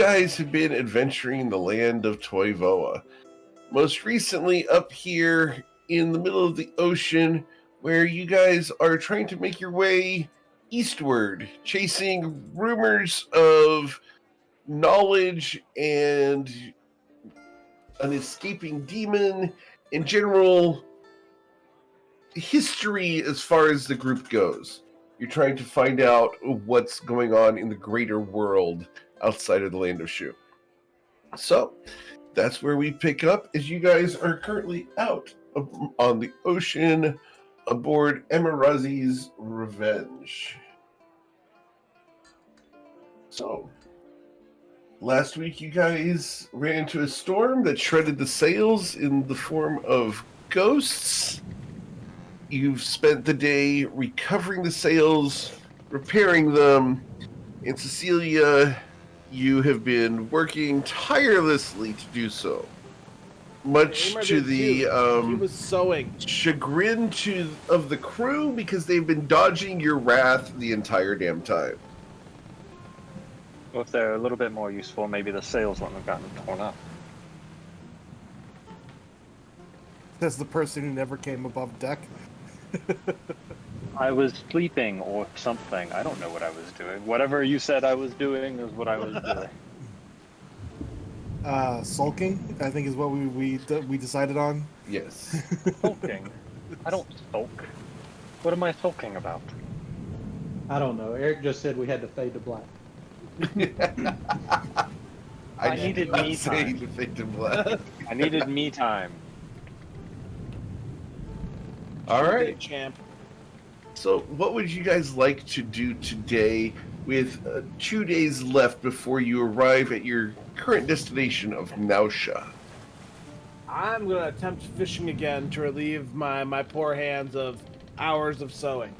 guys have been adventuring the land of Toivoa. Most recently up here in the middle of the ocean, where you guys are trying to make your way eastward, chasing rumors of knowledge and an escaping demon, in general history as far as the group goes. You're trying to find out what's going on in the greater world outside of the land of Shu. So, that's where we pick up, as you guys are currently out on the ocean aboard Emirazi's Revenge. So, last week you guys ran into a storm that shredded the sails in the form of ghosts. You've spent the day recovering the sails, repairing them, and Cecilia, you have been working tirelessly to do so. Much to the he was sewing. chagrin of the crew, because they've been dodging your wrath the entire damn time. Well, if they're a little bit more useful, maybe the sails wouldn't have gotten torn up. That's the person who never came above deck. I was sleeping or something. I don't know what I was doing. Whatever you said I was doing is what I was doing. Sulking, I think, is what we decided on. Yes. Sulking? I don't sulk. What am I sulking about? I don't know. Eric just said we had to fade to black. I needed me time. To fade to black. I needed me time. All right, champ. So, what would you guys like to do today with 2 days left before you arrive at your current destination of Nausha? I'm going to attempt fishing again to relieve my poor hands of hours of sewing.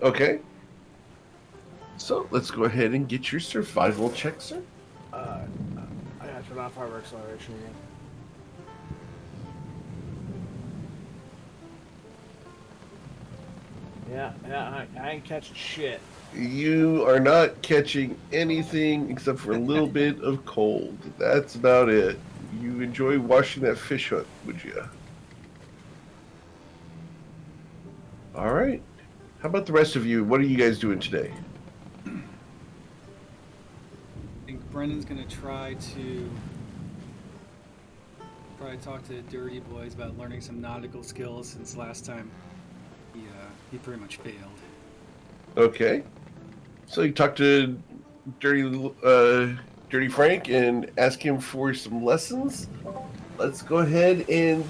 Okay. So, let's go ahead and get your survival check, sir. I got to turn off harbor acceleration again. Yeah, I ain't catching shit. You are not catching anything except for a little bit of cold. That's about it. You enjoy washing that fish hunt, would you? All right. How about the rest of you? What are you guys doing today? I think Brendan's gonna try to talk to Dirty Boys about learning some nautical skills, since last time he pretty much failed. Okay. So you talk to Dirty Frank and ask him for some lessons. Let's go ahead and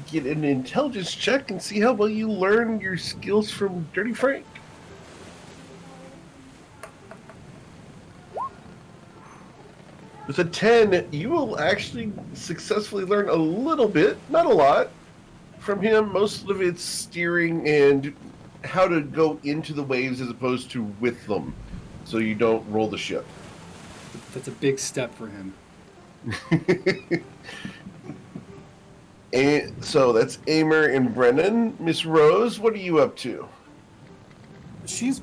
get an intelligence check and see how well you learn your skills from Dirty Frank. With a 10, you will actually successfully learn a little bit, not a lot, from him. Most of it's steering and how to go into the waves as opposed to with them, so you don't roll the ship. That's a big step for him. And so that's Amer and Brennan. Miss Rose, what are you up to? She's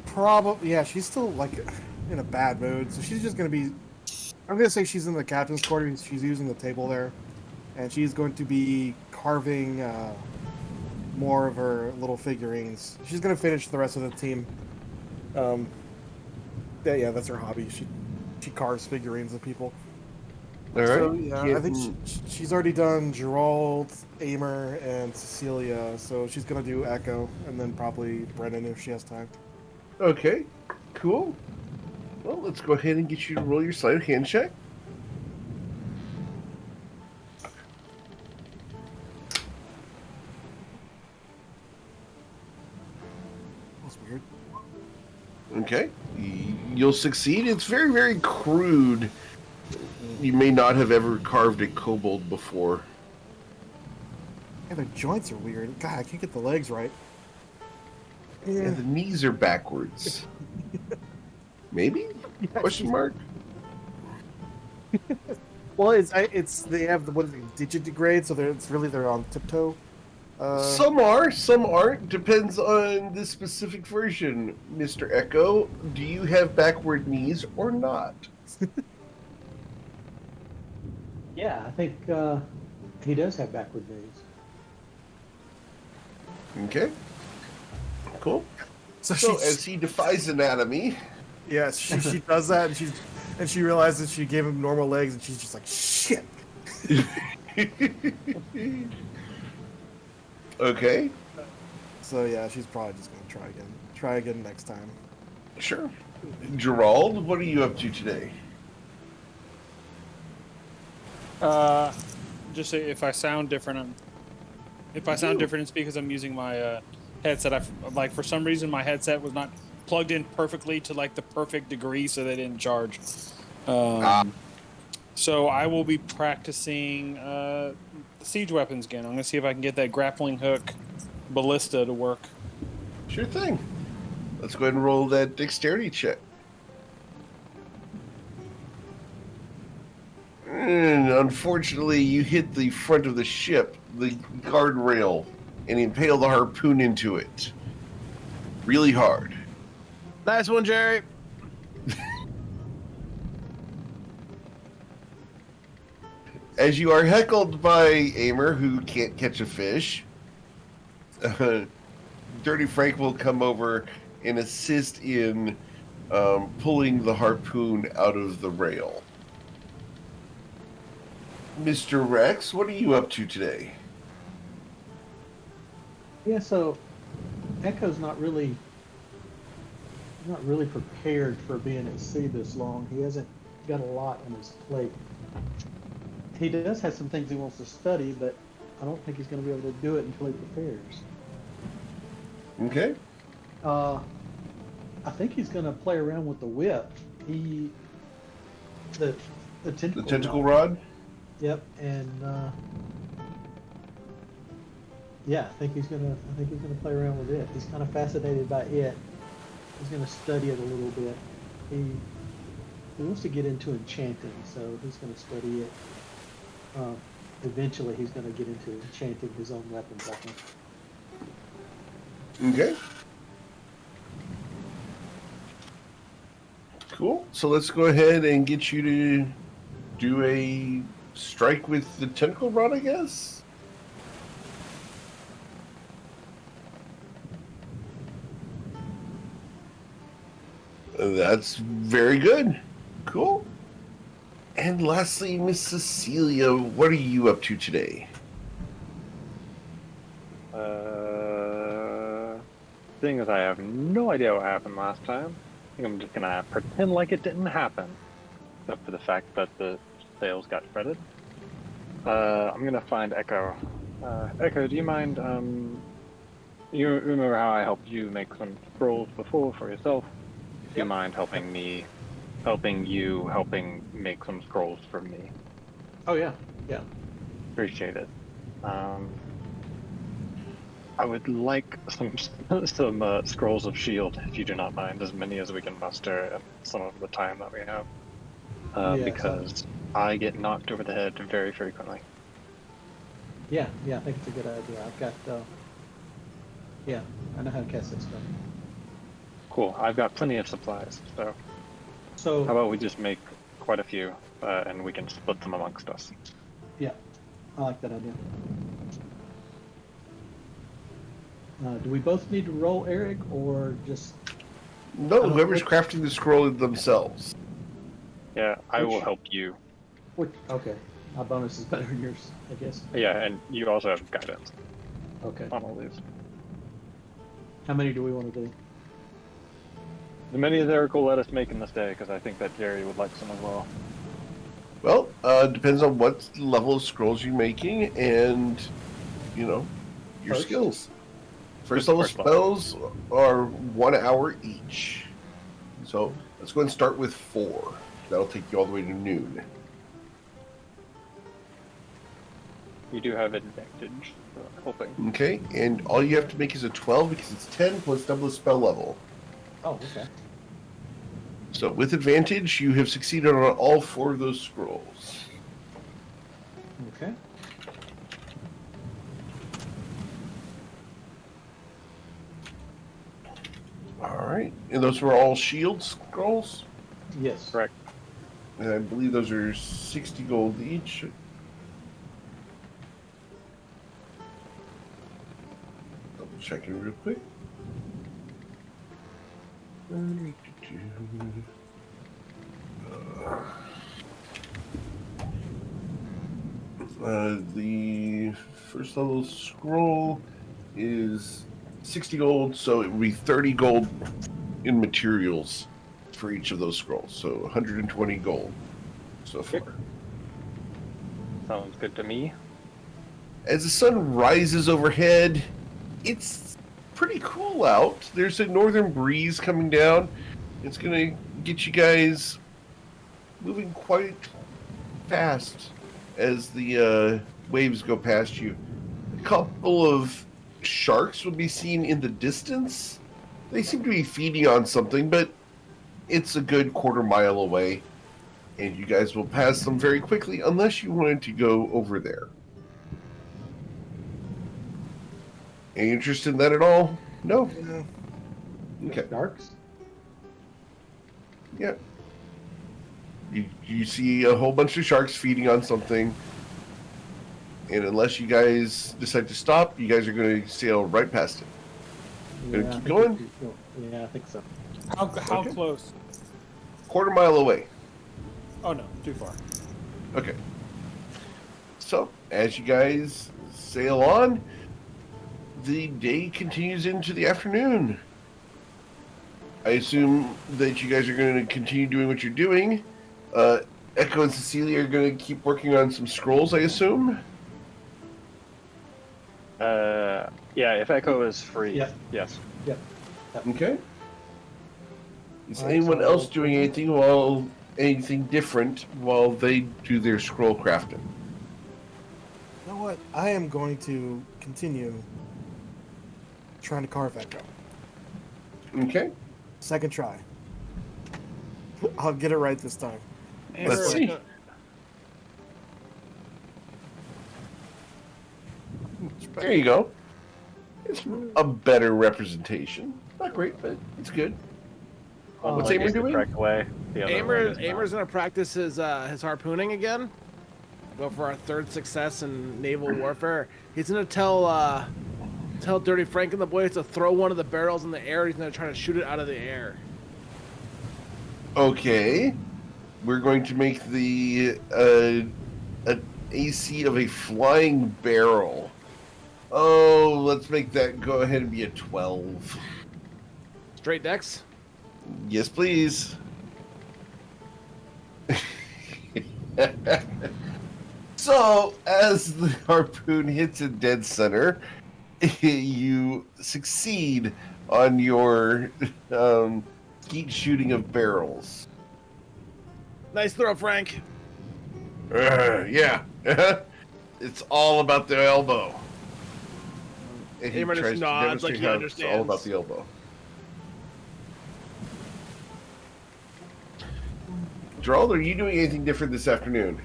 she's still like in a bad mood, so she's just gonna be. I'm gonna say she's in the captain's quarters. She's using the table there, and she's going to be carving more of her little figurines. She's gonna finish the rest of the team. That's her hobby. She carves figurines of people. All right. So I think she's already done Gerald, Amer, and Cecilia. So she's gonna do Echo, and then probably Brennan if she has time. Okay, cool. Well, let's go ahead and get you to roll your sleight of hand check. That's weird. Okay, you'll succeed. It's very, very crude. You may not have ever carved a kobold before. Yeah, their joints are weird. God, I can't get the legs right. Yeah, the knees are backwards. Maybe? Yeah, Question mark? Well, they have the digitigrade, so they're on tiptoe. Some are, some aren't. Depends on the specific version, Mr. Echo. Do you have backward knees or not? Yeah, I think he does have backward days. Okay. Cool. So So she, as he defies anatomy, yeah, she does that, and she realizes she gave him normal legs, and she's just like, shit. okay, So yeah, she's probably just gonna try again. Try again next time. sure. Gerald, what are you up to today? Just say if I sound different, if I sound different, it's because I'm using my headset. Like for some reason my headset was not plugged in perfectly to like the perfect degree, so they didn't charge. So I will be practicing siege weapons again. I'm gonna see if I can get that grappling hook ballista to work. Sure thing. Let's go ahead and roll that dexterity check. And unfortunately, you hit the front of the ship, the guardrail, and impale the harpoon into it. Really hard. Nice one, Jerry. As you are heckled by Aimer, who can't catch a fish, Dirty Frank will come over and assist in pulling the harpoon out of the rail. Mr. Rex, what are you up to today? Yeah, so Echo's not really prepared for being at sea this long. He hasn't got a lot on his plate. He does have some things he wants to study, but I don't think he's going to be able to do it until he prepares. Okay. I think he's going to play around with the whip. The tentacle. The tentacle rod? Yep, and yeah, I think he's gonna play around with it. He's kind of fascinated by it. He's gonna study it a little bit. He wants to get into enchanting, so he's gonna study it. Eventually, he's gonna get into enchanting his own weapons, I think. Okay. Cool. So let's go ahead and get you to do a strike with the tentacle rod, I guess? That's very good. Cool. And lastly, Miss Cecilia, what are you up to today? Seeing as I have no idea what happened last time, I think I'm just gonna pretend like it didn't happen, except for the fact that the sails got shredded. I'm gonna find Echo. Echo, do you mind? You remember how I helped you make some scrolls before for yourself? Do you mind helping me, helping make some scrolls for me? Oh yeah, yeah. Appreciate it. I would like some scrolls of shield, if you do not mind, as many as we can muster in some of the time that we have. Because I get knocked over the head very frequently. Yeah, I think it's a good idea. I've got, yeah, I know how to cast that stuff. Cool. I've got plenty of supplies, so how about we just make quite a few, and we can split them amongst us. Yeah, I like that idea. Do we both need to roll, Eric, or just... No, whoever's crafting the scroll themselves. Yeah, I will help you. Okay, my bonus is better than yours, I guess. Yeah, and you also have guidance Okay. on all these. How many do we want to do? The many as Eric will let us make in this day, because I think that Jerry would like some as well. Well, depends on what level of scrolls you're making and, your First? skills. First level spells are 1 hour each. So let's go ahead and start with 4. That'll take you all the way to noon. You do have advantage, hoping. Okay, and all you have to make is a 12 because it's 10 plus double the spell level. Oh, okay. So with advantage, you have succeeded on all 4 of those scrolls. Okay. Alright, and those were all shield scrolls? Yes. Correct. And I believe those are 60 gold each. checking real quick. The first level scroll is 60 gold, so it would be 30 gold in materials for each of those scrolls. So 120 gold so far. Sounds good to me. As the sun rises overhead, it's pretty cool out. There's a northern breeze coming down. It's going to get you guys moving quite fast as the waves go past you. A couple of sharks will be seen in the distance. They seem to be feeding on something, but it's a good quarter-mile away. And you guys will pass them very quickly unless you wanted to go over there. Any interest in that at all? No? Yeah. Okay. Sharks? Yeah. You see a whole bunch of sharks feeding on something. And unless you guys decide to stop, you guys are going to sail right past it. Gonna keep I think going? we should go. Yeah, I think so. How Okay. close? Quarter-mile away. Oh no, too far. Okay. So, as you guys sail on, the day continues into the afternoon. I assume that you guys are going to continue doing what you're doing. Echo and Cecilia are going to keep working on some scrolls, I assume? Yeah, if Echo is free. Yep. Yes. Yep. Okay. Is Alright, anyone so- else doing anything different while they do their scroll crafting? You know what? I am going to continue trying to carve Echo. Okay. Second try. I'll get it right this time. Let's see. There you go. It's a better representation. Not great, but it's good. What's Like, Amer it's the doing? correct way. The other way is not. Amer's gonna practice his harpooning again. Go for our third success in naval warfare. He's gonna tell Dirty Frank and the boys to throw one of the barrels in the air. He's gonna try to shoot it out of the air. Okay. We're going to make the an AC of a flying barrel. Oh, let's make that go ahead and be a 12. Straight decks. Yes, please. So, as the harpoon hits a dead center, you succeed on your skeet shooting of barrels. Nice throw, Frank. Yeah. It's all about the elbow. And he Amer just tries to nods like demonstrate he how it's all about understands. the elbow. Gerald, are you doing anything different this afternoon?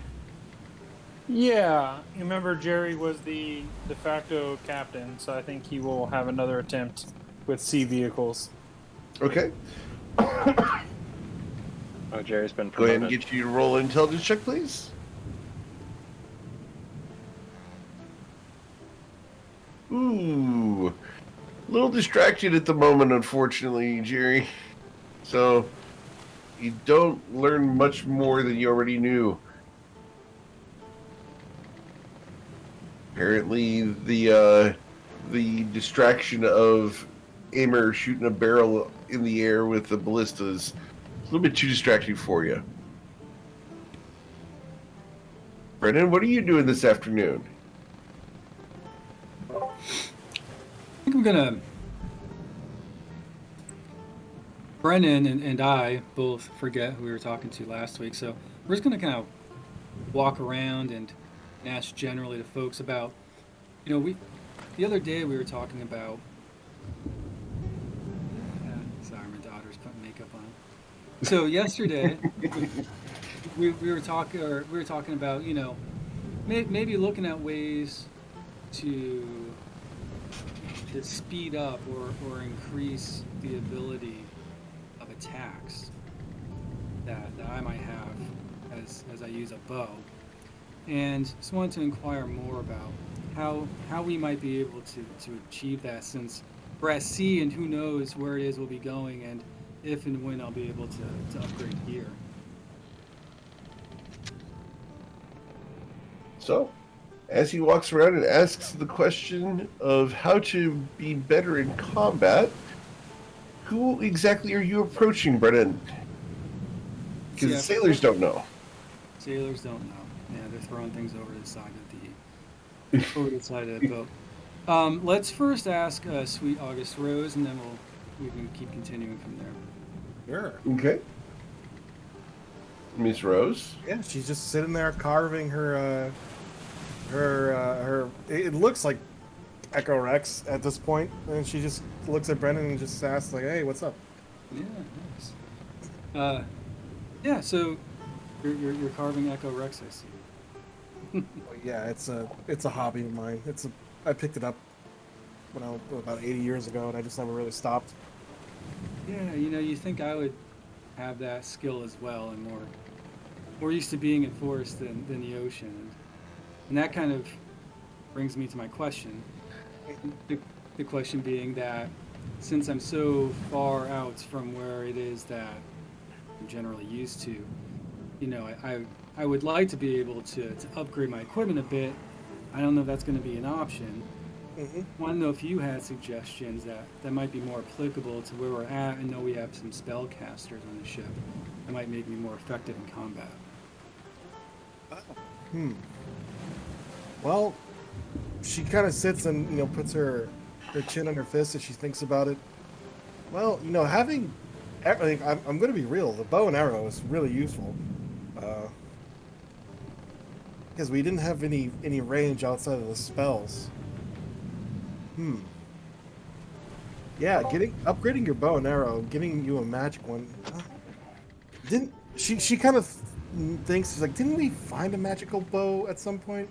Yeah, you remember Jerry was the de facto captain, so I think he will have another attempt with sea vehicles. Okay. Oh, Jerry's been Go ahead and promoted. get you to roll an intelligence check, please. Ooh. A little distracted at the moment, unfortunately, Jerry. So, you don't learn much more than you already knew. Apparently, the distraction of Amer shooting a barrel in the air with the ballistas a little bit too distracting for you. Brennan, what are you doing this afternoon? I think I'm gonna. Brennan and I both forget who we were talking to last week, so we're just gonna kind of walk around and ask generally to folks about, the other day we were talking about. Sorry, my daughter's putting makeup on. So yesterday, we were talking about maybe looking at ways to speed up or increase the ability of attacks that I might have as I use a bow, and just wanted to inquire more about how we might be able to achieve that, since we're at sea and who knows where it is we'll be going and if and when I'll be able to upgrade gear. So, as he walks around and asks the question of how to be better in combat, who exactly are you approaching, Brennan? Because the sailors don't know. Sailors don't know. Yeah, they're throwing things over the side of the boat. Let's first ask Sweet August Rose, and then we can keep continuing from there. Sure. Okay. Miss Rose? Yeah, she's just sitting there carving her. It looks like Echo Rex at this point, and she just looks at Brennan and just asks, like, "Hey, what's up?" Yeah, nice. Yeah. So you're carving Echo Rex, I see. Well, yeah, it's a hobby of mine. I picked it up when I was about 80 years ago, and I just never really stopped. Yeah, you think I would have that skill as well, and more used to being in forest than the ocean, and that kind of brings me to my question. The question being that since I'm so far out from where it is that I'm generally used to, I would like to be able to upgrade my equipment a bit. I don't know if that's going to be an option. Mm-hmm. I want to know if you had suggestions that might be more applicable to where we're at. I know we have some spellcasters on the ship that might make me more effective in combat. Well, she kind of sits and puts her chin on her fist as she thinks about it. Well, having everything, I'm going to be real. The bow and arrow is really useful, because we didn't have any range outside of the spells. Yeah, upgrading your bow and arrow, getting you a magic one. Didn't she kind of thinks, she's like, didn't we find a magical bow at some point?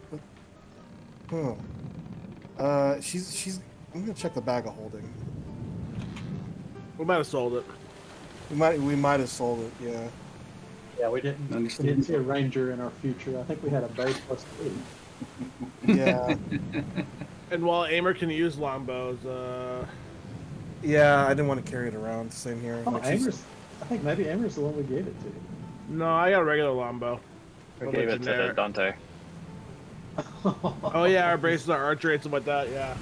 She's. I'm gonna check the bag of holding. We might have sold it. We might have sold it. Yeah. Yeah, we didn't see a ranger in our future. I think we had a bow plus 2. Yeah. And while Aimer can use longbows, Yeah, I didn't want to carry it around. Same here. Oh, Like, she's- Amber's. I think maybe Amber's the one we gave it to. no, I got a regular longbow. I Well, gave the it to generic. Dante. Oh yeah, our braces are archery and stuff like that. Yeah.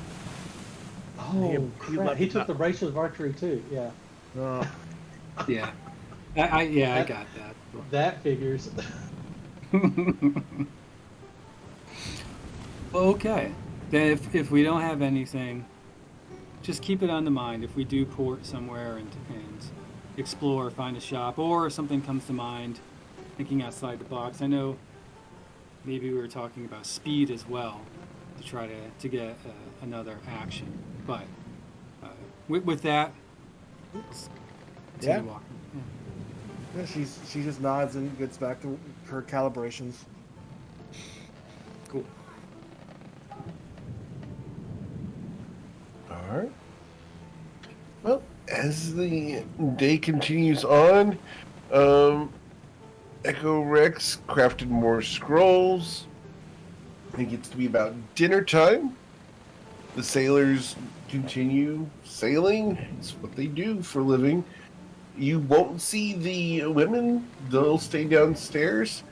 Oh, He crap. left He it took out. the braces of archery too. Yeah, Oh. Yeah, I got that. that figures. Well, okay. Then if we don't have anything, just keep it on the mind. If we do port somewhere and explore, find a shop, or if something comes to mind, thinking outside the box. I know maybe we were talking about speed as well to try to get another action. But with that, let's continue Yeah. walking. Yeah, she just nods and gets back to her calibrations. Cool. All right. Well, as the day continues on, Echo Rex crafted more scrolls. I think it's to be about dinner time. The sailors continue sailing. It's what they do for a living. You won't see the women. They'll stay downstairs.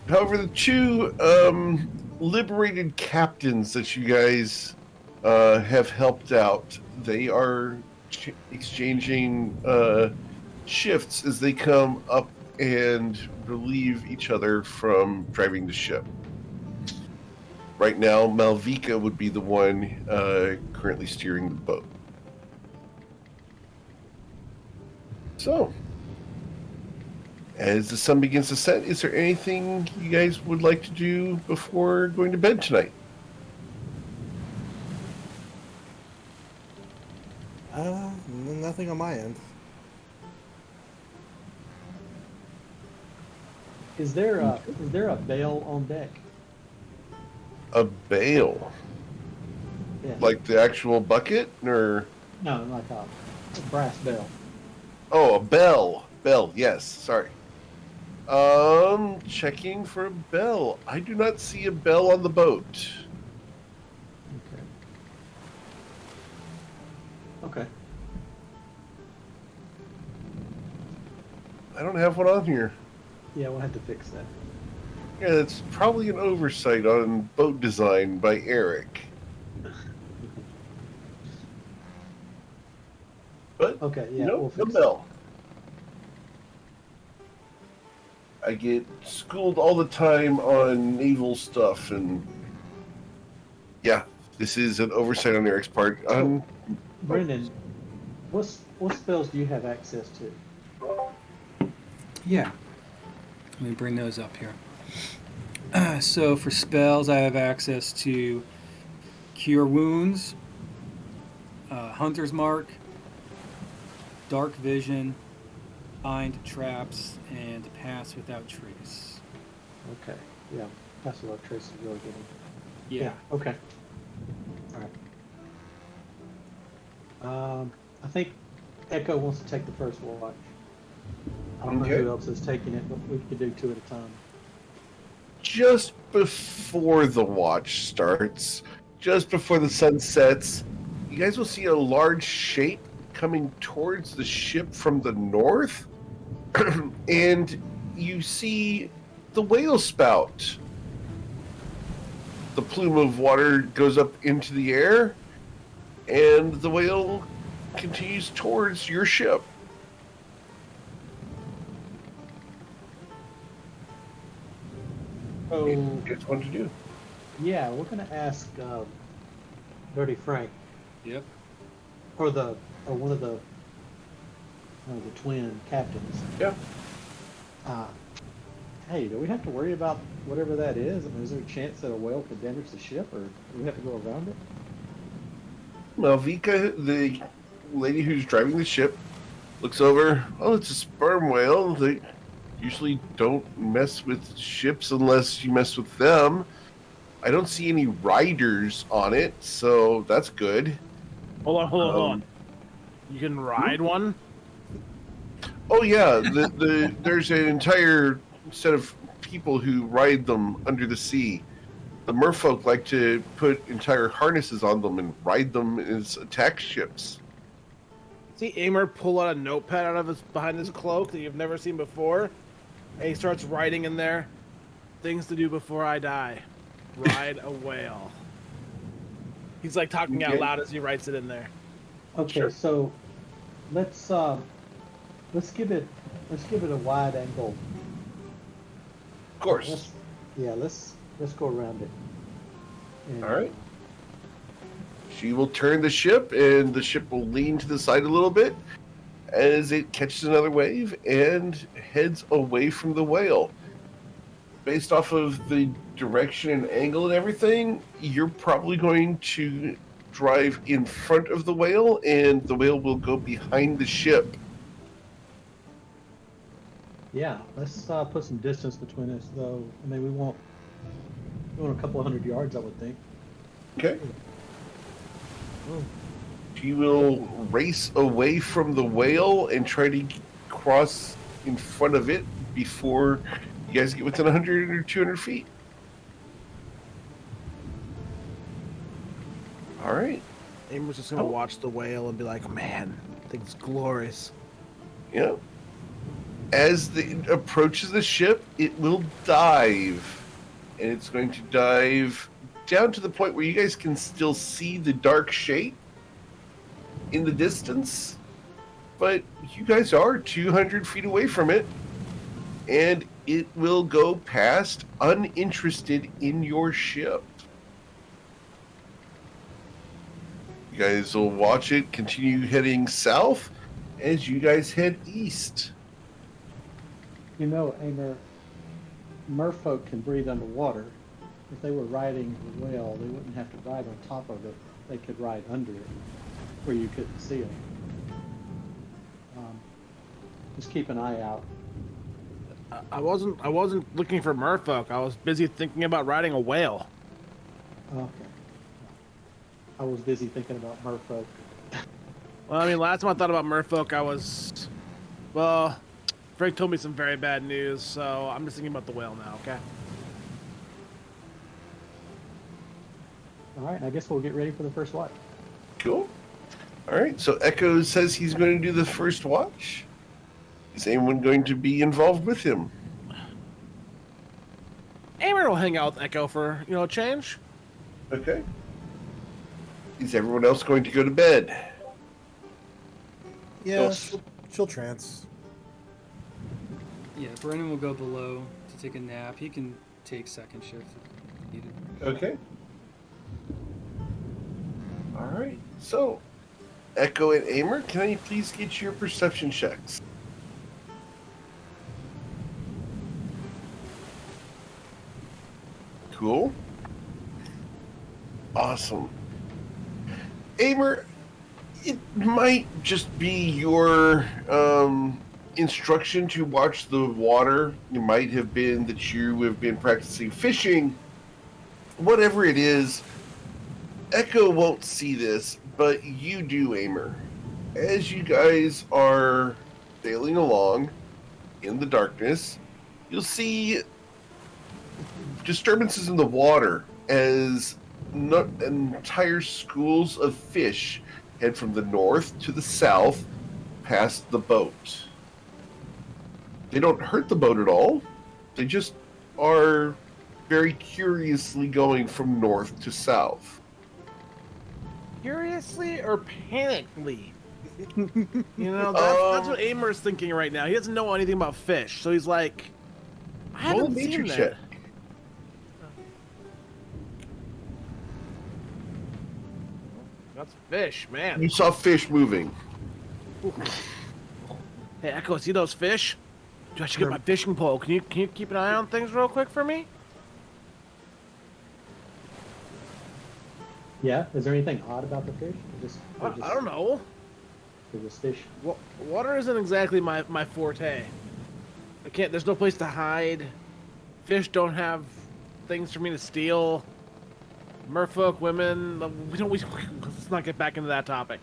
However, the two liberated captains that you guys have helped out, they are exchanging shifts as they come up and relieve each other from driving the ship. Right now, Malvika would be the one currently steering the boat. So, as the sun begins to set, is there anything you guys would like to do before going to bed tonight? Nothing on my end. Is there a bell on deck? A bale? Yeah. Like the actual bucket? Or... No, like a brass bell. Oh, a bell. Bell, yes, sorry. Checking for a bell. I do not see a bell on the boat. Okay. I don't have one on here. Yeah, we'll have to fix that. Yeah, it's probably an oversight on boat design by Eric. But Okay, yeah, no, we'll no fix bell. I get schooled all the time on naval stuff, and yeah, this is an oversight on Eric's part. it. Brendan, what spells do you have access to? Yeah. Let me bring those up here. So for spells, I have access to Cure Wounds, Hunter's Mark, Dark Vision, Find Traps, and Pass Without Trace. Okay, yeah, Pass Without Trace is really good. Yeah. Okay. All right. I think Echo wants to take the first watch. I don't know Okay. who else is taking it, but we could do 2 at a time. Just before the watch starts, just before the sun sets, you guys will see a large shape coming towards the ship from the north, and you see the whale spout. The plume of water goes up into the air, and the whale continues towards your ship. So, What do you guys want to do? yeah, we're going to ask Dirty Frank, Yep. or one of the twin captains. Yeah. Hey, do we have to worry about whatever that is? I mean, is there a chance that a whale could damage the ship, or do we have to go around it? Malvika, the lady who's driving the ship, looks over. Oh, it's a sperm whale. They usually don't mess with ships unless you mess with them. I don't see any riders on it, so that's good. Hold on. You can ride one? Oh yeah, there's an entire set of people who ride them under the sea. The merfolk like to put entire harnesses on them and ride them as attack ships. See Amer pull out a notepad out of behind his cloak that you've never seen before, and he starts writing in there, "Things to do before I die. Ride a whale." He's like talking out Okay. loud as he writes it in there. Okay, Sure. so let's give it a wide angle. Of course. Let's go around it. And, All right. She will turn the ship, and the ship will lean to the side a little bit as it catches another wave and heads away from the whale. Based off of the direction and angle and everything, you're probably going to drive in front of the whale, and the whale will go behind the ship. yeah, let's put some distance between us, though. I mean, we want a couple of 100 yards, I would think. Okay. She will race away from the whale and try to cross in front of it before you guys get within 100 or 200 feet. All right. Amer's just gonna watch the whale and be like, "Man, I think it's glorious." Yeah. As it approaches the ship, it will dive. And it's going to dive down to the point where you guys can still see the dark shape in the distance. But you guys are 200 feet away from it. And it will go past, uninterested in your ship. You guys will watch it continue heading south as you guys head east. You know, Amer, merfolk can breathe underwater. If they were riding the whale, they wouldn't have to ride on top of it. They could ride under it, where you couldn't see them. Just keep an eye out. I wasn't looking for merfolk. I was busy thinking about riding a whale. Okay. I was busy thinking about merfolk. Well, I mean, last time I thought about merfolk, Frank told me some very bad news, so I'm just thinking about the whale now. Okay. All right, I guess we'll get ready for the first watch. Cool. All right, so Echo says he's going to do the first watch. Is anyone going to be involved with him? Amer will hang out with Echo for, a change. Okay. Is everyone else going to go to bed? Yeah, Yes. she'll trance. Yeah, Brennan will go below to take a nap. He can take second shift if needed. Okay. All right, so Echo and Amer, can I please get your perception checks? Cool. Awesome. Amer, it might just be your instruction to watch the water. It might have been that you have been practicing fishing. Whatever it is, Echo won't see this, but you do, Amer. As you guys are sailing along in the darkness, you'll see disturbances in the water as entire schools of fish head from the north to the south past the boat. They don't hurt the boat at all. They just are very curiously going from north to south. Curiously or panically? That's what Amer's thinking right now. He doesn't know anything about fish, so he's like, I Roll a haven't nature seen that. check. That's fish, man. You saw fish moving. Hey, Echo, see those fish? Dude, I should get my fishing pole. Can you keep an eye on things real quick for me? Yeah. Is there anything odd about the fish? I don't know. They're just fish. Water isn't exactly my forte. There's no place to hide. Fish don't have things for me to steal. Merfolk, women, let's not get back into that topic.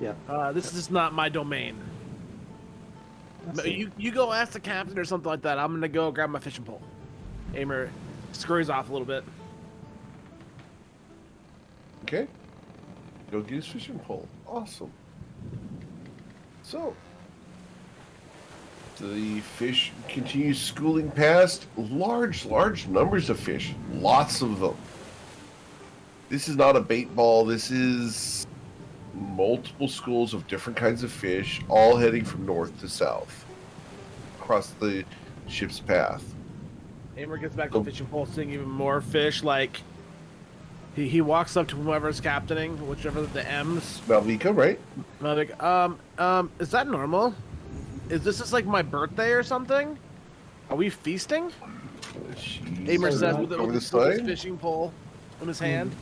Yeah. This is just not my domain. You go ask the captain or something like that. I'm gonna go grab my fishing pole. Amer scurries off a little bit. Okay. Go get his fishing pole. Awesome. So, the fish continues schooling past. Large numbers of fish. Lots of them. This is not a bait ball. This is multiple schools of different kinds of fish, all heading from north to south across the ship's path. Amer gets back to the fishing pole, seeing even more fish. Like he walks up to whoever's captaining, whichever the M's. Malvika, right? Malvika, is that normal? Is this just like my birthday or something? Are we feasting? Amer says with his fishing pole in his hand.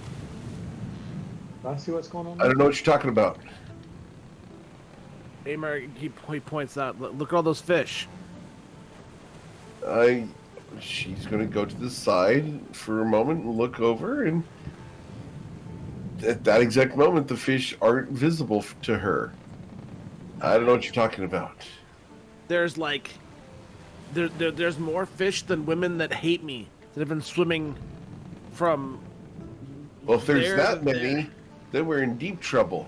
Do I see what's going on? I don't know what you're talking about. Amer, he points out, look at all those fish. She's going to go to the side for a moment and look over, and at that exact moment, the fish aren't visible to her. I don't know what you're talking about. There's like, there's more fish than women that hate me that have been swimming from. Well, if there's that many, then we're in deep trouble.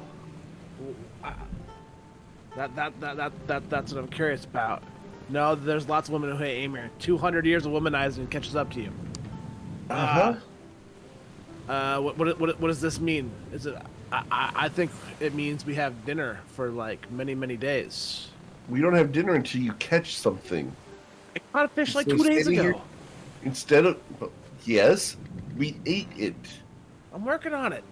That's what I'm curious about. No, there's lots of women who hate Amer. 200 years of womanizing catches up to you. What does this mean? Is it? I think it means we have dinner for like many days. We don't have dinner until you catch something. I caught a fish like 2 days ago. Here, instead of, yes, we ate it. I'm working on it.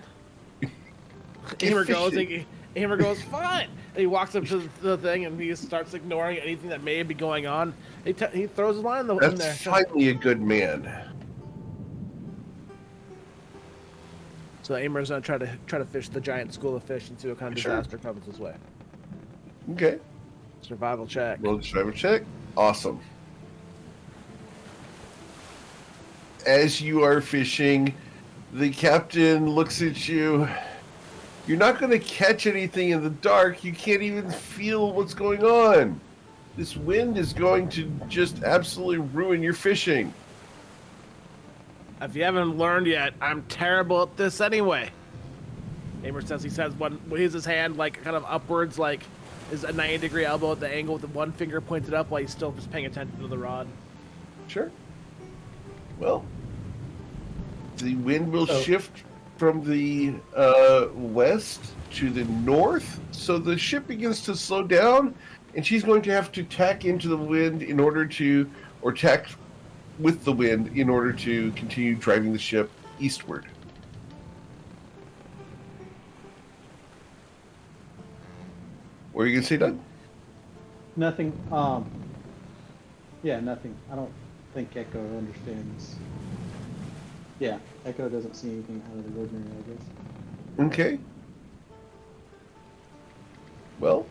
Amer goes, fine. And he walks up to the thing and he starts ignoring anything that may be going on. He throws his line in there. That's finally a good man. So Amer's gonna try to fish the giant school of fish and see what kind of disaster comes his way. Okay. Survival check. Roll the survival check. Awesome. As you are fishing, the captain looks at you. You're not going to catch anything in the dark. You can't even feel what's going on. This wind is going to just absolutely ruin your fishing. If you haven't learned yet, I'm terrible at this anyway. Amer says he says one waves his hand like kind of upwards, like is a 90-degree elbow at the angle with the one finger pointed up while he's still just paying attention to the rod. Sure. Well, the wind will So- shift from the west to the north, so the ship begins to slow down, and she's going to have to tack into the wind in order to, or tack with the wind in order to continue driving the ship eastward. What are you going to say, Doug? Nothing. Yeah, nothing. I don't think Echo understands. Yeah, Echo doesn't see anything out of the ordinary, I guess. Okay. Well,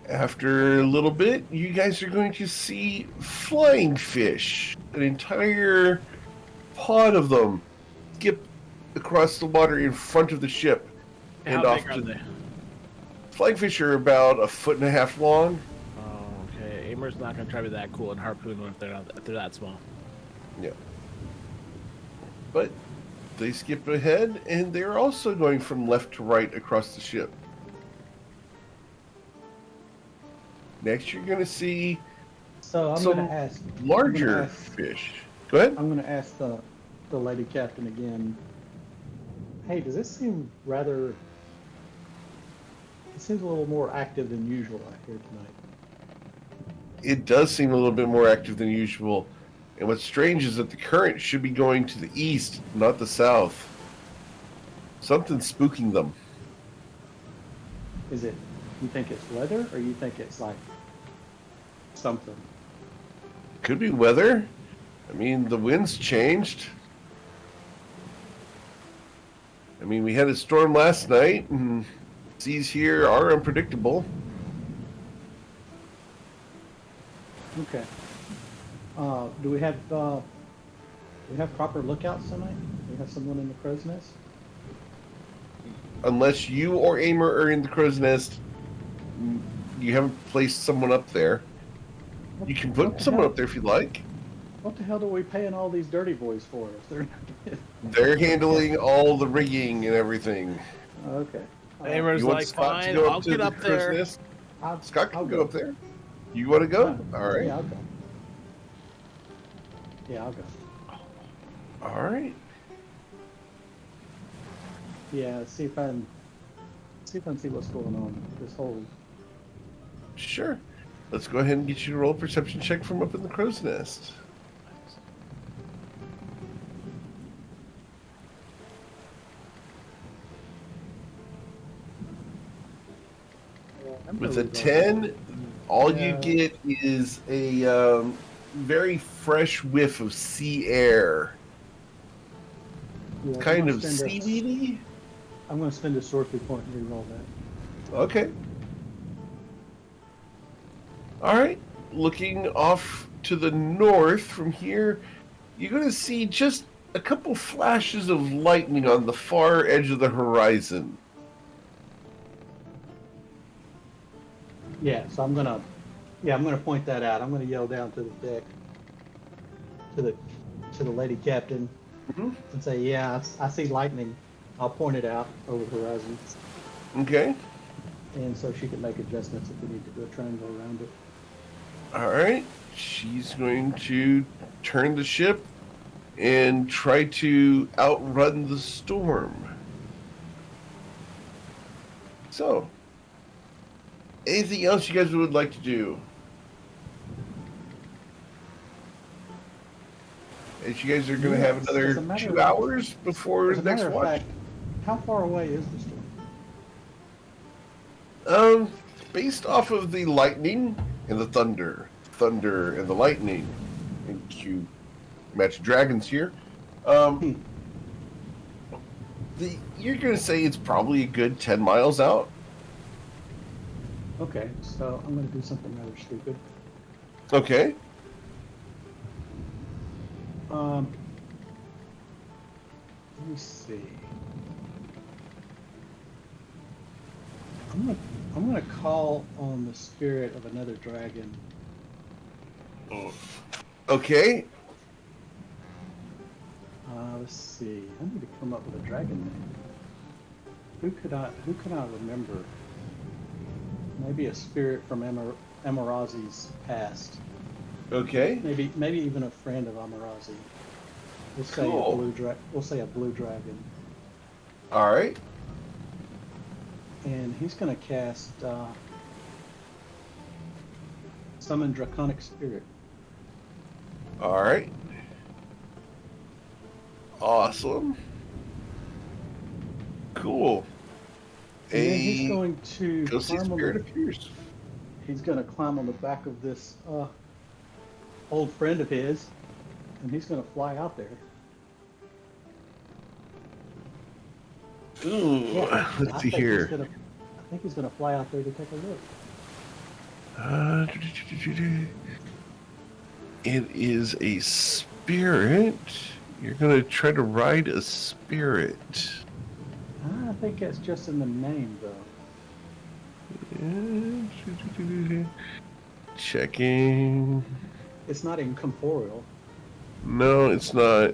after a little bit, you guys are going to see flying fish. An entire pod of them skip across the water in front of the ship. How and off big are to they? Flying fish are about 1.5 feet long. Oh, okay. Amer's not gonna try to be that cool and harpoon them if they're that small. Yeah. But they skip ahead, and they're also going from left to right across the ship. Next, you're going to see So I'm some gonna ask. larger ask- fish. Go ahead. I'm gonna ask the lady captain again. Hey, does this seem rather? It seems a little more active than usual out here tonight. It does seem a little bit more active than usual. And what's strange is that the current should be going to the east, not the south. Something's spooking them. Is it? You think it's weather, or you think it's like something? Could be weather. I mean, the wind's changed. I mean, we had a storm last night, and seas here are unpredictable. Okay. Do we have proper lookouts tonight? Do we have someone in the crow's nest? Unless you or Amer are in the crow's nest, you haven't placed someone up there. What- You can what put the someone hell? up there if you'd like. What the hell are we paying all these dirty boys for? If they're They're handling all the rigging and everything. okay. Amer's You want like, Scott to fine, go I'll to get the up crow's there. nest? I'll, Scott can I'll go up there. You want to go? All right. Yeah, I'll go. Yeah, I'll go. All right. Yeah, see if I can see what's going on. This whole Sure. Let's go ahead and get you to roll a perception check from up in the crow's nest. With a 10, all you Yeah. get is a very fresh whiff of sea air. Yeah, Kind I'm of gonna spend a- seaweedy. I'm going to spend a sorcery point and reroll that. Okay. All right. Looking off to the north from here, you're going to see just a couple flashes of lightning on the far edge of the horizon. Yeah, so I'm gonna point that out. I'm gonna yell down to the deck, to the lady captain, Mhm. and say, "Yeah, I see lightning." I'll point it out over the horizon, Okay. and so she can make adjustments if we need to do a triangle around it. All right. She's going to turn the ship and try to outrun the storm. So, anything else you guys would like to do? As you guys are going to have Yes, another as a matter 2 of- hours before As a the next matter of watch. fact, how far away is the storm? Based off of the lightning and the thunder and the lightning, and cue match dragons here. You're going to say it's probably a good 10 miles out. Okay, so I'm gonna do something rather stupid. Okay. Let me see. I'm gonna call on the spirit of another dragon. Okay. Let's see. I need to come up with a dragon Who could I remember? Maybe a spirit from Amarazi's past. Okay. Maybe even a friend of Amarazi. We'll say Cool. a blue dragon. All right. And he's going to cast Summon Draconic Spirit. All right. Awesome. Cool. And then he's going to ghostly climb spirit appears. He's going to climb on the back of this old friend of his, and he's going to fly out there. Ooh, Yeah, let's see here. I think he's going to fly out there to take a look. It is a spirit. You're gonna try to ride a spirit. I think that's just in the name, though. Checking. It's not incorporeal. No, it's not.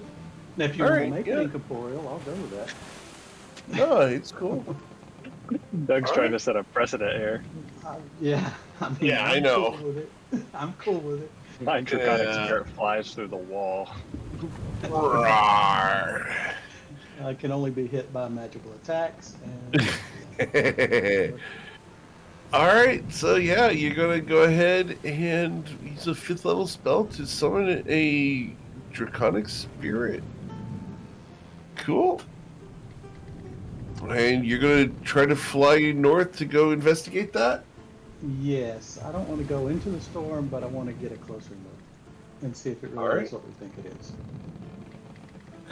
Now, if you All want right, to make yeah. it incorporeal, I'll go with that. No, it's cool. Doug's All trying right. to set a precedent here. Yeah, I mean, Yeah, I I'm know. Cool with it. I'm cool with it. My draconic Yeah. spirit flies through the wall. Roar. I can only be hit by magical attacks. And All right, so yeah, you're gonna go ahead and use a 5th level spell to summon a draconic spirit. Cool. And you're gonna try to fly north to go investigate that? yes, I don't want to go into the storm, but I want to get a closer look and see if it All really right. is what we think it is.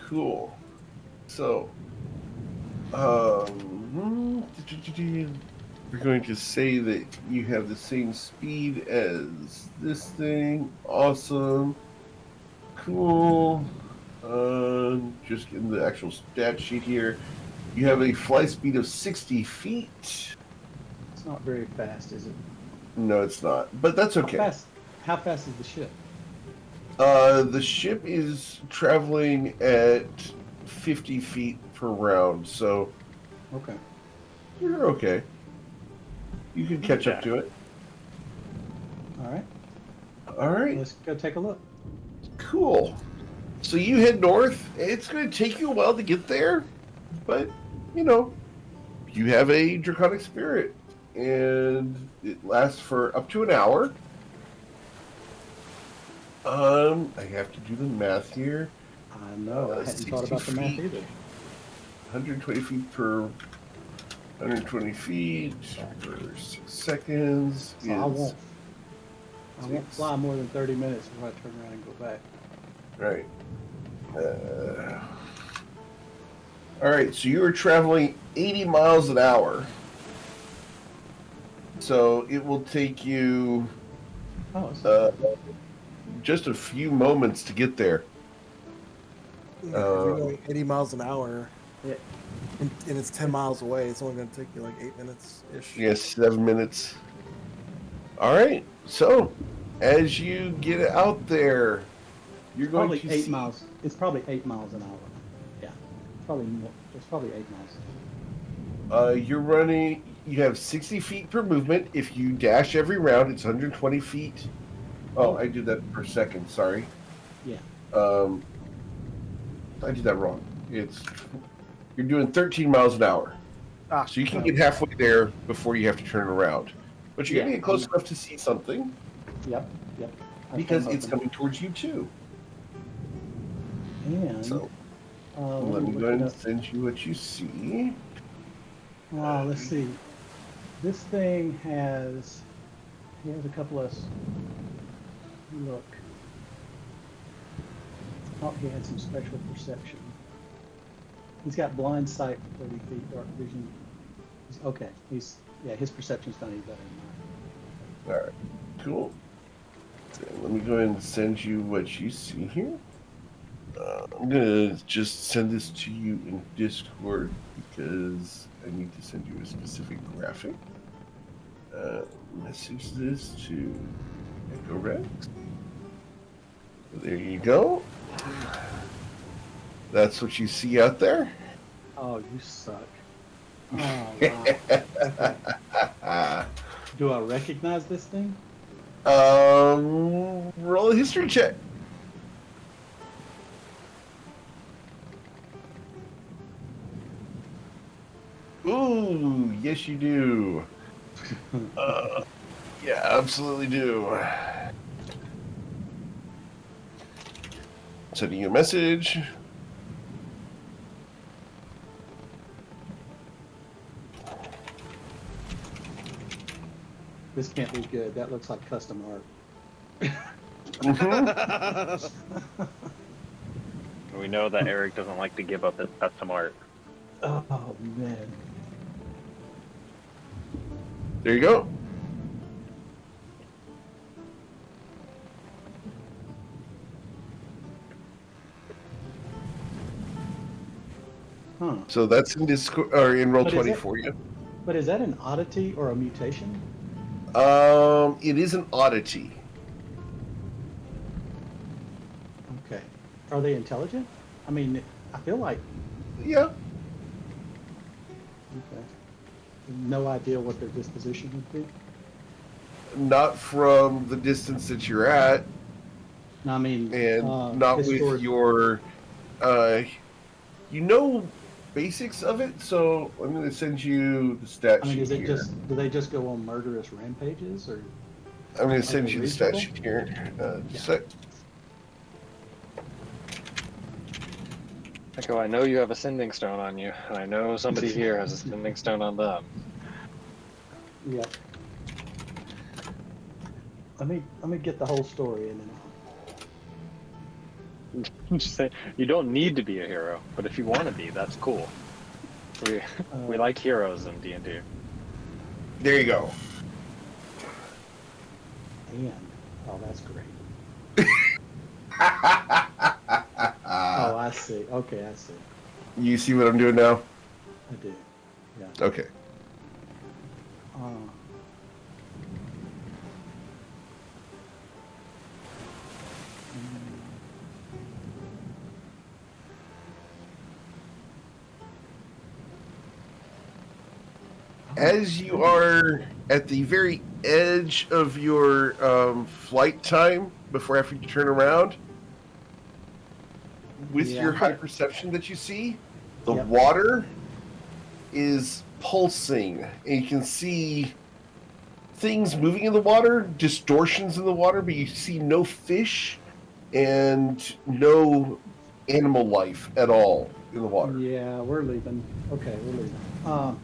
Cool. So, we're going to say that you have the same speed as this thing. Awesome. Cool. Just getting the actual stat sheet here. You have a fly speed of 60 feet. It's not very fast, is it? No, it's not. But that's okay. How fast is the ship? The ship is traveling at 50 feet per round, so Okay. you're okay. You can catch up to it. All right. All right, Let's go take a look. cool. So you head north. It's going to take you a while to get there, but you know, you have a draconic spirit, and it lasts for up to an hour. I have to do the math here. I know. I hadn't 60 thought about the math feet. either. 120 feet per 120 feet per 6 seconds. So I is- won't fly more than 30 minutes before I turn around and go back. Right. All right, so you are traveling 80 miles an hour. So it will take you Oh, it's just a few moments to get there. Yeah, if you're going 80 miles an hour, Yeah. and it's 10 miles away, it's only going to take you like 8 minutes ish. Yes, 7 minutes. All right, so as you get out there, you're going probably to 8 see... miles. It's probably 8 miles an hour. Yeah. Probably more. It's probably 8 miles. You're running. You have 60 feet per movement. If you dash every round, it's 120 feet. Oh, I did that per second. Sorry. Yeah. I did that wrong. You're doing 13 miles an hour, Ah, so you can get halfway there before you have to turn around. But you're gonna Yeah. get close enough to see something Yep. Yep. because it's coming towards you too. And So let let me look go ahead it and up. send you what you see. Let's see. This thing has. He has a couple of. Look. Oh, he had some special perception. He's got blind sight for 30 feet, dark vision. Okay, his perception's not any better than All right, cool. So let me go ahead and send you what you see here. I'm gonna just send this to you in Discord because I need to send you a specific graphic. Message this to Echo Rex. There you go. That's what you see out there. Oh, you suck. Oh, wow. Okay. Do I recognize this thing? Roll a history check. Ooh, yes you do. Yeah, absolutely do. Sending you a message. This can't be good. That looks like custom art. We know that Eric doesn't like to give up his custom art. Oh, man. There you go. Huh. So that's in Discord or in roll But is 20 it- for you. But is that an oddity or a mutation? It is an oddity. Okay. Are they intelligent? I mean, I feel like Yeah. okay. No idea what their disposition would be. Not from the distance that you're at, No, I mean, and not with historic- your you know basics of it, so I'm gonna send you the stat I mean, sheet is it here. do they just go on murderous rampages, or I'm gonna are send they you the stat reasonable? sheet here. Yeah. Sec. Echo, I know you have a sending stone on you, and I know somebody here has a sending stone on them. yeah? Let me get the whole story and then Just say you don't need to be a hero, but if you want to be, that's cool. We like heroes in D&D. There you go. and oh, that's great. Oh, I see. Okay, I see. You see what I'm doing now? I do. Yeah. Okay. As you are at the very edge of your flight time before after you turn around, with Yeah, your I'm high gonna- perception that you see, the Yep. water is pulsing, and you can see things moving in the water, distortions in the water, but you see no fish and no animal life at all in the water. Yeah, we're leaving. Okay, we're leaving.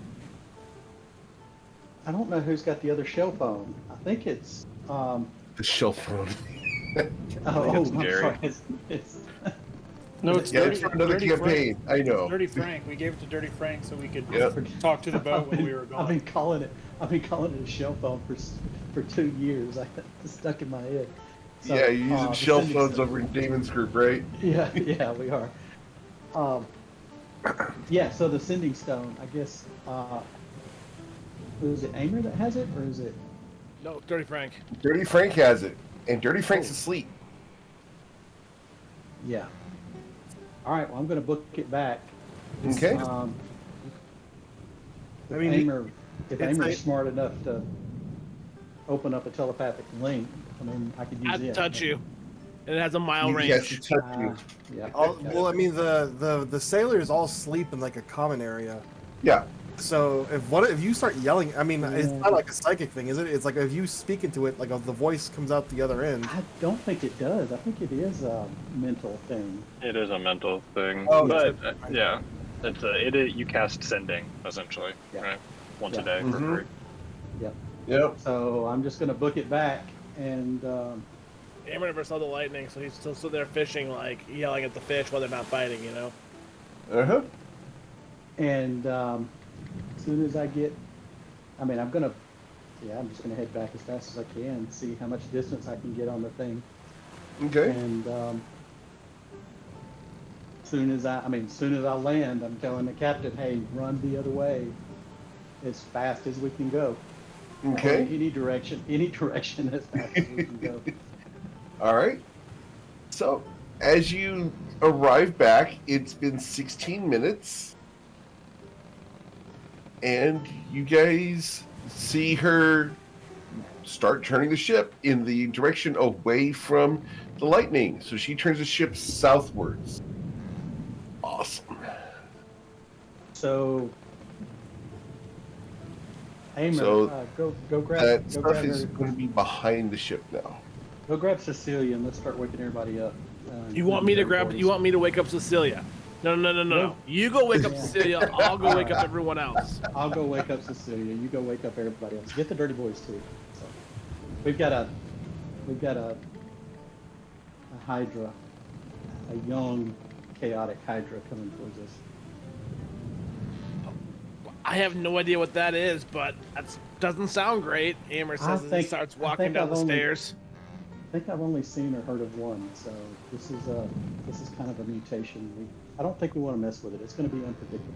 I don't know who's got the other shell phone. I think it's The shell phone. it's I'm Jerry. sorry. It's No, it's Yeah, Dirty, it's for another Dirty campaign. Frank. I know. Dirty Frank. We gave it to Dirty Frank so we could Yep. talk to the boat when we were I've gone. been calling it. I've been calling it a shell phone for 2 years. It's stuck in my head. So, Yeah, you're using the shell sending phones stone. over in Damon's group, right? Yeah, yeah, we are. Yeah, so the sending stone, I guess. Is it Aimer that has it, or is it? No, Dirty Frank. Dirty Frank has it, and Dirty Frank's asleep. Yeah. All right. Well, I'm going to book it back. Okay. If I mean, Aimer, if it's Aimer's like- smart enough to open up a telepathic link, I mean, I could use I'd it. touch you. And it has a mile He has to range. touch you. Yeah. Well, I mean, the sailors all sleep in like a common area. Yeah. So if you start yelling, I mean, it's Yeah. not like a psychic thing, is it? It's like if you speak into it, like the voice comes out the other end. I don't think it does. I think it is a mental thing. It is a mental thing, Oh, but yes. yeah, you cast sending essentially, Yeah. right? Once a Yeah. day for Mhm. free. Yep. So I'm just going to book it back, and Aimer never saw the lightning, so he's still stood there fishing, like yelling at the fish while they're not fighting, you know? Uh-huh. as soon as I get, I mean, I'm just gonna head back as fast as I can, see how much distance I can get on the thing, Okay. and soon as I land, I'm telling the captain, hey, run the other way, as fast as we can go. Okay. Any direction as fast as we can go. All right. So, as you arrive back, it's been 16 minutes. and you guys see her start turning the ship in the direction away from the lightning. So she turns the ship southwards. Awesome. So, Aimer, So go grab That go stuff grab is her, going to be behind the ship now. go grab Cecilia and let's start waking everybody up. You want me to grab? boys. You want me to wake up Cecilia? No. Nope. You go wake up Yeah. Cecilia. I'll go wake up everyone else. I'll go wake up Cecilia. You go wake up everybody else. Get the dirty boys too. So, we've got a Hydra, a young, chaotic Hydra coming towards us. I have no idea what that is, but that doesn't sound great. Amer says as he starts walking down the stairs. I think I've only seen or heard of one, so this is kind of a mutation. I don't think we want to mess with it. It's going to be unpredictable.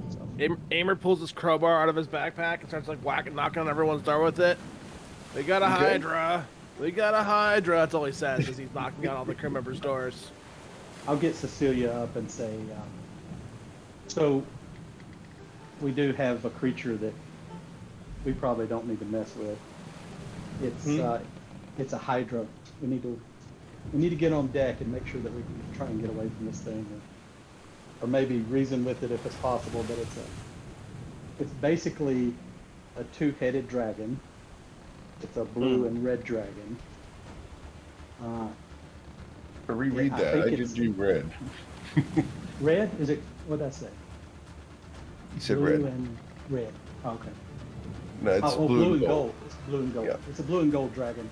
So. Amer pulls his crowbar out of his backpack and starts like knocking on everyone's door with it. We got a Hydra. We got a Hydra. That's all he says as he's knocking on all the crew members' doors. I'll get Cecilia up and say, so we do have a creature that we probably don't need to mess with. It's a Hydra. We need to get on deck and make sure that we can try and get away from this thing, or maybe reason with it if it's possible. But it's basically a two-headed dragon. It's a blue and red dragon. Reread I that. think I it's- did do red. Red? Is it? What did I say? You said Blue red. and red. Oh, okay. No, it's blue and gold. gold. It's blue and gold. Yeah. It's a blue and gold dragon,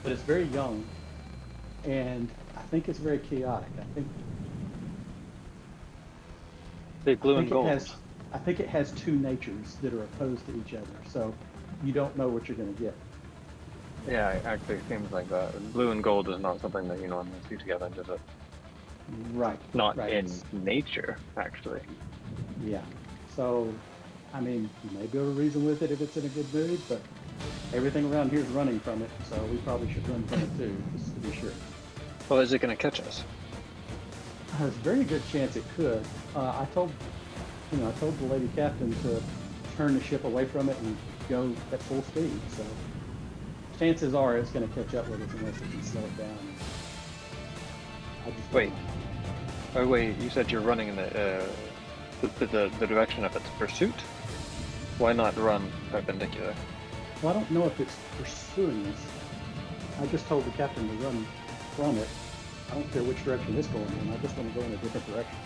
but it's very young, and I think it's very chaotic. Say blue I and think gold. I think it has two natures that are opposed to each other, so you don't know what you're going to get. Yeah, it actually seems like that. Blue and gold is not something that you normally see together, does it? Right. Not right. in nature, actually. Yeah. So, I mean, you may be able to reason with it if it's in a good mood, but everything around here is running from it, so we probably should run from it too, just to be sure. Well, is it going to catch us? There's a very good chance it could. I told the lady captain to turn the ship away from it and go at full speed. So chances are it's going to catch up with us unless we can slow it down. I just Wait. Oh wait, you said you're running in the direction of its pursuit? Why not run perpendicular? Well, I don't know if it's pursuing us. I just told the captain to run from it. I don't care which direction it's going in. I just want to go in a different direction.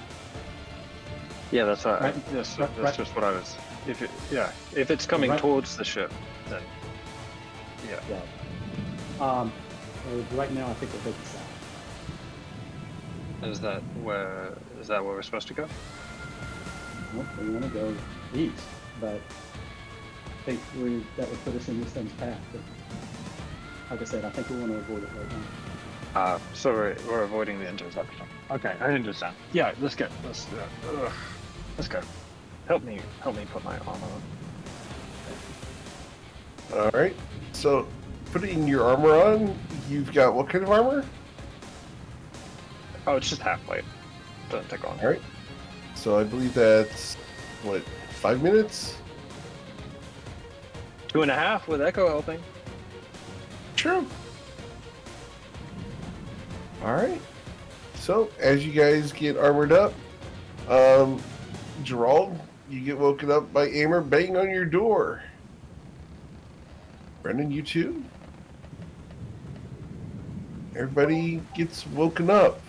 Yeah, that's right. Right. That's Right. just what I was. If it's coming Right. towards the ship, then yeah. Yeah. Right now, I think we're heading south. Is that where we're supposed to go? Well, we want to go east, but I think that would put us in this thing's path. But like I said, I think we want to avoid it right now. So we're avoiding the intersection. Okay, I understand. Yeah, let's go. Let's go. Help me put my armor on. All right. So, putting your armor on, you've got what kind of armor? Oh, it's just half plate. Doesn't take long. All right. So I believe that's what, 5 minutes? 2.5 with Echo helping. Sure. All right. So as you guys get armored up, Gerald, you get woken up by Amer banging on your door. Brendan, you too. Everybody gets woken up.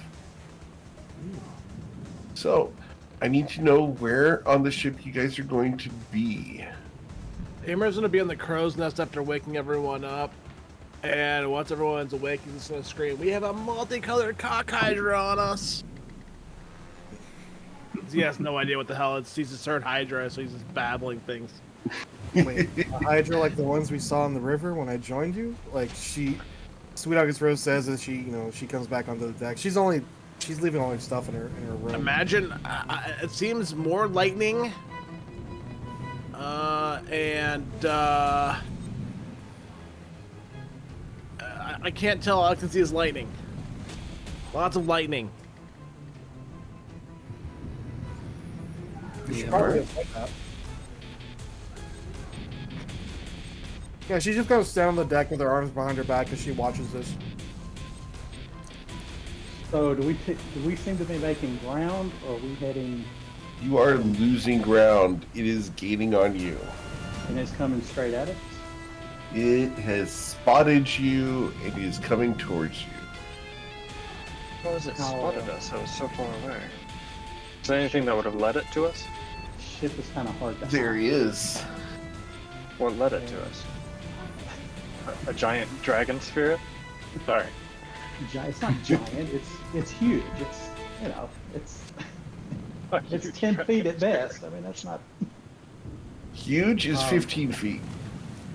So, I need to know where on the ship you guys are going to be. Amer's gonna be on the crow's nest after waking everyone up. And once everyone's awake, he's just gonna scream, "We have a multicolored cock Hydra on us!" He has no idea what the hell it's. He's just heard Hydra, so he's just babbling things. Wait, a Hydra like the ones we saw in the river when I joined you? Like Sweet August Rose says that she comes back onto the deck. She's leaving all her stuff in her room. Imagine, it seems more lightning, I can't tell. All I can see is lightning. Lots of lightning. You should Yeah, probably right. avoid that. Yeah, she's just gonna stand on the deck with her arms behind her back as she watches this. So do we seem to be making ground, or are we heading? You are losing ground. It is gaining on you. And it's coming straight at us. It has spotted you and is coming towards you. How has it Oh. spotted us? I was so far away. Is there anything that would have led it to us? Ship is kind of hard to. There he is. What led it to us? A giant dragon spirit? Sorry. It's not giant. It's huge. It's it's 10 feet at best. I mean, that's not. Huge is 15 feet.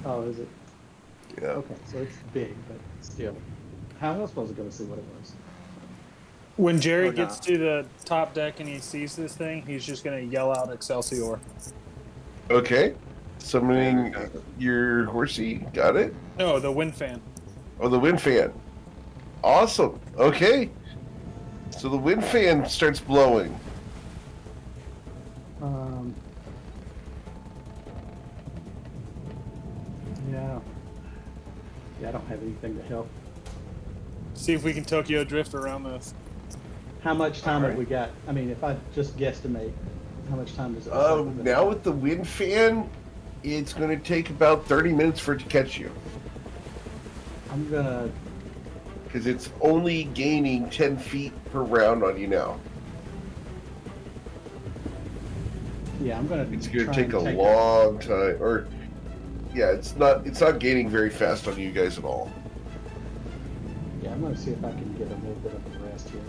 Oh, is it? Yeah. Okay, so it's big, but still. How else was I going to see what it was? When Jerry Oh, no. gets to the top deck and he sees this thing, he's just gonna yell out Excelsior. Okay. Summoning your horsey. Got it? No, the wind fan. Oh, the wind fan. Awesome. Okay. So the wind fan starts blowing. Yeah. Yeah, I don't have anything to help. See if we can Tokyo drift around this. How much time Alright. have we got? I mean, if I just guesstimate, how much time does it take? Now with the wind fan, it's going to take about 30 minutes for it to catch you. I'm gonna. Because it's only gaining 10 feet per round on you now. Yeah, I'm gonna. It's going try to take a and long time. Or, yeah, it's not gaining very fast on you guys at all. Yeah, I'm gonna see if I can get a little bit of a rest here.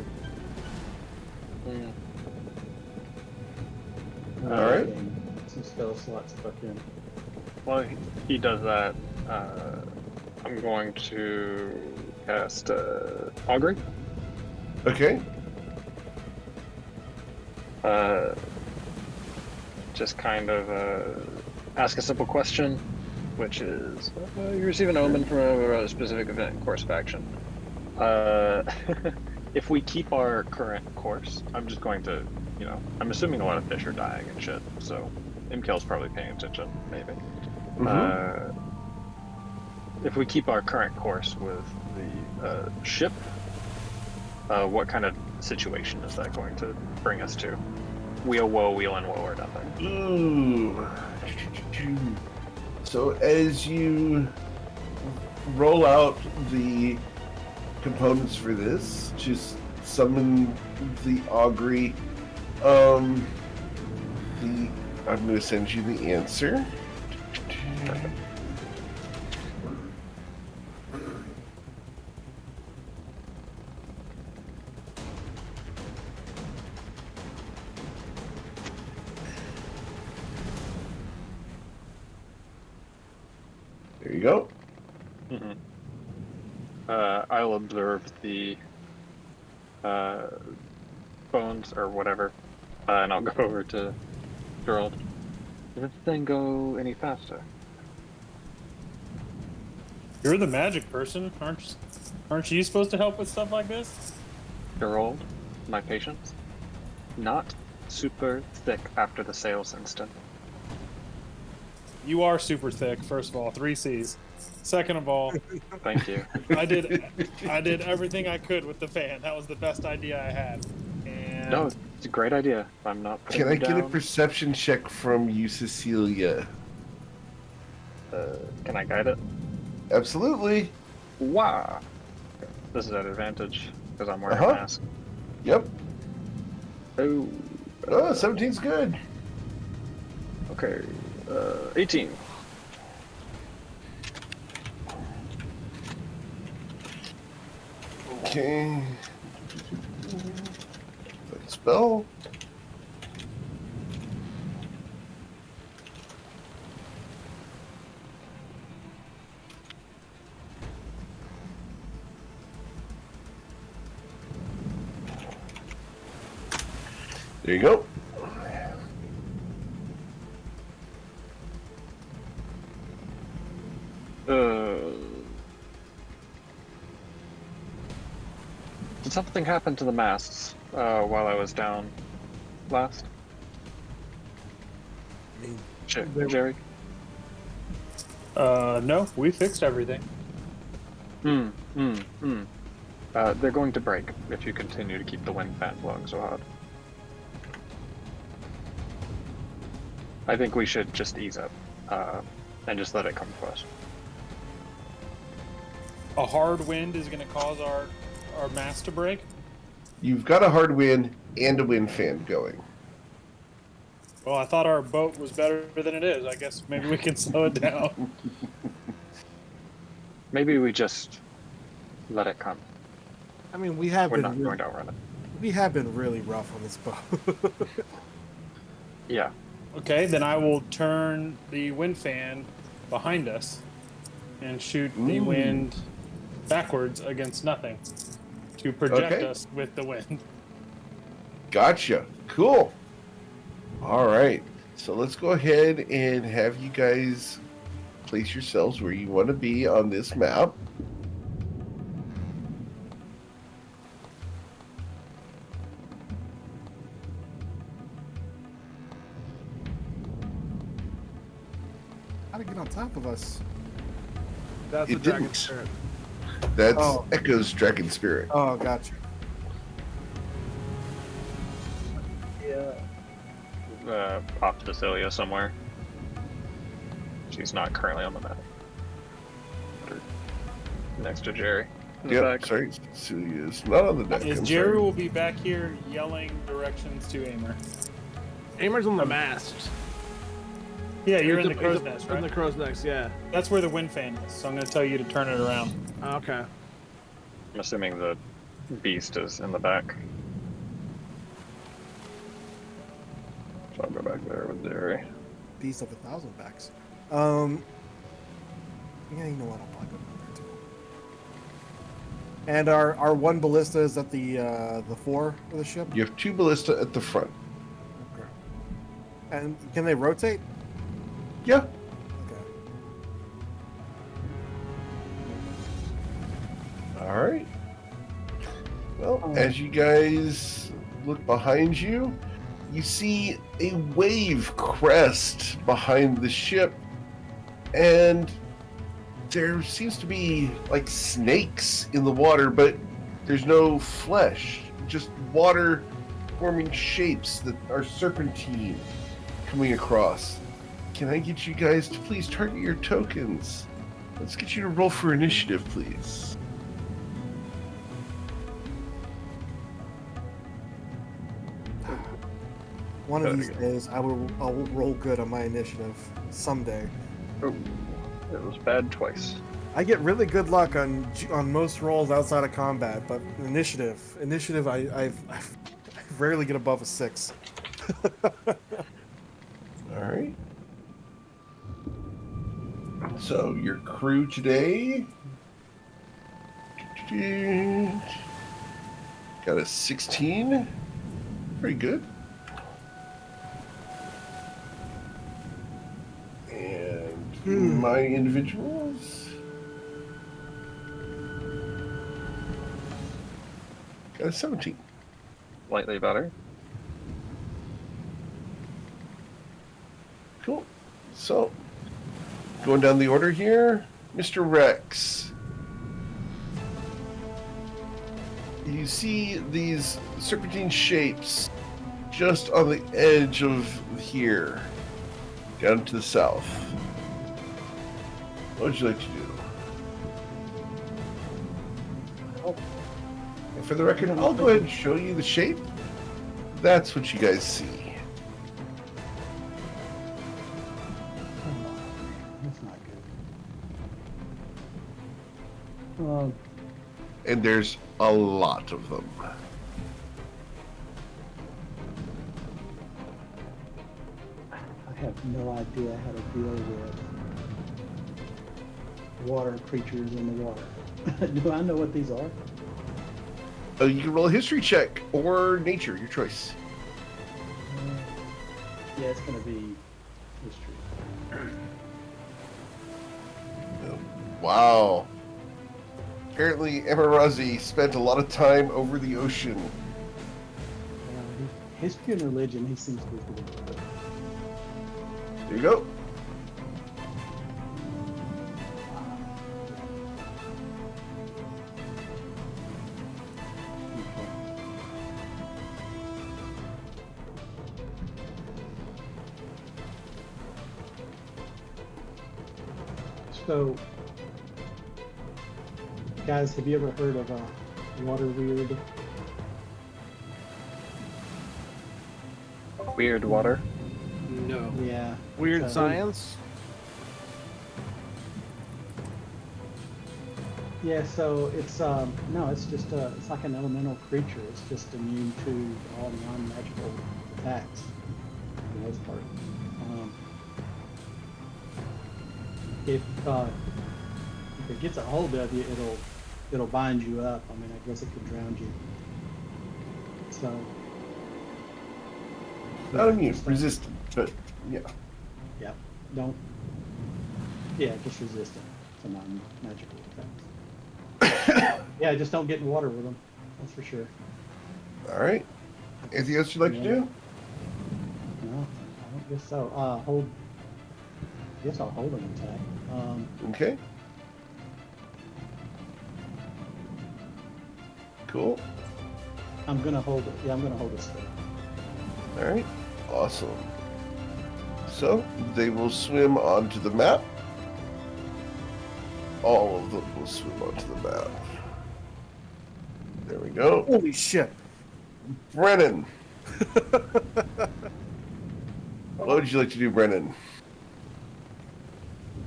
Alright. Some spell slots if I can. While he does that, I'm going to cast Augury. Okay. Just kind of ask a simple question, which is, you receive an omen from a specific event, course of action. If we keep our current course, I'm just going to, I'm assuming a lot of fish are dying and shit, so Imkel's probably paying attention, maybe. If we keep our current course with the ship, what kind of situation is that going to bring us to? Wheel and woe or nothing. Ooh. So as you roll out the components for this, just summon the augury. I'm going to send you the answer. There you go. I'll observe the bones or whatever, and I'll go over to Gerald. Did this thing go any faster? You're the magic person, aren't you supposed to help with stuff like this? Gerald, my patience, not super thick after the sales instant. You are super thick, first of all, 3 C's. Second of all, Thank you. I did everything I could with the fan. That was the best idea I had. And No, it's a great idea. I'm not putting Can I you get a down. perception check from you, Cecilia? Can I guide it? Absolutely. Wow. This is at advantage because I'm wearing Uh-huh. a mask. Yep. Oh. Oh, 17's good. Okay. 18. Okay. Spell. There you go. Did something happen to the masts while I was down last? Jerry? No, we fixed everything. They're going to break if you continue to keep the wind fan blowing so hard. I think we should just ease up and just let it come to us. A hard wind is going to cause our mast to break. You've got a hard wind and a wind fan going. Well, I thought our boat was better than it is. I guess maybe we can slow it down. Maybe we just let it come. I mean, we have We're been not really, going to outrun it. we have been really rough on this boat. Yeah. Okay, then I will turn the wind fan behind us and shoot the wind backwards against nothing to project us with the wind. Gotcha. Cool. All right. So let's go ahead and have you guys place yourselves where you want to be on this map. How to get on top of us? That's It the dragon didn't. spirit. That's Oh. Echo's Dragon Spirit. Oh, gotcha. Off Cecilia somewhere. She's not currently on the map. Next to Jerry. In the Yep, back. sorry. Cecilia's not on the deck. Is I'm Jerry sorry. will be back here yelling directions to Aimer. Aimer's on the mast. Yeah, you're in He's the crow's he's nest, In right? the crow's nest, yeah. That's where the wind fan is, so I'm going to tell you to turn it around. Okay. I'm assuming the beast is in the back. So I'll go back there with Jerry. Beast of 1,000 backs. Yeah, you know what? I'll probably go down there too. And our one ballista is at the fore of the ship. You have two ballista at the front. Okay. And can they rotate? Yeah. Okay. All right. Well, as you guys look behind you, you see a wave crest behind the ship, and there seems to be like snakes in the water, but there's no flesh, just water forming shapes that are serpentine coming across. Can I get you guys to please target your tokens? Let's get you to roll for initiative, please. One of these days, I will roll good on my initiative someday. Oh, it was bad twice. I get really good luck on most rolls outside of combat, but initiative, I rarely get above a 6. All right. So your crew today got a 16. Pretty good. And my individuals got a 17. Slightly better. Cool. So, going down the order here, Mr. Rex. You see these serpentine shapes just on the edge of here, down to the south. What would you like to do? And for the record, I'll go ahead and show you the shape. That's what you guys see. That's not good. And there's a lot of them. I have no idea how to deal with water creatures in the water. Do I know what these are? You can roll a history check or nature, your choice. Yeah, it's going to be history. Wow. Apparently, Emirazi spent a lot of time over the ocean. History and religion, he seems to be pretty good. There you go. So, guys, have you ever heard of a water weird? Weird water. No. Yeah. Weird So- science. Yeah, so it's no, it's just it's like an elemental creature. It's just immune to all non-magical attacks for the most part. If it gets a hold of you, it'll bind you up. I mean, I guess it could drown you. So Not immune, resistant, but yeah. yeah, don't. Yeah, just resistant to non-magical attacks. Yeah, just don't get in water with them. That's for sure. All right. Anything else you'd like to do? No, I don't guess so. Hold. I guess I'll hold an attack. Okay. Cool. I'm gonna hold it. Yeah, I'm gonna hold it still. All right. Awesome. So they will swim onto the map. All of them will swim onto the map. There we go. Holy shit! Brennan. What would you like to do, Brennan?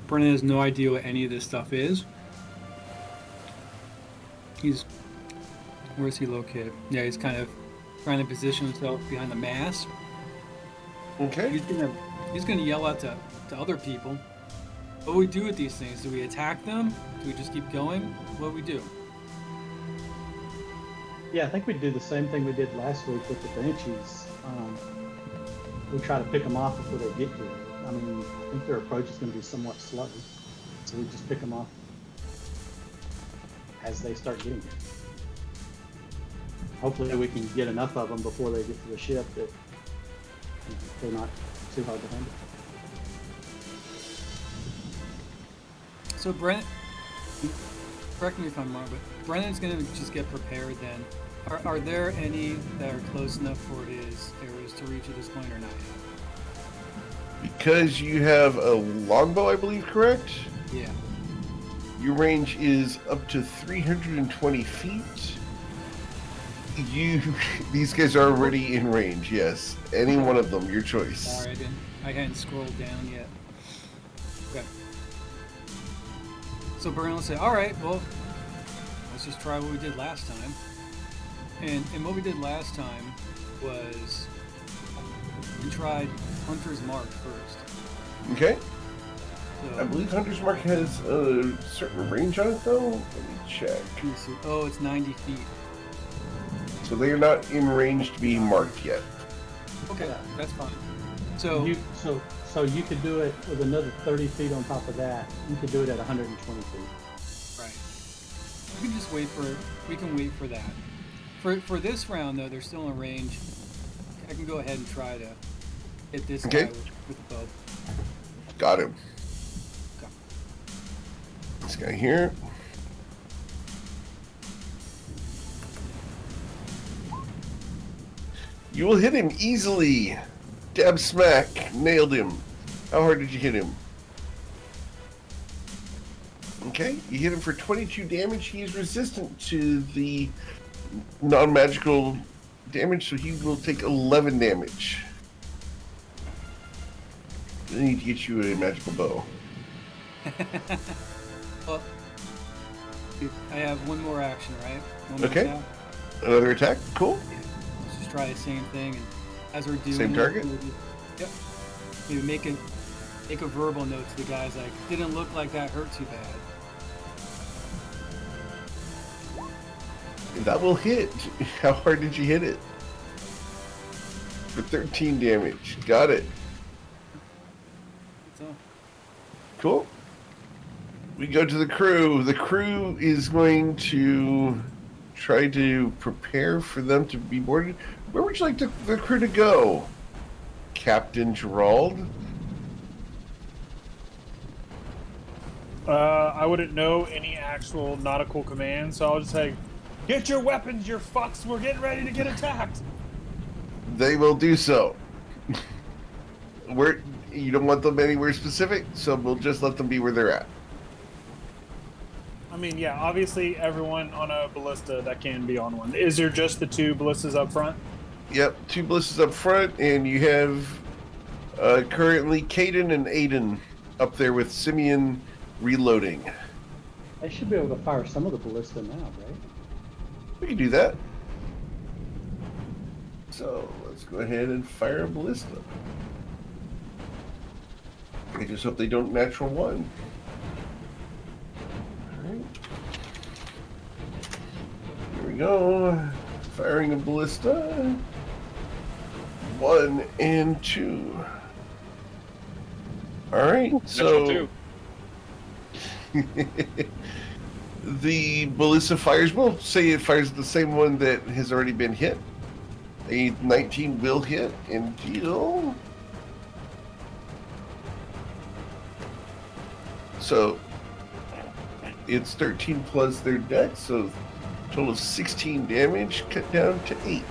Brennan has no idea what any of this stuff is. Where is he located? Yeah, he's kind of trying to position himself behind the mass. Okay. He's gonna yell out to other people. What do we do with these things? Do we attack them? Do we just keep going? What do we do? Yeah, I think we do the same thing we did last week with the Banshees. We try to pick them off before they get here. I mean, I think their approach is going to be somewhat slow, so we just pick them off as they start getting here. Hopefully, we can get enough of them before they get to the ship that they're not too hard to handle. So Brent, correct me if I'm wrong, but Brennan's gonna just get prepared then. Are there any that are close enough for his arrows to reach at this point or not yet? Because you have a longbow, I believe, correct? Yeah. Your range is up to 320 feet. These guys are already in range, yes. Any one of them, your choice. Sorry, I hadn't scrolled down yet. Okay. So Brennan will say, all right, well, let's just try what we did last time. And what we did last time was we tried Hunter's Mark first. Okay. So, I believe Hunter's Mark has a certain range on it, though. Let me check. let me see. Oh, it's 90 feet. So they are not in range to be marked yet. Okay, that's fine. So So you could do it with another 30 feet on top of that. You could do it at 120 feet. right, we can just wait for. We can wait for that. For this round though, they're still in range. I can go ahead and try to hit this Okay. guy with the bow. Got him. Okay. This guy here. You will hit him easily. Dab smack. Nailed him. How hard did you hit him? Okay, you hit him for 22 damage. He is resistant to the non-magical damage, so he will take 11 damage. I need to get you a magical bow. Well, I have one more action, right? One more Okay. attack. Another attack? Cool. Let's just try the same thing, and as we're doing Same it, target? Yep. Maybe make a verbal note to the guys like, didn't look like that hurt too bad. That will hit. How hard did you hit it? For 13 damage. Got it. That's all. Cool. We go to the crew. The crew is going to try to prepare for them to be boarded. Where would you like the crew to go, Captain Gerald? I wouldn't know any actual nautical commands, so I'll just say, "Get your weapons, you fucks! We're getting ready to get attacked." They will do so. Where you don't want them anywhere specific, so we'll just let them be where they're at. I mean, yeah, obviously everyone on a ballista that can be on one. Is there just the 2 ballistas up front? Yep, 2 ballistas up front, and you have currently Caden and Aiden up there with Simeon reloading. They should be able to fire some of the ballista now, right? We can do that. So let's go ahead and fire a ballista. I just hope they don't natural 1. Alright. Here we go. Firing a ballista. 1 and 2. Alright, so the ballista fires, we'll say it fires the same one that has already been hit. A 19 will hit and deal. So it's 13 plus their dex, so total of 16 damage, cut down to 8.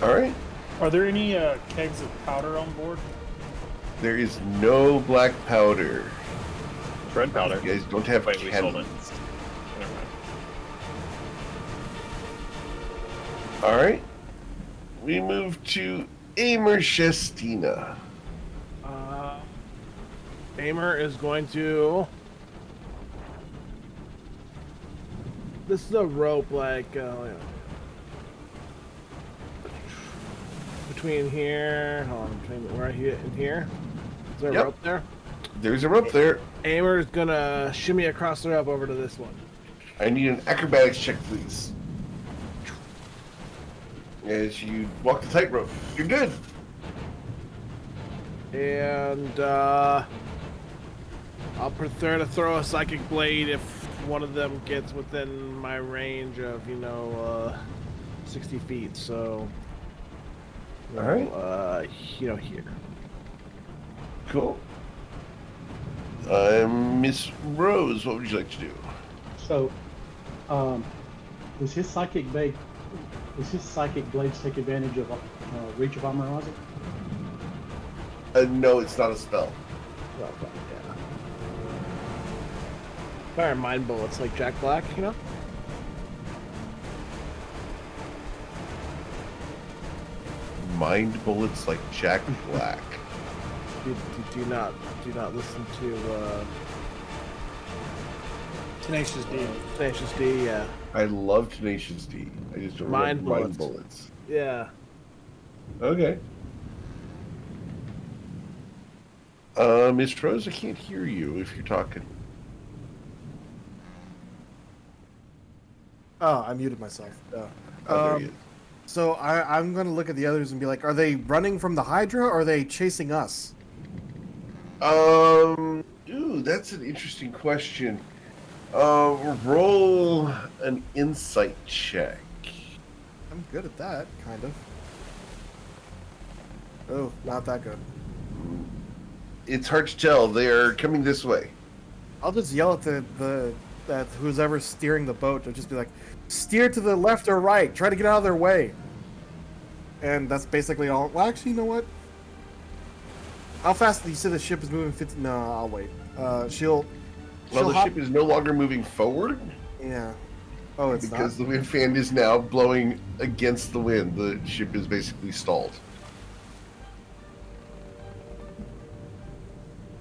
Alright. Are there any kegs of powder on board? There is no black powder. Red powder. You guys don't have Wait, we sold it. cannons. Never mind. Alright. We move to Amer Shestina. Amer is going to. This is a rope, like between here. Hold on, between where I hit and here. Is there a Yep. rope there? There's a rope there. Amer is gonna shimmy across the rope over to this one. I need an acrobatics check, please. As you walk the tightrope. You're good. And I'll prefer to throw a psychic blade if one of them gets within my range of 60 feet. So, All right. Here. Cool. Miss Rose, what would you like to do? So, does his psychic blades take advantage of reach of armor, Ozzy? No, it's not a spell. Yeah. Fire mind bullets like Jack Black, you know? Mind bullets like Jack Black. Do not listen to Tenacious D. Tenacious D. Yeah. I love Tenacious D. I just don't Mind remember mind bullets. bullets. Yeah. Okay. Miss Rose, I can't hear you if you're talking. Oh, I muted myself. Oh, there he is. So I'm going to look at the others and be like, are they running from the Hydra or are they chasing us? Ooh, that's an interesting question. Roll an insight check. I'm good at that, kind of. Oh, not that good. It's hard to tell. They are coming this way. I'll just yell at that who's ever steering the boat to just be like, steer to the left or right. Try to get out of their way. And that's basically all. Well, actually, you know what? How fast? You said the ship is moving 50. No, I'll wait. She'll The hop. ship is no longer moving forward Yeah. Oh, it's because not. the wind fan is now blowing against the wind. The ship is basically stalled.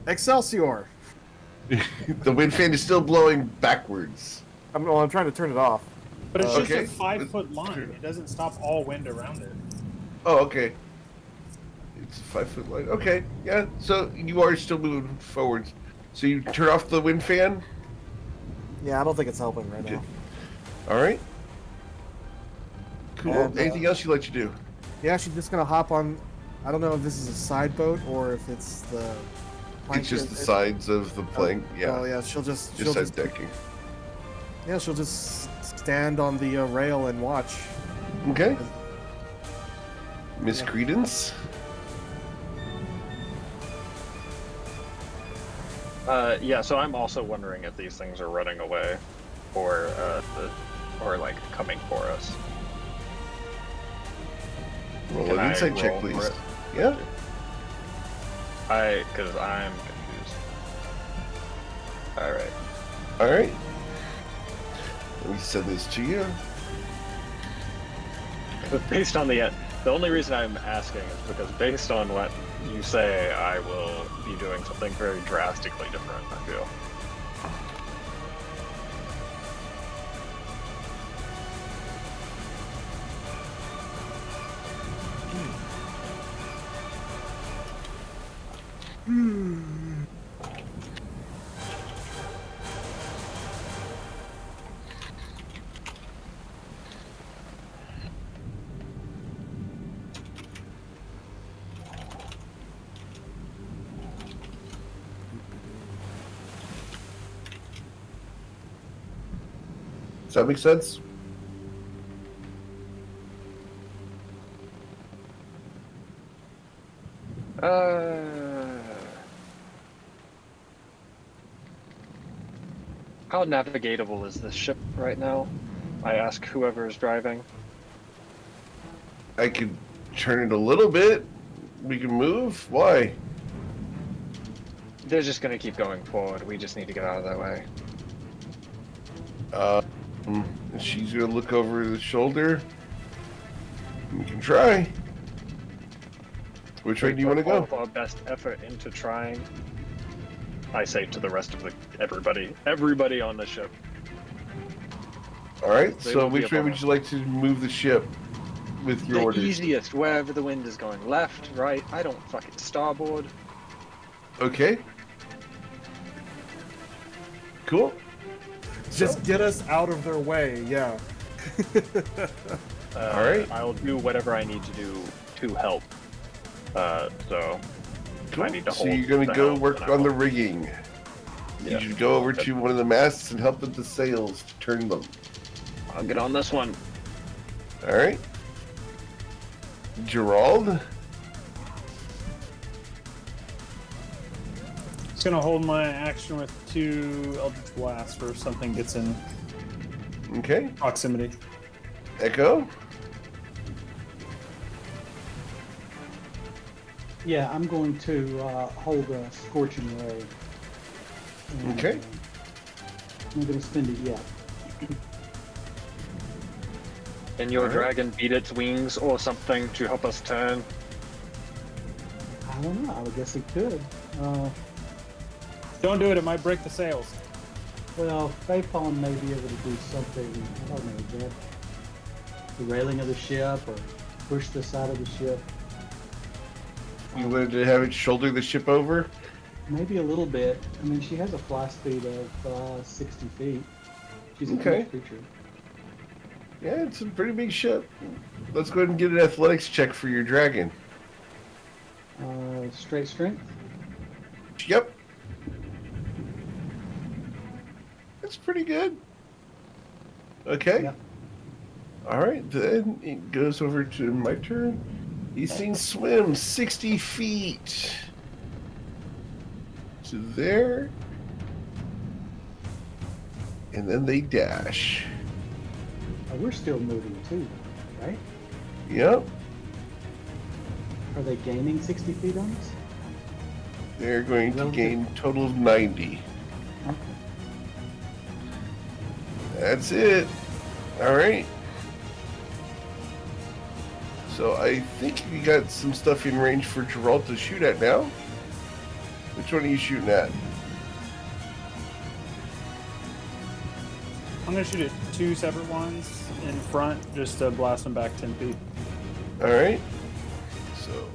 Excelsior. The wind fan is still blowing backwards. I'm trying to turn it off. But it's just Okay. a 5-foot line. It doesn't stop all wind around it. Oh, okay. It's a 5-foot line. Okay, yeah. So you are still moving forwards. So you turn off the wind fan. Yeah, I don't think it's helping right Okay. now. All right. Cool. And, Anything else you'd like to do? Yeah, she's just gonna hop on. I don't know if this is a side boat or if it's the. It's just the sides of the plank. Oh Yeah. yeah, she'll Just just side decking. yeah, she'll just stand on the rail and watch. Okay. Miss Yeah. Credence. Yeah, so I'm also wondering if these things are running away, or like coming for us. Roll Can an I insight check, roll for please. it? Yeah. Because I'm confused. All right. All right. Let me send this to you. But based on the only reason I'm asking is because based on what you say, I will be doing something very drastically different, I feel. Does that make sense? How navigatable is this ship right now? I ask whoever is driving. I could turn it a little bit. We can move. Why? They're just gonna keep going forward. We just need to get out of that way. She's gonna look over the shoulder. We can try. Which way do you want to All go? of our best effort into trying. I say to the rest of everybody on the ship. All right. They So won't be which way above would us. you like to move the ship with your The orders? easiest, wherever the wind is going, left, right. I don't fucking starboard. Okay. Cool. Just get us out of their way. Yeah. All right. I'll do whatever I need to do to help. So Cool. I need to So hold you're gonna the go helm, work and I on the will. rigging. Yeah. You should go over to one of the masts and help with the sails to turn them. I'll get on this one. All right. Gerald. Just gonna hold my action with 2 Eldritch Blasts for if something gets in Okay. proximity. Echo. Yeah, I'm going to hold a Scorching Ray. And, Okay. I'm not going to spend it yet. Can your Alright. dragon beat its wings or something to help us turn? I don't know. I would guess it could. Don't do it, it might break the sails. Well, Faithfuln may be able to do something. I don't know, grab the railing of the ship or push the side of the ship. You wanted to have it shoulder the ship over? Maybe a little bit. I mean, she has a fly speed of 60 feet. She's a Okay. huge creature. Yeah, it's a pretty big ship. Let's go ahead and get an athletics check for your dragon. Straight strength. Yep. That's pretty good. Okay. Yep. All right, then it goes over to my turn. These things swim 60 feet to there, and then they dash. We're still moving too, right? Yep, Are they gaining 60 feet on us? they're going to Relative. gain a total of 90. Okay. That's it. All right. So I think you got some stuff in range for Gerald to shoot at now. Which one are you shooting at? I'm gonna shoot at 2 separate ones in front just to blast them back 10 feet. All right. So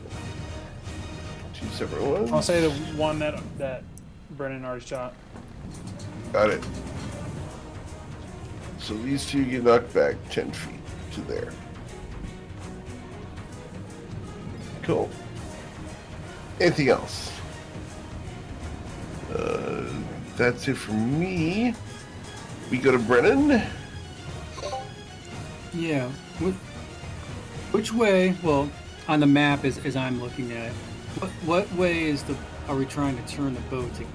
2 separate ones. I'll say the one that Brennan already shot. Got it. So these two get knocked back 10 feet to there. Cool. Anything else? That's it for me. We go to Brennan. Yeah. Which way? Well, on the map, as I'm looking at it, what way are we trying to turn the boat to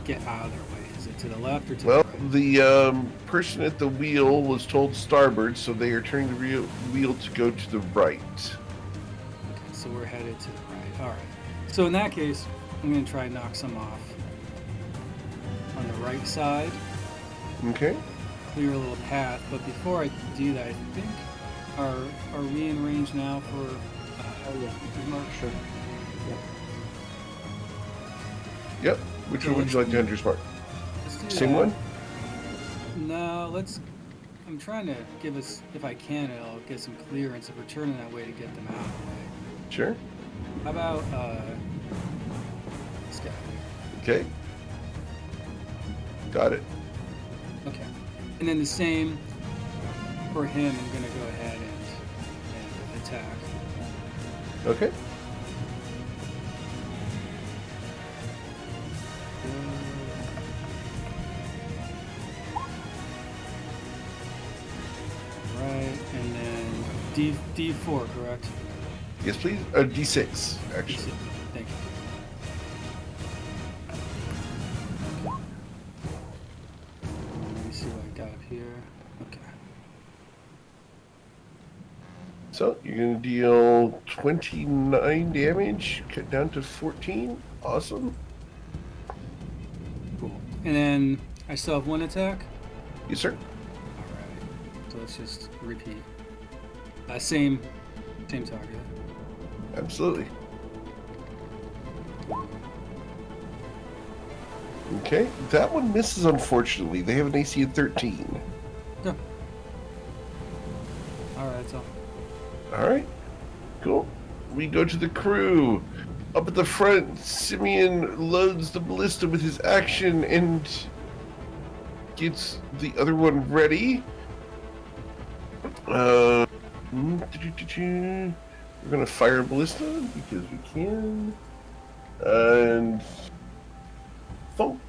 get out of their way? Is it to the left or to Well, the right? the person at the wheel was told starboard, so they are turning the wheel to go to the right. Okay, so we're headed to the right. All right. So in that case, I'm going to try and knock some off on the right right side, Okay. clear a little path. But before I do that, I think are we in range now for? Oh yeah. Mark? Sure. Yeah. Yep. Which one would you like to Hunter's Mark? Let's do Same that. one? No, let's. I'm trying to give us, if I can, I'll get some clearance if we're turning that way to get them out of the way. Sure. How about this guy? Okay. Got it. Okay. And then the same for him. I'm gonna go ahead and attack. Okay. Right, and then D4, correct? Yes, please. D6, actually. Thank you. Let me see what I got up here. Okay. So you're gonna deal 29 damage, cut down to 14. Awesome. Cool. And then I still have one attack. Yes, sir. All right. So let's just repeat. Same target. Absolutely. Okay, that one misses, unfortunately. They have an AC of 13. Yeah. All right, that's all. All right, cool. We go to the crew. Up at the front, Simeon loads the ballista with his action and gets the other one ready. We're gonna fire a ballista because we can. And thunk.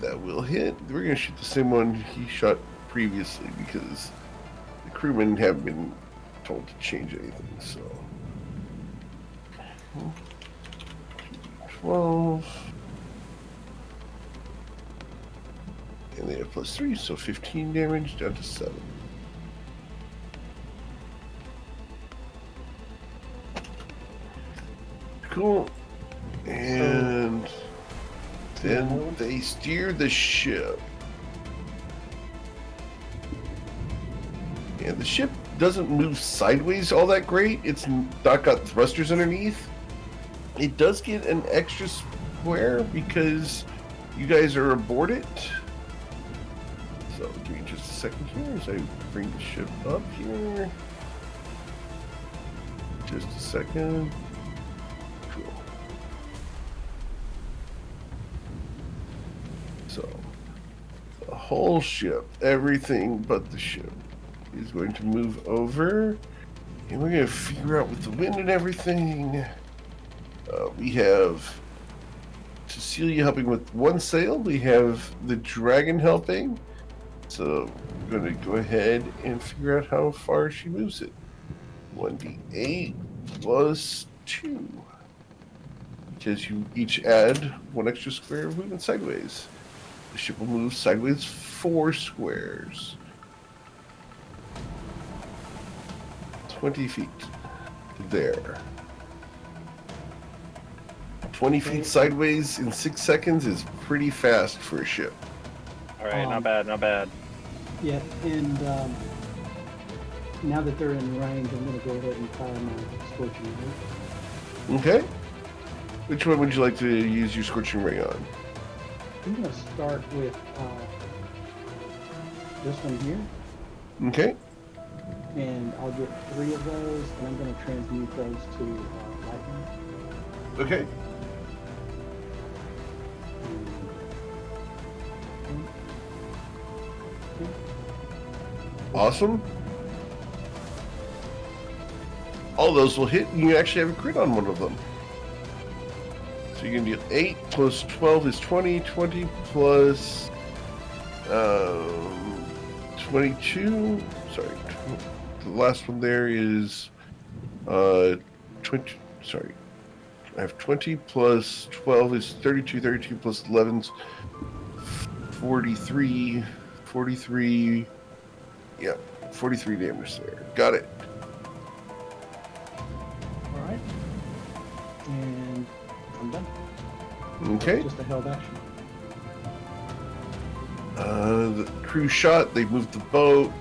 That will hit. We're gonna shoot the same one he shot previously because the crewmen haven't been told to change anything, so 12. And they have +3, so 15 damage down to 7. Cool. And then they steer the ship. And the ship doesn't move sideways all that great. It's not got thrusters underneath. It does get an extra square because you guys are aboard it. So give me just a second here as I bring the ship up here. Just a second. Cool. So the whole ship, everything but the ship, is going to move over, and we're going to figure out with the wind and everything. We have Cecilia helping with one sail. We have the dragon helping. So we're going to go ahead and figure out how far she moves it. 1d8 plus 2. Because you each add one extra square of movement sideways. The ship will move sideways 4 squares. 20 feet to there. 20 feet sideways in 6 seconds is pretty fast for a ship. All right, not bad, not bad. Yeah, and now that they're in range, I'm going to go ahead and fire my scorching ray. Okay. Which one would you like to use your scorching ray on? I'm going to start with this one here, Okay. and I'll get 3 of those, and I'm going to transmute those to lightning. Okay. Awesome. All those will hit, and you actually have a crit on one of them. So you can deal 8 plus 12 is 20. 20 plus 22. Sorry, the last one there is 20. Sorry, I have 20 plus 12 is 32. 32 plus 11 is 43. 43. Yeah, 43 damage there. Got it. All right, and I'm done. Okay. Just a held action. The crew shot. They moved the boat.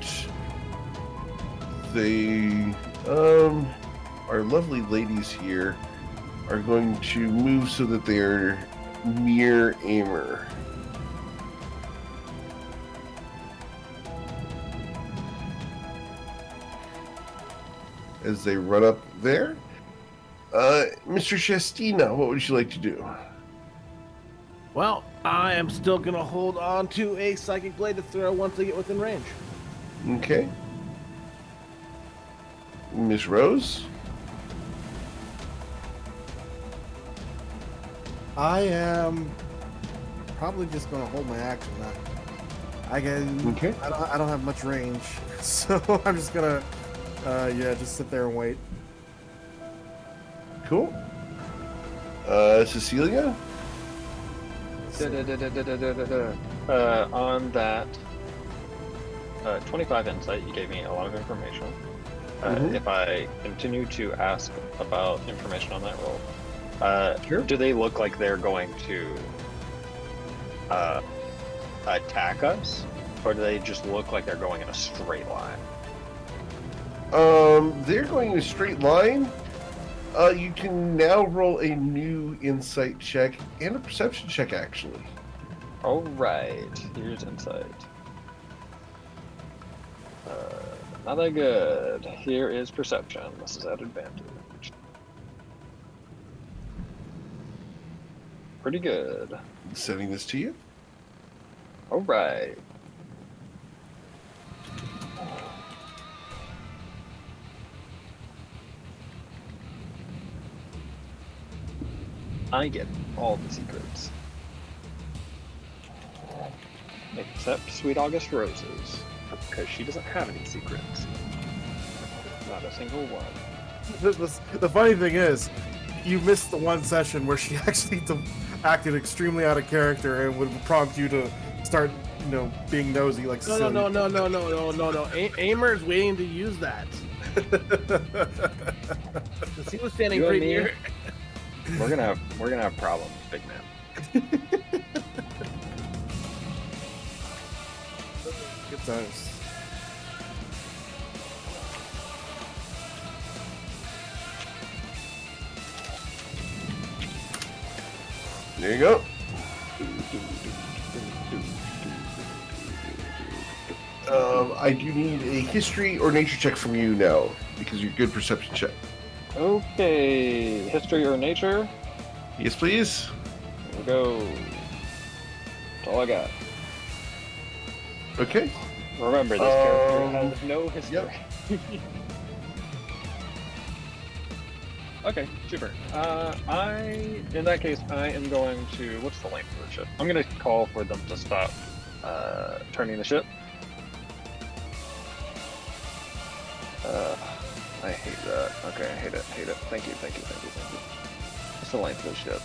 They, our lovely ladies here are going to move so that they are near Aimer. As they run up there, Mr. Chestina, what would you like to do? Well, I am still gonna hold on to a psychic blade to throw once they get within range. Okay. Miss Rose? I am probably just going to hold my action now. Okay. I don't have much range, so I'm just gonna just sit there and wait. Cool. Cecilia? On that 25 insight, you gave me a lot of information. If I continue to ask about information on that roll, Sure. do they look like they're going to attack us, or do they just look like they're going in a straight line? They're going in a straight line. You can now roll a new insight check and a perception check, actually. All right, here's insight. Not that good. Here is perception. This is at advantage. Pretty good. Sending this to you. All right. I get all the secrets. Except Sweet August Roses, because she doesn't have any secrets. Not a single one. The funny thing is, you missed the one session where she actually acted extremely out of character and would prompt you to start, being nosy like No. Aimer's waiting to use that. 'Cause he was standing You and pretty me? near. We're gonna have problems, big man. Good times. There you go. I do need a history or nature check from you now, because you're good perception check. Okay, history or nature? Yes, please. Here we go. That's all I got. Okay. Remember, this character has no history. Okay, super. In that case, I am going to, what's the length of the ship? I'm going to call for them to stop turning the ship. I hate that. Okay, I hate it. Thank you. What's the length of the ship?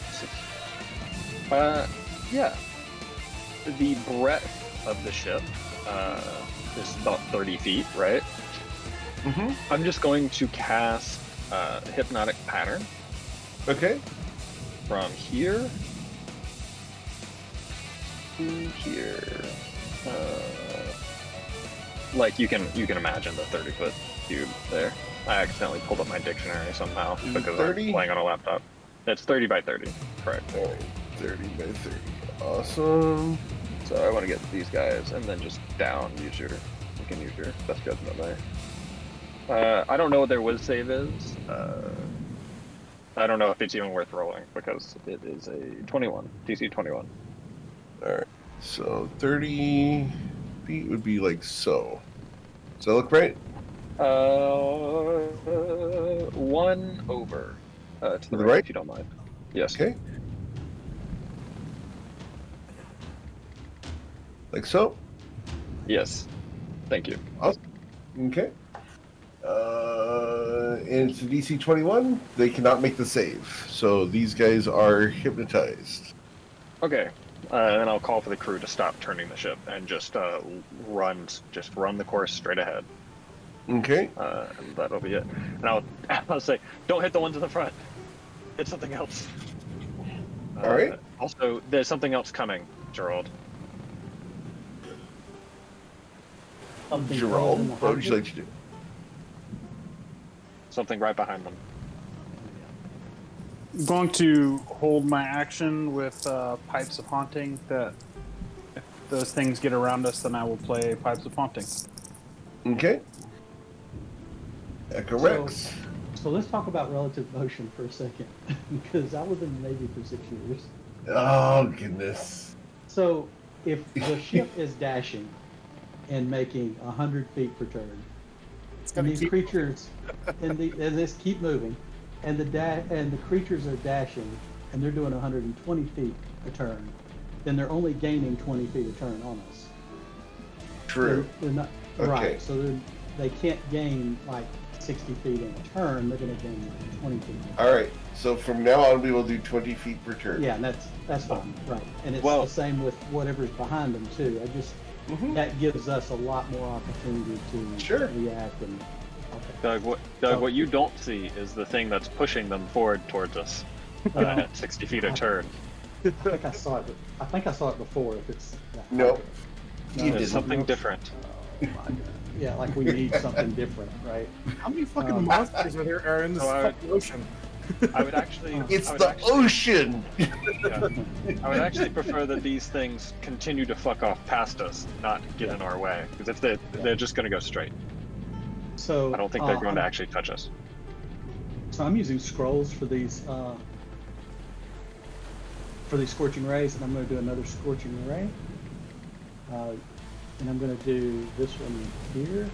Yeah. The breadth of the ship is about 30 feet, right? Mm-hmm. I'm just going to cast Hypnotic Pattern Okay. from here to here. Like you can imagine the 30-foot cube there. I accidentally pulled up my dictionary somehow because 30? I'm playing on a laptop. It's 30 by 30, correct. All right. 30 by 30. Awesome. So I want to get these guys and then just down. You can use your best judgment there. I don't know what their whiz save is. I don't know if it's even worth rolling because it is a 21, DC 21. All right. So 30 feet would be like so. Does that look right? 1 over to the the right, right? if you don't mind. Yes. Okay. Like so? Yes. Thank you. Awesome. Okay. And it's a DC 21. They cannot make the save. So these guys are hypnotized. Okay. And I'll call for the crew to stop turning the ship and just run the course straight ahead. Okay. And that'll be it. And I'll say, don't hit the ones in the front. Hit something else. All right. Also, there's something else coming, Gerald. Something other Gerald, than the what would you like hybrid? to do? Something right behind them. I'm going to hold my action with Pipes of Haunting. That if those things get around us, then I will play Pipes of Haunting. Okay. Echo Rex. So let's talk about relative motion for a second, because I was in the Navy for 6 years. Oh, goodness. So if the ship is dashing and making 100 feet per turn, It's and gonna these keep. creatures and this keep moving, and the creatures are dashing and they're doing 120 feet a turn, then they're only gaining 20 feet a turn on us. True. They're not Okay. right. So they can't gain like 60 feet in a turn. They're going to gain like 20 feet. All right. So from now on, we will do 20 feet per turn. Yeah, and that's fine, right? And it's Well- the same with whatever's behind them too. Mhm. That gives us a lot more opportunity to Sure. react and. Doug, what you don't see is the thing that's pushing them forward towards us at 60 feet a turn. I think I saw it. I think I saw it before. If it's Nope. No, You There's didn't. something different. Oh my God. Yeah, like we need something different, right? How many fucking Um, monsters are in this so I would- fucking ocean? I would actually. It's I would the actually, ocean. yeah. I would actually prefer that these things continue to fuck off past us, not get in our way. Because if they're just going to go straight. So I don't think they're going to actually touch us. So I'm using scrolls for these scorching rays, and I'm going to do another scorching ray. And I'm going to do this one here.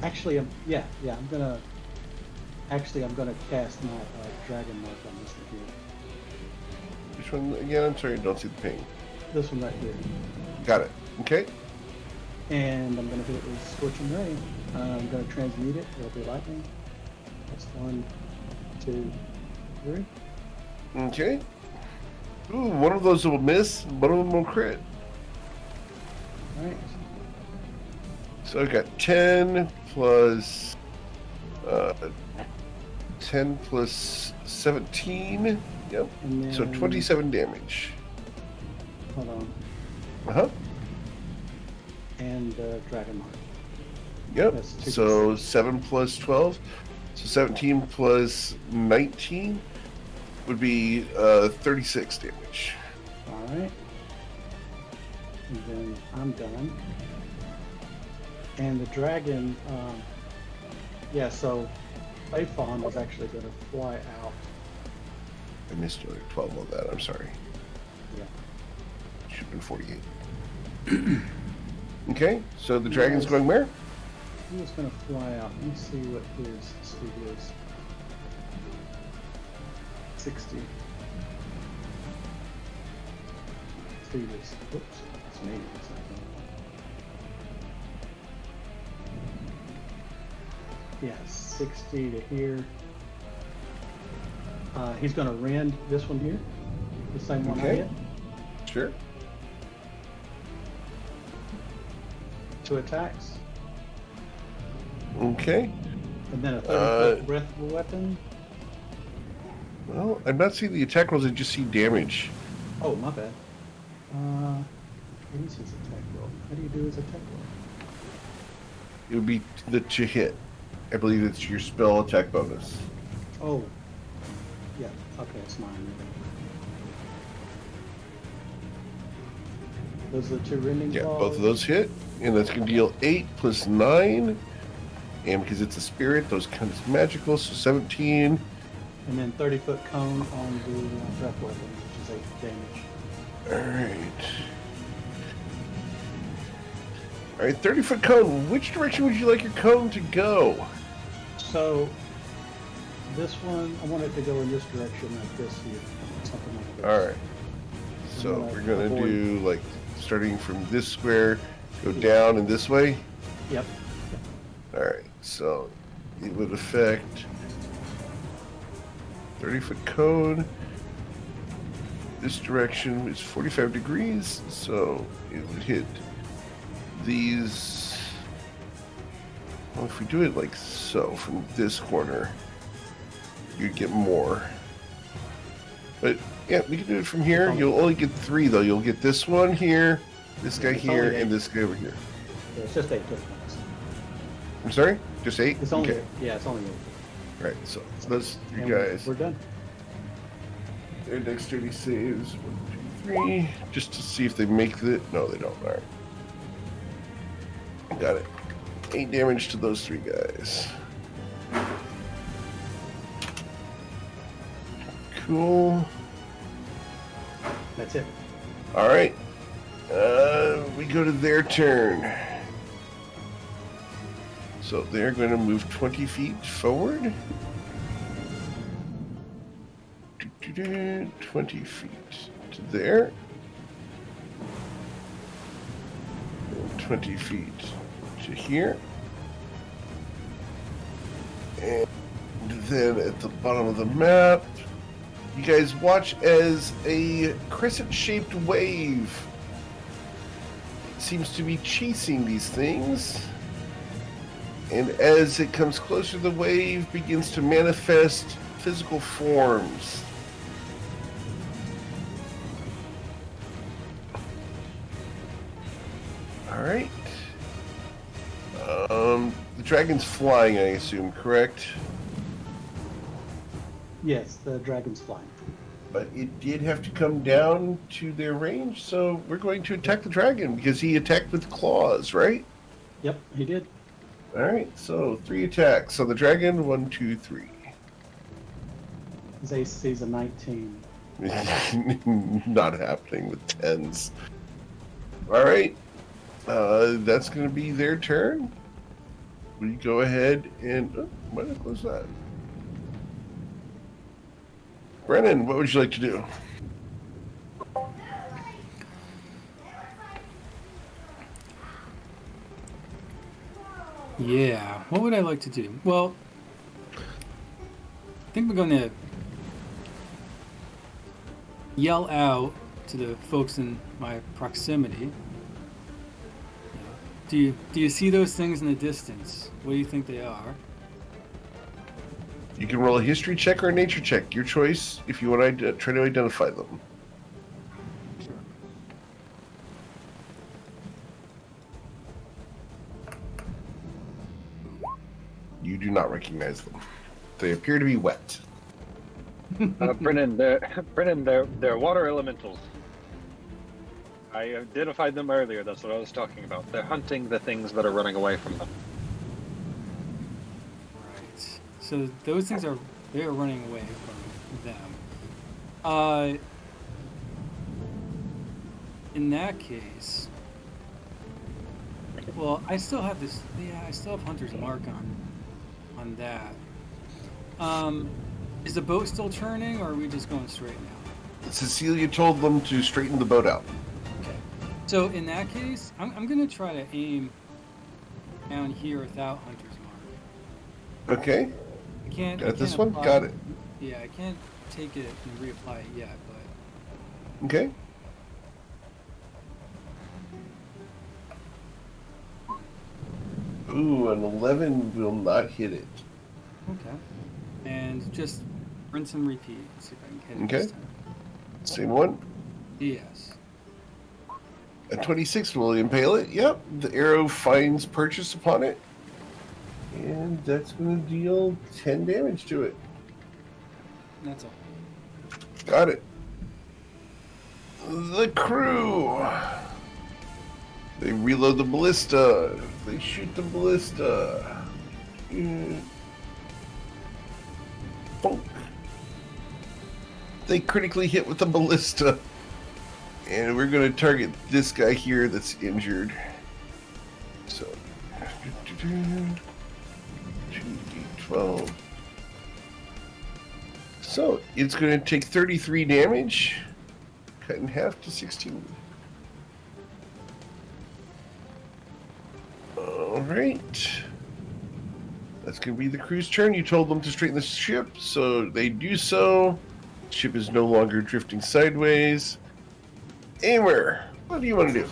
Actually, I'm gonna cast my dragon mark on this one here. Which one again? I'm sorry, I don't see the ping. This one right here. Got it. Okay. And I'm gonna hit it with scorching ray. I'm gonna transmute it. It'll be lightning. That's 1, 2, 3. Okay. Ooh, one of those will miss, one of them will crit. All right. So I got 10 plus 10 plus 17. Yep. And So then 27 damage. Hold on. Uh-huh. And dragon mark. Yep. That's 2d6. So 7 plus 12. So 17 plus 19 would be 36 damage. All right. And then I'm done. And the dragon, so Faithfawn is actually going to fly out. I missed another 12 on that. I'm sorry. Yeah. Should have been 48. Okay. So the dragon's Yes. going where? He was going to fly out. Let me see what his speed is. 60. Speed is. Whoops. That's me. It's not him. Yeah, 60 to here. He's going to rend this one here. The same one I Okay. hit. Sure. 2 attacks. Okay. And then a 30-foot breathable weapon. Well, I'm not seeing the attack rolls. I just see damage. Oh, my bad. What is his attack roll? How do you do his attack roll? It would be to hit. I believe it's your spell attack bonus. Oh. Yeah, okay, it's mine. Those are the 2 rending Yeah, claws. both of those hit, and that's going to deal 8 plus 9. And because it's a spirit, those count as magical, so 17. And then 30-foot cone on the breath weapon, which is 8 damage. Alright, 30-foot cone. Which direction would you like your cone to go? So, this one, I want it to go in this direction like this here. Something like this. Alright. So we're going to do, like, starting from this square, go down and this way? Yep. Alright, so it would affect 30-foot cone. This direction is 45 degrees, so it would hit these. Well, if we do it like so, from this corner, you'd get more. But yeah, we can do it from here. You'll only get 3 though. You'll get this one here, this guy It's here, only 8. and this guy over here. Yeah, it's just 8 difference. I'm sorry? Just 8? It's only okay. yeah, it's only 8. Alright, so those 3 And guys. we're done. Their dexterity saves 1, 2, 3. Just to see if they make it. No, they don't. Alright. Got it. 8 damage to those 3 guys. Cool. That's it. Alright. We go to their turn. So they're going to move 20 feet forward. 20 feet to there. 20 feet to here. And then at the bottom of the map, you guys watch as a crescent-shaped wave seems to be chasing these things. And as it comes closer, the wave begins to manifest physical forms. Alright. The dragon's flying, I assume, correct? Yes, the dragon's flying. But it did have to come down to their range, so we're going to attack the dragon because he attacked with claws, right? Yep, he did. Alright, so 3 attacks. So the dragon, 1, 2, 3. His AC's a 19. Not happening with 10s. Alright. That's going to be their turn. We go ahead and... Oh, why did I close that? Brennan, what would you like to do? Yeah, what would I like to do? Well, I think we're going to yell out to the folks in my proximity. Do you see those things in the distance? What do you think they are? You can roll a history check or a nature check. Your choice if you want to try to identify them. Sure. You do not recognize them. They appear to be wet. Brennan, they're water elementals. I identified them earlier. That's what I was talking about. They're hunting the things that are running away from them. Right. So those things are running away from them. In that case, well, I still have this. Yeah, I still have Hunter's Mark on that. Is the boat still turning, or are we just going straight now? Cecilia told them to straighten the boat out. Okay. So in that case, I'm gonna try to aim down here without Hunter's Mark. Okay. I can't. Got this apply- one? Got it. Yeah, I can't take it and reapply it yet, but Okay. Ooh, an 11 will not hit it. okay. And just rinse and repeat. See if I can hit it Okay. this time. Same one. Yes. A 26 will impale it. Yep. The arrow finds purchase upon it. And that's going to deal 10 damage to it. That's all. Got it. The crew. They reload the ballista. They shoot the ballista. Bonk. They critically hit with the ballista. And we're going to target this guy here that's injured. So, 2d12. So, it's going to take 33 damage. Cut in half to 16. Alright. That's going to be the crew's turn. You told them to straighten the ship, so they do so. Ship is no longer drifting sideways. Aimer, what do you want to do?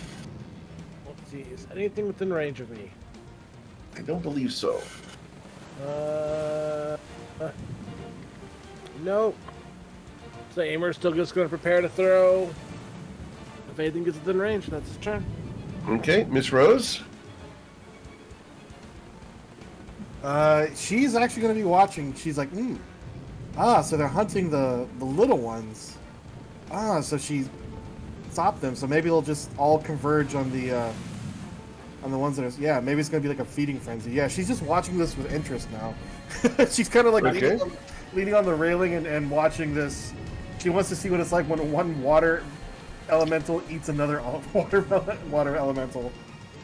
Let's see. Is anything within range of me? I don't believe so. Nope. So Aimer's still just going to prepare to throw. If anything gets within range, that's his turn. Okay, Miss Rose. She's actually going to be watching. She's like, so they're hunting the little ones. So she stopped them. So maybe they'll just all converge on the ones that are. Yeah, maybe it's going to be like a feeding frenzy. Yeah, she's just watching this with interest now. She's kind of like Okay. leaning on the railing and watching this. She wants to see what it's like when one water elemental eats another water elemental.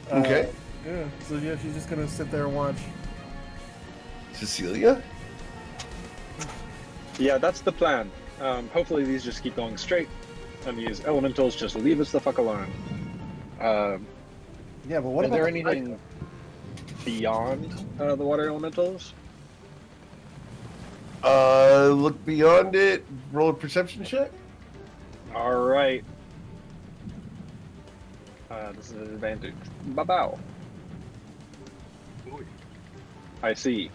Okay. Yeah. So yeah, she's just gonna sit there and watch. Cecilia. Yeah, that's the plan. Hopefully these just keep going straight, and these elementals just leave us the fuck alone. Yeah, but what Is about there the anything beyond the water elementals? Look beyond it. Roll a perception check. All right. This is an advantage. Bow. I see.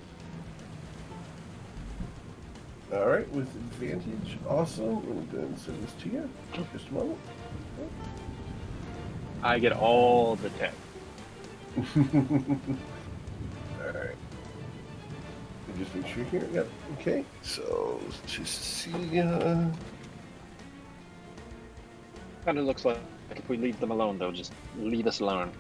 All right, with advantage. Awesome. Let me go ahead and send this to you. Just a moment. I get all the 10. All right. Let me just make sure here. Yep. Okay. So to Cecilia. Kind of looks like if we leave them alone, they'll just leave us alone.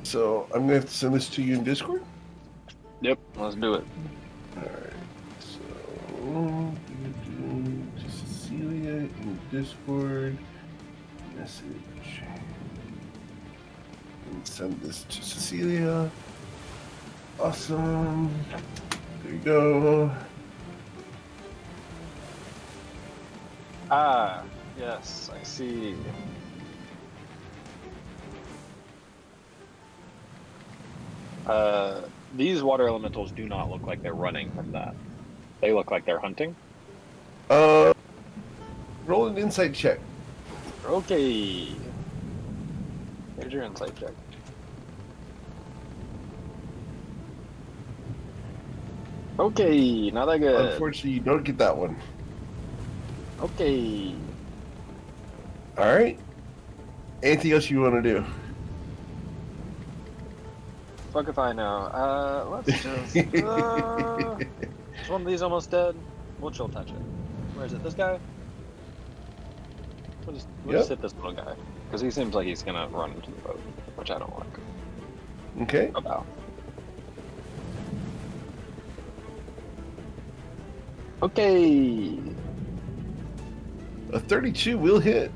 So I'm gonna have to send this to you in Discord. Yep, let's do it. All right. So to Cecilia in Discord. Message. And send this to Cecilia. Awesome. There you go. Ah, yes, I see. These water elementals do not look like they're running from that. They look like they're hunting. Roll an insight check. Okay. Here's your insight check. Okay, not that good. Unfortunately, you don't get that one. Okay. All right. Anything else you want to do? Fuck if I know. Let's just. Is one of these almost dead? We'll chill touch it. Where is it? This guy? We'll just hit this little guy. Because he seems like he's gonna run into the boat, which I don't like. Okay. About. Okay. A 32 will hit.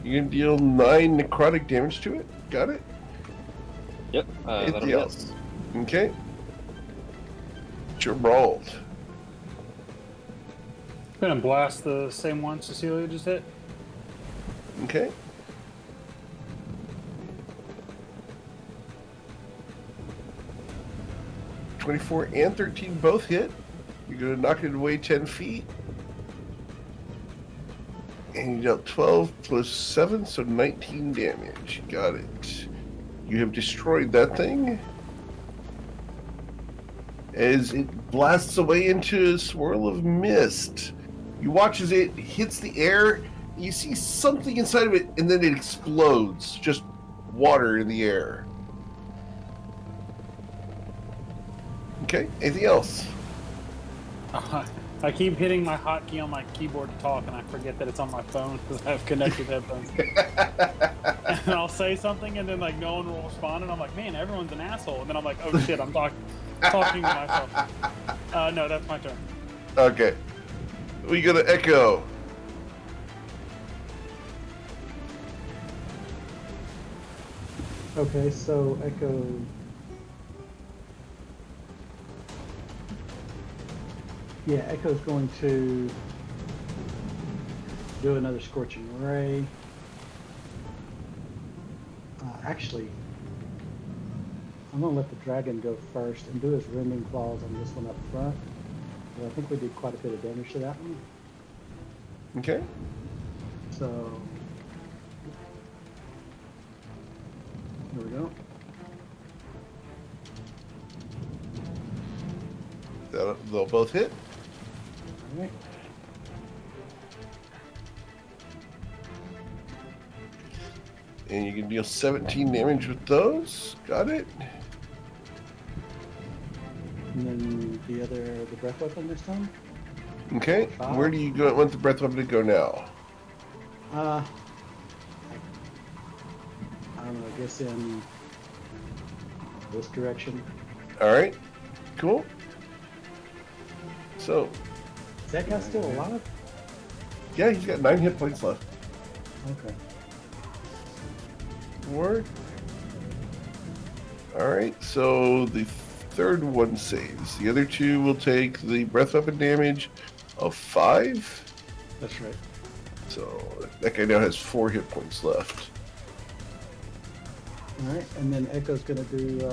You can deal 9 necrotic damage to it. Got it? Yep. That'll Anything be else? Okay. Gerald. Gonna blast the same one Cecilia just hit. Okay. (24) and 13 both hit. You're gonna knock it away 10 feet. And you dealt 12 plus 7, so 19 damage. Got it. You have destroyed that thing. As it blasts away into a swirl of mist. You watch as it hits the air. You see something inside of it, and then it explodes. Just water in the air. Okay, anything else? I keep hitting my hotkey on my keyboard to talk, and I forget that it's on my phone because I have connected headphones. And I'll say something, and then like no one will respond, and I'm like, man, everyone's an asshole. And then I'm like, oh shit, I'm talking to myself. No, that's my turn. Okay. We go to Echo. Okay, so Echo. Yeah, Echo's going to do another Scorching Ray. Actually, I'm going to let the dragon go first and do his Rending Claws on this one up front. But I think we did quite a bit of damage to that one. Okay. So, here we go. They'll both hit. All right. And you can deal 17 damage with those. Got it. And then the breath weapon this time. Okay. Where do you want the breath weapon to go now? I don't know. I guess in this direction. All right. Cool. So, Is that guy still alive? yeah, he's got 9 hit points left. Okay. 4. All right. So the third one saves. The other two will take the breath weapon damage of 5. That's right. So that guy now has 4 hit points left. All right, and then Echo's gonna do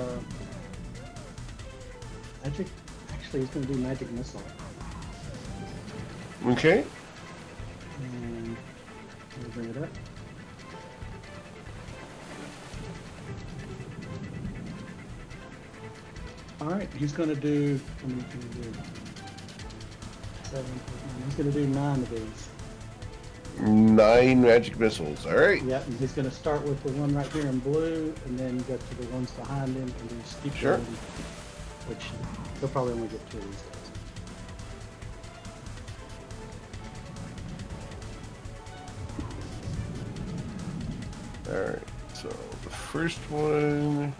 magic. Actually, he's gonna do magic missile. Okay. And let me bring it up. All right, he's gonna do. How many can he do? 7, 8, 9. He's gonna do 9 of these. 9 magic missiles. All right. Yeah, and he's gonna start with the one right here in blue, and then go to the ones behind him, and just keep Sure. going. Which he'll probably only get 2 of these guys. All right. So the first one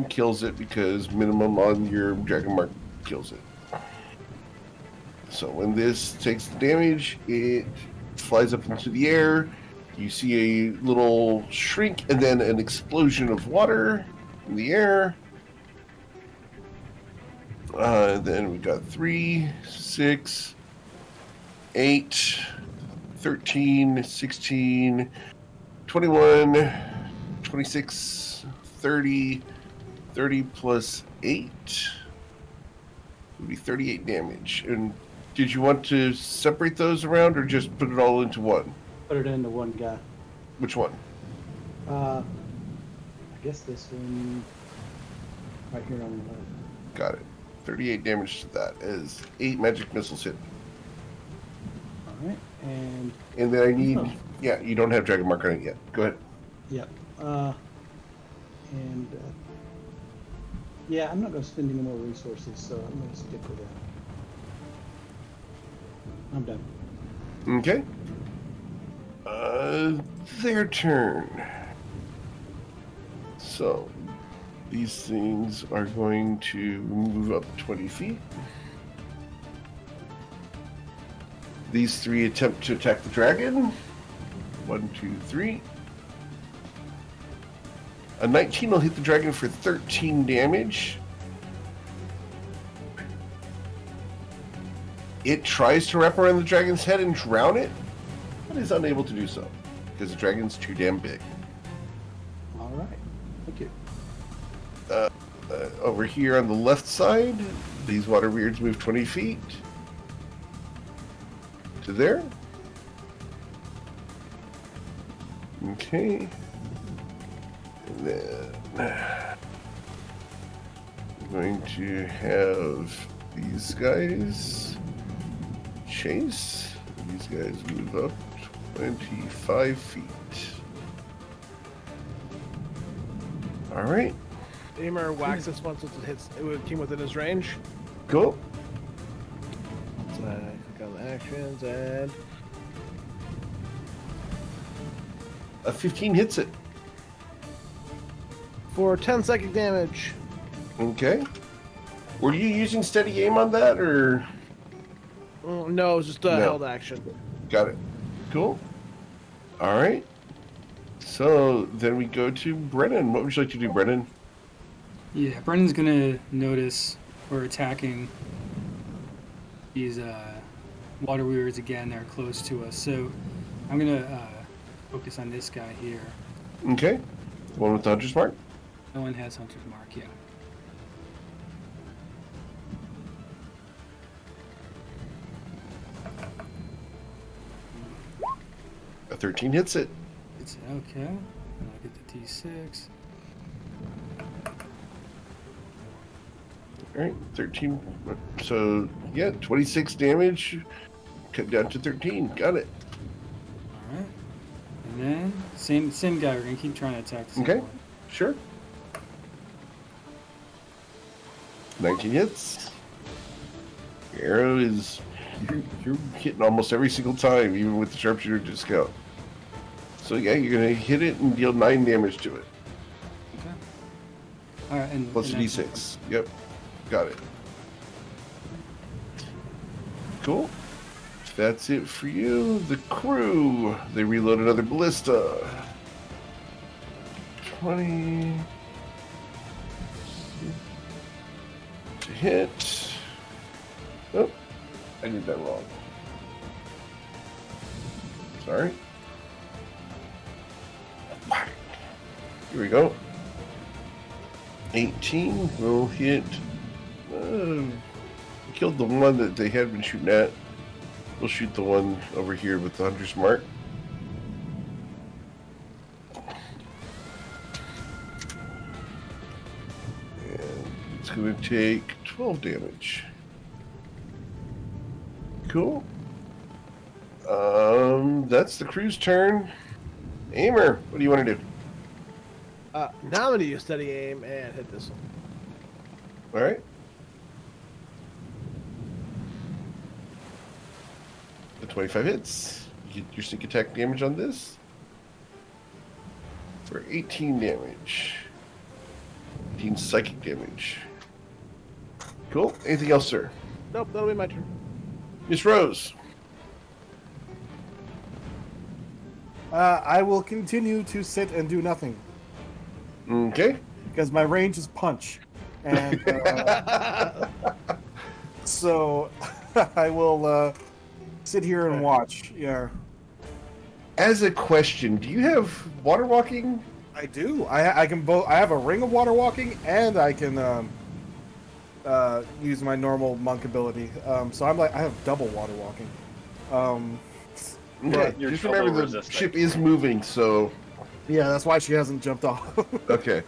kills it because minimum on your dragon mark kills it. So when this takes the damage, it flies up into the air. You see a little shrink and then an explosion of water in the air. Then we got 3, 6, 8, 13, 16, 21, 26, 30, 30 plus 8 would be 38 damage. And did you want to separate those around or just put it all into one? Put it into one guy. Which one? I guess this one right here on the left. Got it. 38 damage to that as 8 magic missiles hit. All right, and And then I need, Oh. yeah, you don't have dragon mark on it yet. Go ahead. yep. And yeah, I'm not going to spend any more resources, so I'm going to stick with that. I'm done. Okay. Their turn. So, these things are going to move up 20 feet. These 3 attempt to attack the dragon. 1, 2, 3. A 19 will hit the dragon for 13 damage. It tries to wrap around the dragon's head and drown it, but is unable to do so because the dragon's too damn big. All right. Thank you. Over here on the left side, these water weirds move 20 feet to there. Okay. And then I'm going to have these guys chase. These guys move up 25 feet. All right. Aimer whacks this one since it would came within his range. Cool. So I click on the actions and A 15 hits it. for 10 psychic damage. Okay. Were you using steady aim on that, or? Oh, no, it was just a No. held action. Got it. Cool. All right. So then we go to Brennan. What would you like to do, Brennan? Yeah, Brendan's gonna notice we're attacking these water weirds again. They're close to us, so I'm gonna focus on this guy here. Okay. The one with the hunter's mark? No one has Hunter's Mark, yeah. A 13 hits it. It's okay. And I'll get the D6. All right, 13. So, yeah, 26 damage. Cut down to 13. Got it. All right. And then same guy. We're gonna keep trying to attack the same Okay, one. sure. 19 hits. Your arrow is... You're hitting almost every single time, even with the sharpshooter discount. So, yeah, you're going to hit it and deal 9 damage to it. Okay. All right, and Plus a and that's- d6. Yep. Got it. Cool. That's it for you. The crew. They reload another ballista. 20. To hit. Oh, I did that wrong. Sorry. Here we go. 18 will hit. Killed the one that they had been shooting at. We'll shoot the one over here with the hunter's mark. And it's going to take 12 damage. Cool. That's the crew's turn. Aimer, what do you want to do? Now I'm gonna use steady aim and hit this one. All right. The 25 hits. You get your sneak attack damage on this for 18 damage. 18 psychic damage. Cool. Anything else, sir? Nope, that'll be my turn. Miss Rose. I will continue to sit and do nothing Okay. because my range is punch, and so I will sit here and watch. Yeah, As a question, do you have water walking? I do. I can both. I have a ring of water walking, and I can use my normal monk ability. So I'm like I have double water walking. Okay. You're Just trouble remember the resistant. ship is moving, so Yeah, that's why she hasn't jumped off. okay.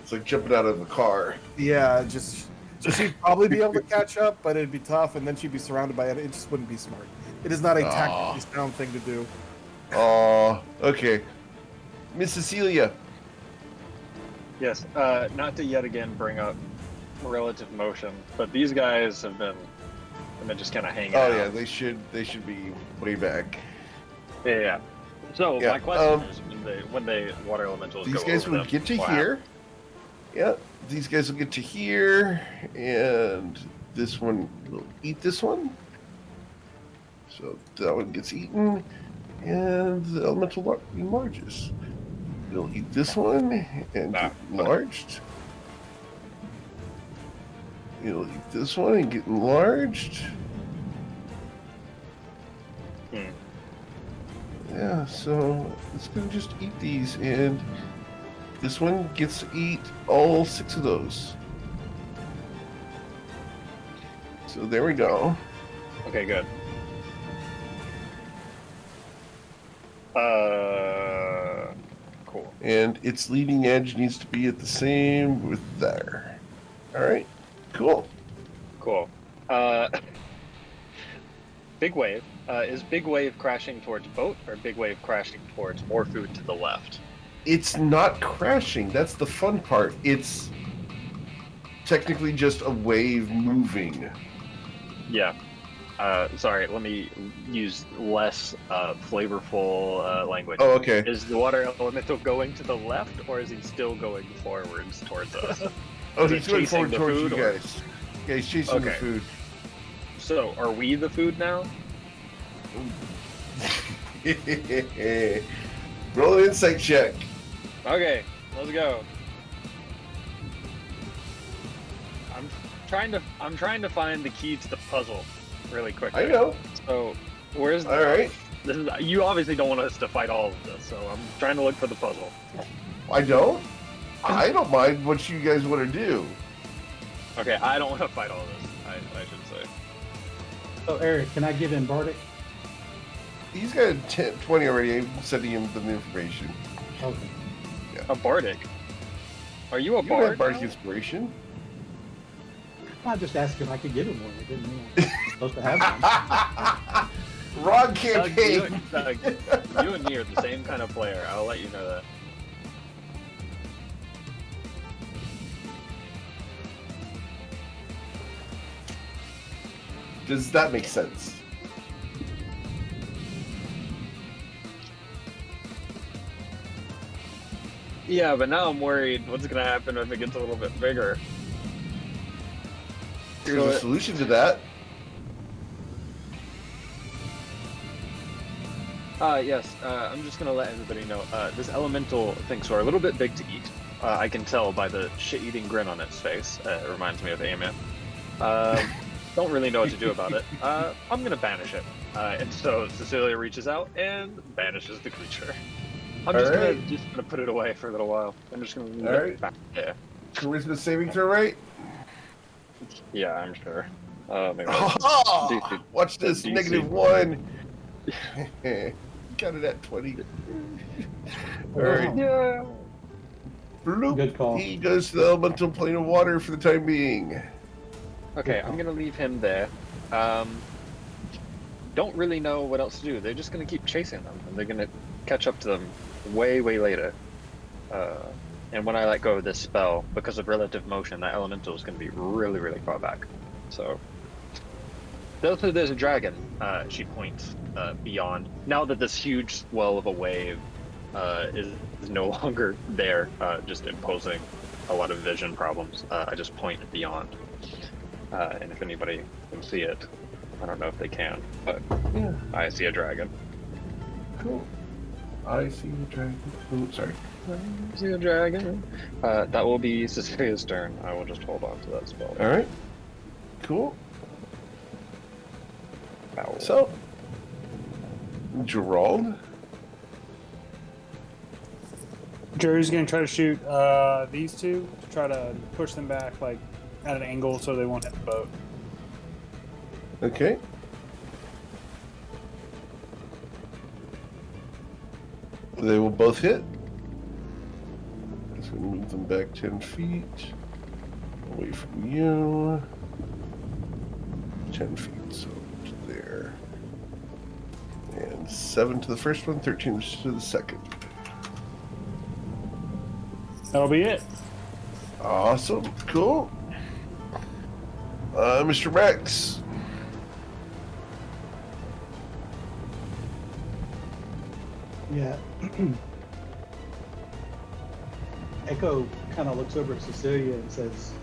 It's like jumping out of a car. Yeah, just so she'd probably be able to catch up, but it'd be tough, and then she'd be surrounded by it. It just wouldn't be smart. It is not a tactically sound thing to do. Oh, okay. Miss Cecilia. Yes, not to yet again bring up relative motion, but these guys have been just kind of hanging out. Oh yeah, they should be way back. Yeah. So Yeah, my question is, when they water elementals These go guys over will them, get to what here. happens? Yeah, these guys will get to here, and this one will eat this one. So that one gets eaten, and the elemental enlarges. It'll eat this one and get enlarged. It'll eat this one and get enlarged. Hmm. Yeah, so it's gonna just eat these, and this one gets to eat all 6 of those. So there we go. Okay, good. Cool. And its leading edge needs to be at the same with there. Alright, cool. Cool. Big wave. Is big wave crashing towards boat or big wave crashing towards more food to the left? It's not crashing, that's the fun part. It's technically just a wave moving. Yeah. Sorry, let me use less flavorful language. Oh, okay. Is the water elemental going to the left, or is he still going forwards towards us? Oh, Is he's it going chasing forward the towards you food, or- guys. Yeah, he's chasing the Okay. food. So, are we the food now? Roll an insight check. Okay, let's go. I'm trying to find the key to the puzzle really quickly. I know. So, where's the... Alright. This is, you obviously don't want us to fight all of this, so I'm trying to look for the puzzle. I don't? I don't mind what you guys want to do. Okay, I don't want to fight all of this, I should say. So Eric, can I give him Bardic? He's got 20 already. I'm sending him the information. Okay. A bardic? Are you a You don't bard? have Bardic now? Inspiration. I just asked if I could give him one. It didn't mean I'm supposed to have one. Wrong Doug, campaign. you and me are the same kind of player. I'll let you know that. Does that make sense? Yeah, but now I'm worried what's gonna happen if it gets a little bit bigger. Here's a solution to that. Yes, I'm just gonna let everybody know, this elemental thinks we're a little bit big to eat. I can tell by the shit-eating grin on its face. It reminds me of Amy. Don't really know what to do about it. I'm gonna banish it. And so Cecilia reaches out and banishes the creature. I'm just gonna put it away for a little while. I'm just gonna leave it back there. Charisma saving throw, right? Yeah, I'm sure. Maybe Watch this, DC. -1. Got it at 20. Alright. Yeah. Bloop. Good call. He goes to the elemental plane of water for the time being. Okay, I'm gonna leave him there. Don't really know what else to do. They're just gonna keep chasing them, and they're gonna catch up to them way, way later. And when I let go of this spell, because of relative motion, that elemental is gonna be really, really far back. So, there's a dragon. She points beyond. Now that this huge swell of a wave is no longer there, just imposing a lot of vision problems, I just point beyond. And if anybody can see it, I don't know if they can, but Yeah. I see a dragon. Cool. I see the dragon. Oh, sorry. I see a dragon. That will be Cecilia's turn. I will just hold on to that spell. Alright. Cool. Ow. So, Gerald. Jerry's gonna try to shoot these two to try to push them back like at an angle so they won't hit the boat. Okay. They will both hit. Just gonna move them back 10 feet. Away from you. 10 feet, so to there. And 7 to the first one, 13 to the second. That'll be it. Awesome. Cool. Mr. Rex. Yeah. Echo kind of looks over at Cecilia and says,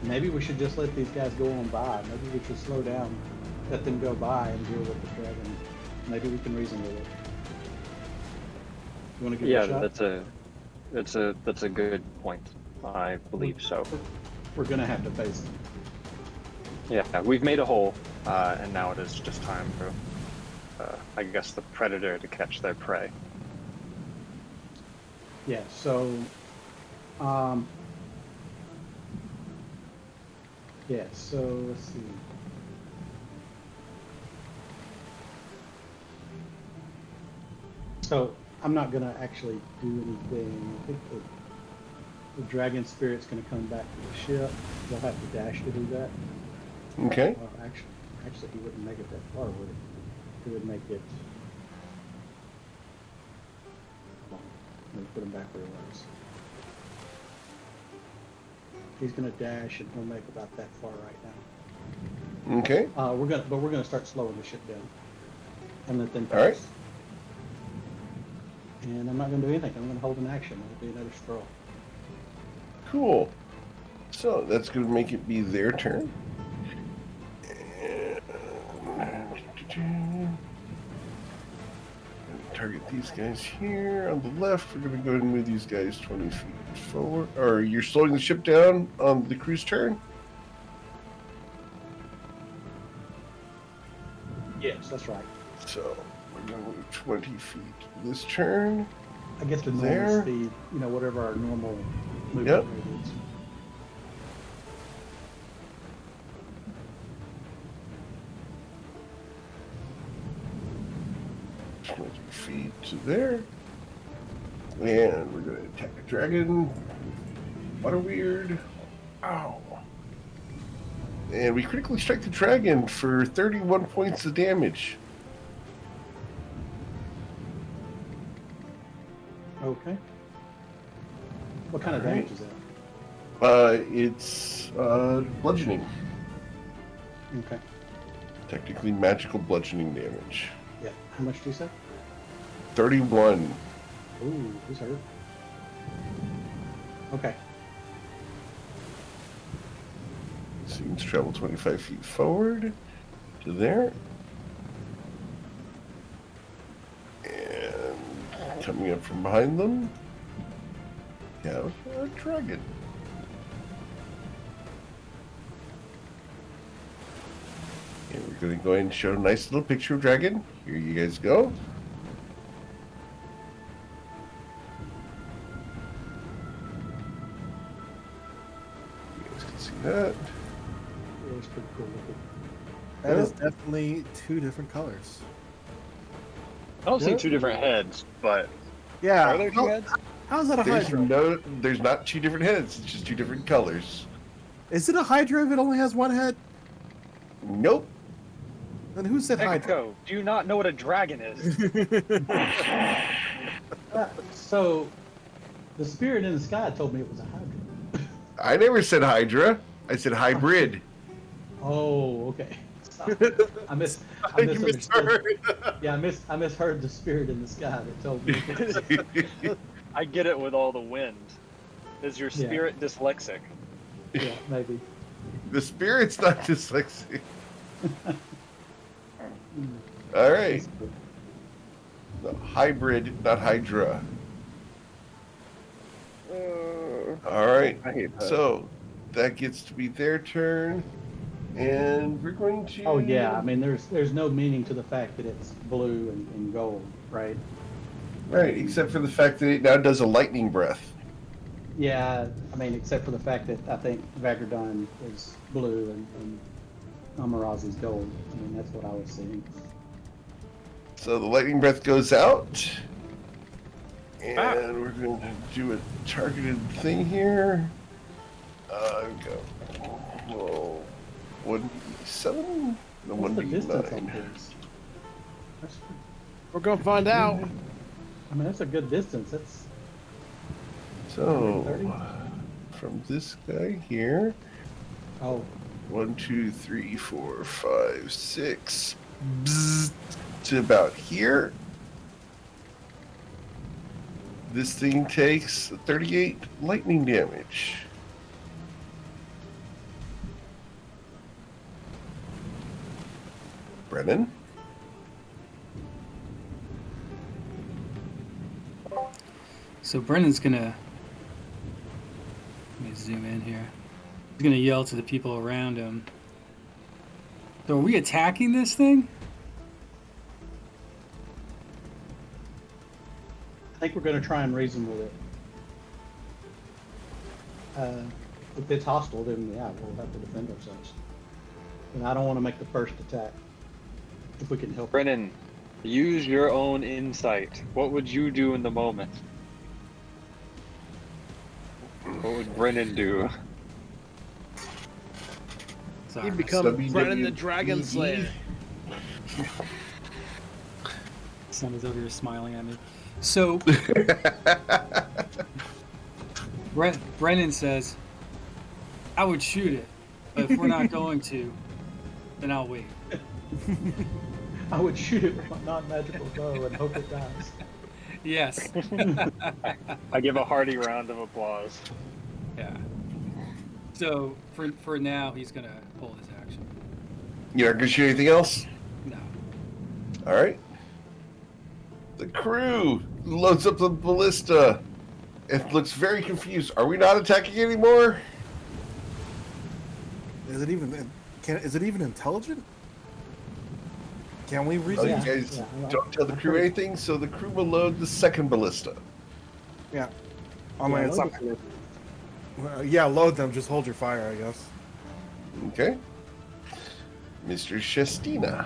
maybe we should just let these guys go on by. Maybe we should slow down, let them go by and deal with the dragon. Maybe we can reason with it. You want to give it a shot? That's a good point. I believe so. We're going to have to face it. Yeah, we've made a hole, and now it is just time for, I guess, the predator to catch their prey. Yeah, so, yeah, so let's see. So I'm not gonna actually do anything. I think the dragon spirit's gonna come back to the ship. They'll have to dash to do that. Okay. Well, actually, he wouldn't make it that far, would he? He would make it. Hold on. Let me put him back where he was. He's gonna dash, and he'll make about that far right now. Okay. We're gonna start slowing the ship down, and let them pass. All right. And I'm not gonna do anything. I'm gonna hold an action. It'll be another scroll. Cool. So that's going to make it be their turn. Target these guys here on the left. We're going to go ahead and move these guys 20 feet forward. Or you're slowing the ship down on the crew's turn? Yes, that's right. So we're going to move 20 feet this turn. I guess the There. normal speed, whatever our normal movement Yep. rate is. Feet to there. And we're going to attack a dragon. What a weird. Ow. And we critically strike the dragon for 31 points of damage. Okay. What kind of All right. damage is that? It's bludgeoning. Okay. Technically magical bludgeoning damage. Yeah. How much do you say? 31. Ooh, he's hurt. Okay. Seems to travel 25 feet forward to there. And coming up from behind them, we have a dragon. And we're going to go ahead and show a nice little picture of dragon. Here you guys go. You guys can see that. Yeah, it's pretty cool looking. That is definitely two different colors. I don't see Yeah. two different heads, but Yeah. are there two heads? How's that a Hydra? There's not two different heads. It's just two different colors. Is it a Hydra if it only has one head? Nope. Then who said Hydra? Echo, do you not know what a dragon is? So, the spirit in the sky told me it was a Hydra. I never said Hydra. I said hybrid. Oh, okay. I You misunderstood. misheard. Yeah, I misheard the spirit in the sky that told me. I get it with all the wind. Is your Yeah. spirit dyslexic? Yeah, maybe. The spirit's not dyslexic. All right. No, hybrid, not Hydra. All right. I hate that. So that gets to be their turn, and we're going to. Oh yeah, I mean, there's no meaning to the fact that it's blue and gold, right? Right, except for the fact that it now does a lightning breath. Yeah, I mean, except for the fact that I think Vagradon is blue and Amarazi's gold. I mean, that's what I was seeing. So the lightning breath goes out, and we're going to do a targeted thing here. Go. Whoa. 1d7? No, What's the distance on 1d9. his? That's, We're gonna find out. I mean, that's a good distance. That's So, 30? from this guy here, oh, 1, 2, 3, 4, 5, 6, bzzz, to about here. This thing takes 38 lightning damage. Brennan? So Brennan's gonna, let me zoom in here. He's gonna yell to the people around him. So are we attacking this thing? I think we're going to try and reason with it. If it's hostile, then yeah, we'll have to defend ourselves. And I don't want to make the first attack if we can help. Brennan, use your own insight. What would you do in the moment? What would Brennan do? Sorry, He my become WWE. Brennan the Dragon Slayer. son is over here smiling at me. So Brennan says, I would shoot it, but if we're not going to, then I'll wait. I would shoot it with my non-magical bow and hope it dies. Yes. I give a hearty round of applause. Yeah. So for now, he's gonna hold his action. You're not going to shoot anything else? No. All right. The crew loads up the ballista. It looks very confused. Are we not attacking anymore? Is it even? Is it even intelligent? Can we Oh, reason? you Yeah. guys Yeah. don't tell the crew anything, so the crew will load the second ballista. Yeah. I mean, Yeah, it's load not. the- Well, yeah, load them. Just hold your fire, I guess. Okay. Mr. Shestina.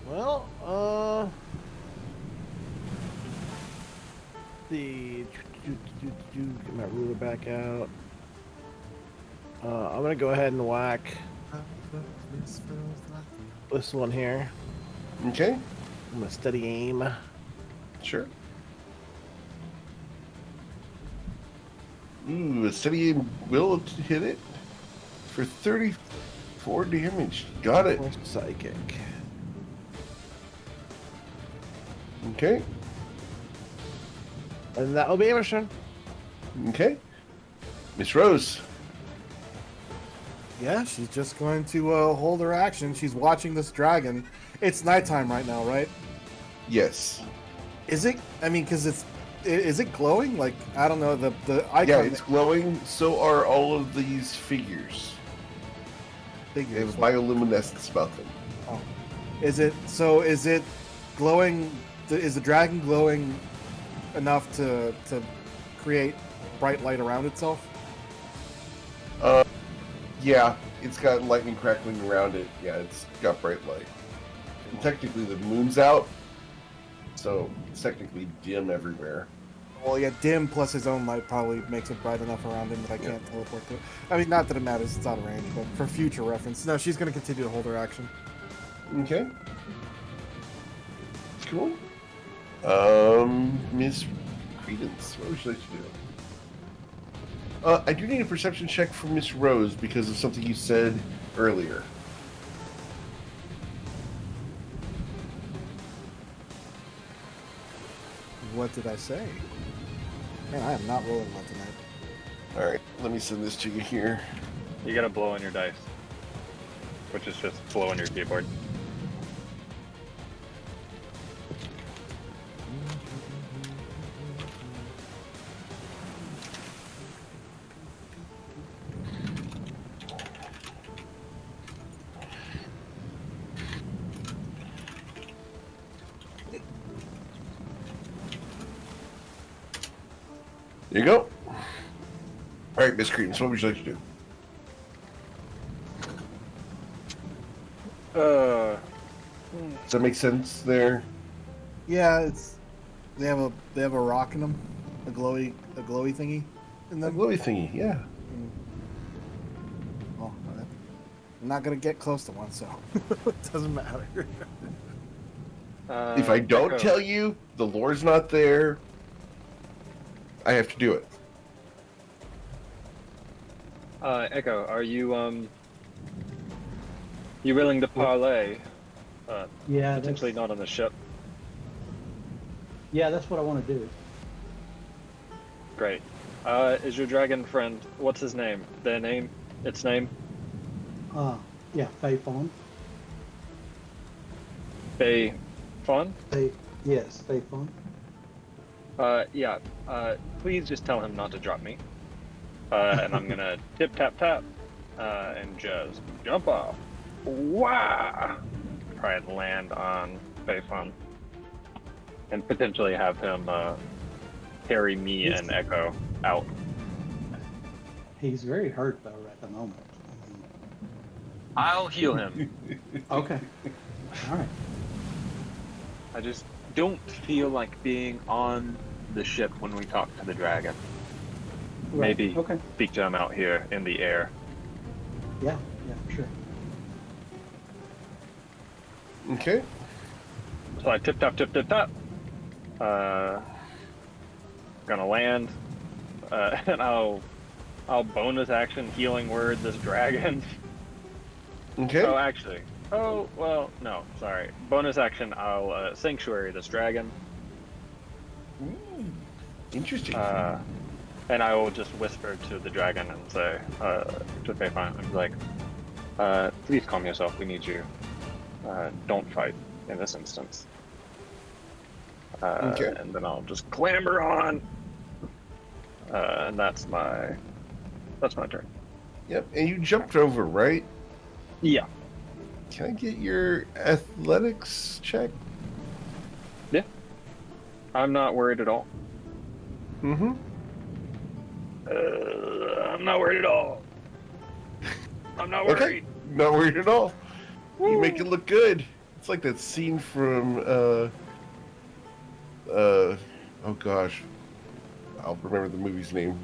Well, get my ruler back out. I'm gonna go ahead and whack this one here. Okay, I'm gonna steady aim. sure. Ooh, a steady aim will hit it for 34 damage. Got it. Psychic. Okay, And that will be my turn. okay. Miss Rose. Yeah, she's just going to hold her action. She's watching this dragon. It's nighttime right now, right? Yes. Is it? I mean, because is it glowing? Like, I don't know, the icon. Yeah, it's glowing. So are all of these figures. They have figures. bioluminescence about them. Oh. Is it glowing? Is the dragon glowing enough to create bright light around itself? Yeah, it's got lightning crackling around it. Yeah, it's got bright light. And technically, the moon's out, so it's technically dim everywhere. Well, yeah, dim plus his own light probably makes it bright enough around him that I can't teleport to it. I mean, not that it matters, it's out of range, but for future reference. No, she's going to continue to hold her action. Okay. Cool. Miss Credence, what would you like to do? I do need a perception check from Miss Rose because of something you said earlier. What did I say? Man, I am not rolling well tonight. Alright, let me send this to you here. You gotta blow on your dice, which is just blow on your keyboard. There you go. Alright, Miss Credence, what would you like to do? Does that make sense there? Yeah, they have a rock in them, a glowy thingy in The them. glowy thingy, yeah. Well, I'm not gonna get close to one, so it doesn't matter. If I don't Echo. tell you, the lore's not there, I have to do it. Echo, are you you willing to parlay? Yeah, Potentially that's, not on the ship. yeah, that's what I want to do. Great. Is your dragon friend? What's his name? Their name? Its name? Yeah, Faye Fawn. Bay Fawn? Yes, Faye Fawn. Yeah. Please just tell him not to drop me. And I'm gonna tip tap tap, and just jump off. Wow! Try and land on Bay Fawn. And potentially have him carry me and Echo out. He's very hurt though at the moment. I'll heal him. Okay. All right. I just don't feel like being on the ship when we talk to the dragon. Right. Maybe Okay. speak to him out here in the air. Yeah. Yeah. Sure. Okay. So I tip tap tip tip tap. Gonna land, and I'll bonus action healing word this dragon. Okay. Oh, actually. Oh, well, no, sorry. Bonus action, I'll sanctuary this dragon. Interesting. And I will just whisper to the dragon and say, to Faye Fawn, I'm like, please calm yourself, we need you. Don't fight in this instance. Okay. And then I'll just clamber on. And that's my turn. Yep, and you jumped over, right? Yeah. Can I get your athletics check? Yeah. I'm not worried at all. Mm-hmm. I'm not worried at all. I'm not worried. Okay. Not worried at all. You make it look good. It's like that scene from oh gosh. I'll remember the movie's name.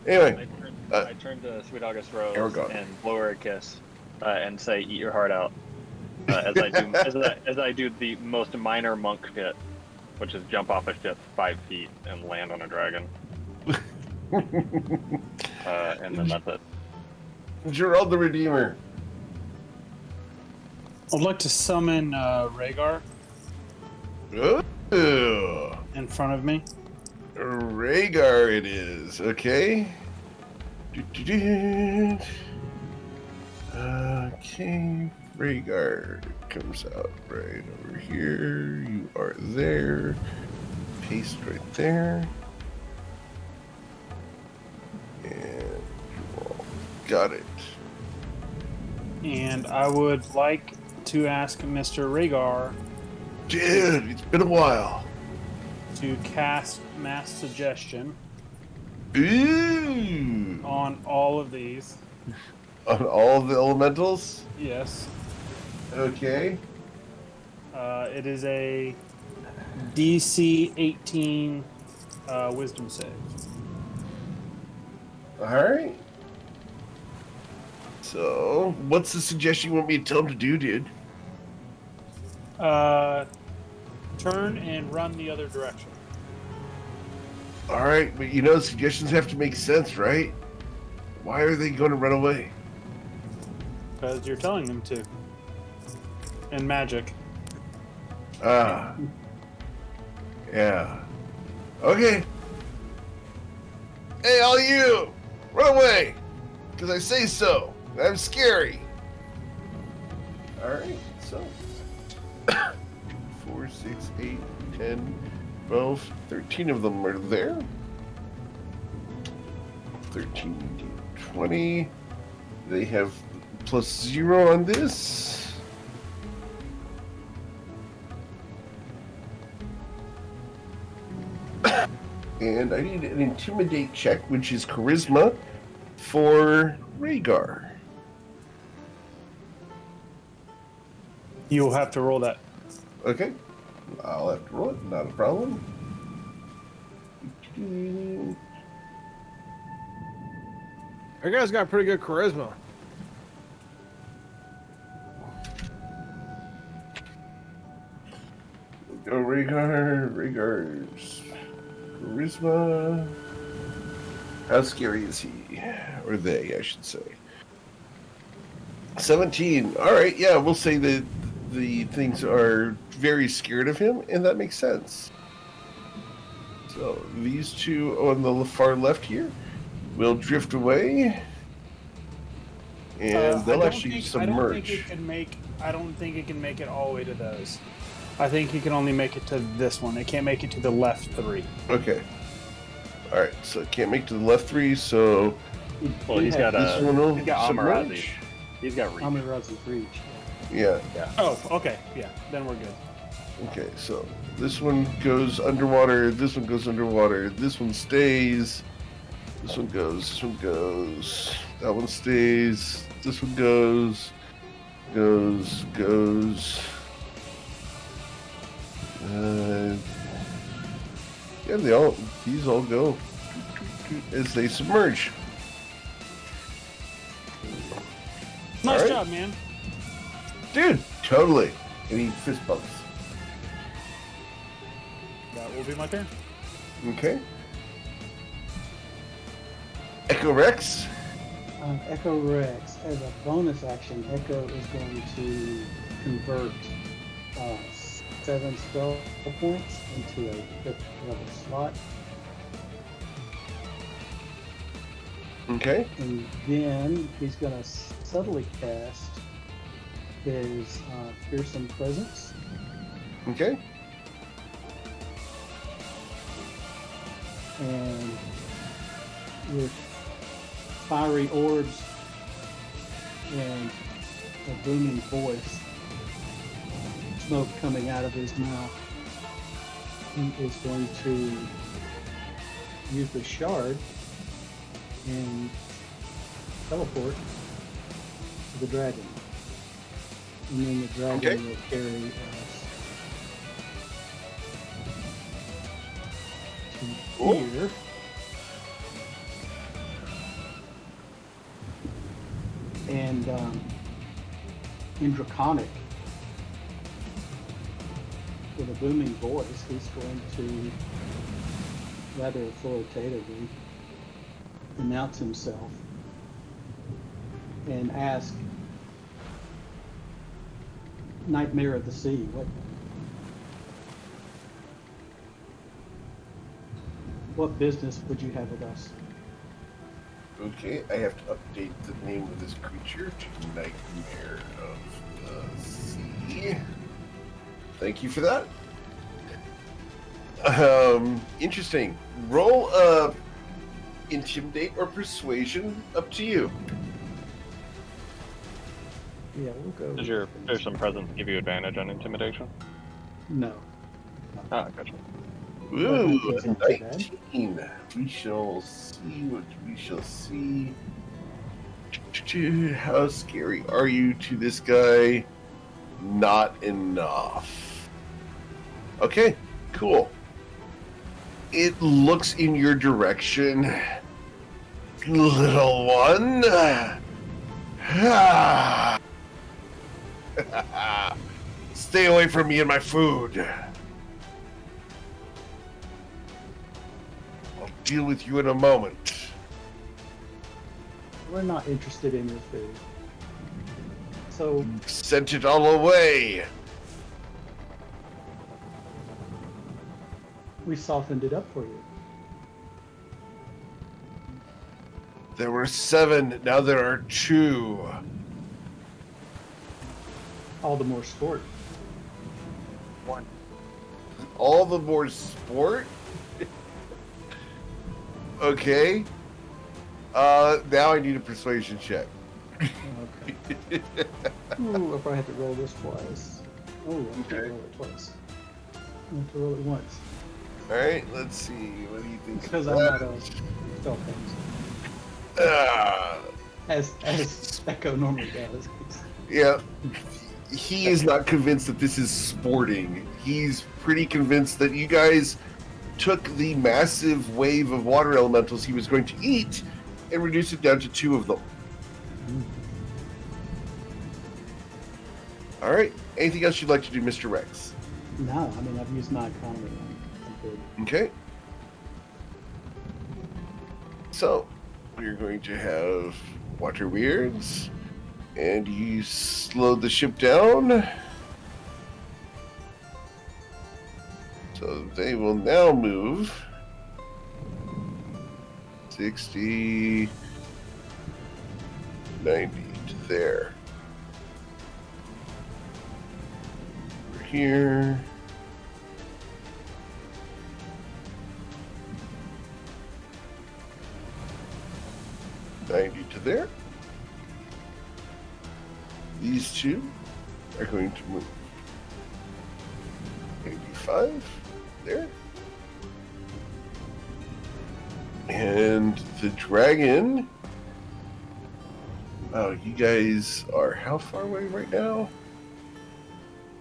Anyway, I turn to Sweet August Rose Aragorn. and blow her a kiss, and say, "Eat your heart out." As I do the most minor monk shit, which is jump off a ship 5 feet and land on a dragon. And then that's it. Gerald the Redeemer. I'd like to summon Rhaegar Ooh, in front of me. Rhaegar it is. Okay. Do-do-do. Okay, Rhaegar comes out right over here. You are there. Paste right there. And you all got it. And I would like to ask Mr. Rhaegar Dude, it's been a while. to cast Mass Suggestion Ooh. on all of these. On all of the elementals? Yes. Okay. It is a DC 18 Wisdom save. Alright. So, what's the suggestion you want me to tell him to do, dude? Turn and run the other direction. Alright, but you know, suggestions have to make sense, right? Why are they going to run away? Because you're telling them to. And magic. Ah. Yeah. Okay. Hey, all you! Run away! Because I say so. I'm scary. Alright, so. 4, 6, 8, 10, 12, 13 of them are there. 13, 20. They have +0 on this. And I need an intimidate check, which is charisma, for Rhaegar. You'll have to roll that. Okay. I'll have to roll it, not a problem. That guy's got pretty good charisma. Go Rhaegar's charisma. How scary is he? Or they, I should say. 17. Alright, yeah, we'll say that the things are very scared of him, and that makes sense. So, these two on the far left here will drift away. And they'll actually submerge. I don't think it can make it all the way to those. I think you can only make it to this one. It can't make it to the left 3. Okay. Alright, so it can't make to the left 3, so Well, he's got this one will he's got Amarazi. submerge. He's got reach. Amarazi's reach. Yeah. Oh, okay. Yeah, then we're good. Okay, so this one goes underwater, this one goes underwater, this one stays, this one goes, that one stays, this one goes. Yeah, these all go as they submerge. Nice All right. job, man. Dude, totally. And he fist bumps. That will be my turn. Okay. Echo Rex. Echo Rex, as a bonus action, Echo is going to convert 7 spell points into a 5th level slot. Okay. And then he's going to subtly cast his Fearsome Presence. Okay. And with fiery orbs and a booming voice, smoke coming out of his mouth, he is going to use the shard and teleport to the dragon. And then the dragon Okay. will carry us to Cool. here. And in Draconic, with a booming voice, he's going to rather authoritatively announce himself and ask Nightmare of the Sea, what business would you have with us? Okay, I have to update the name of this creature to Nightmare of the Sea. Thank you for that. Interesting. Roll intimidate or persuasion, up to you. Yeah, we'll go. Does your fearsome presence give you advantage on intimidation? No. Ah, gotcha. Ooh, That's not too bad. 19. We shall see what we shall see. How scary are you to this guy? Not enough. Okay, cool. It looks in your direction. Little one. Stay away from me and my food. I'll deal with you in a moment. We're not interested in your food. So, Sent it all away. we softened it up for you. There were 7, now there are 2. All the more sport. One. All the more sport? Okay. Now I need a persuasion check. Okay. Ooh, I probably have to roll this twice. Oh, I can't Okay. roll it twice. I have to roll it once. Alright, let's see. What do you think? Because of I'm that? not a spell things. Ah, As Echo normally does. yeah. He is not convinced that this is sporting. He's pretty convinced that you guys took the massive wave of water elementals he was going to eat and reduced it down to 2 of them. Alright. Anything else you'd like to do, Mr. Rex? No, I mean, I've used my economy. I'm good. Okay. So, we're going to have water weirds, and you slowed the ship down. So they will now move 60, 90 to there. We're here. To there. These 2 are going to move 85 there. And the dragon. Oh, you guys are how far away right now?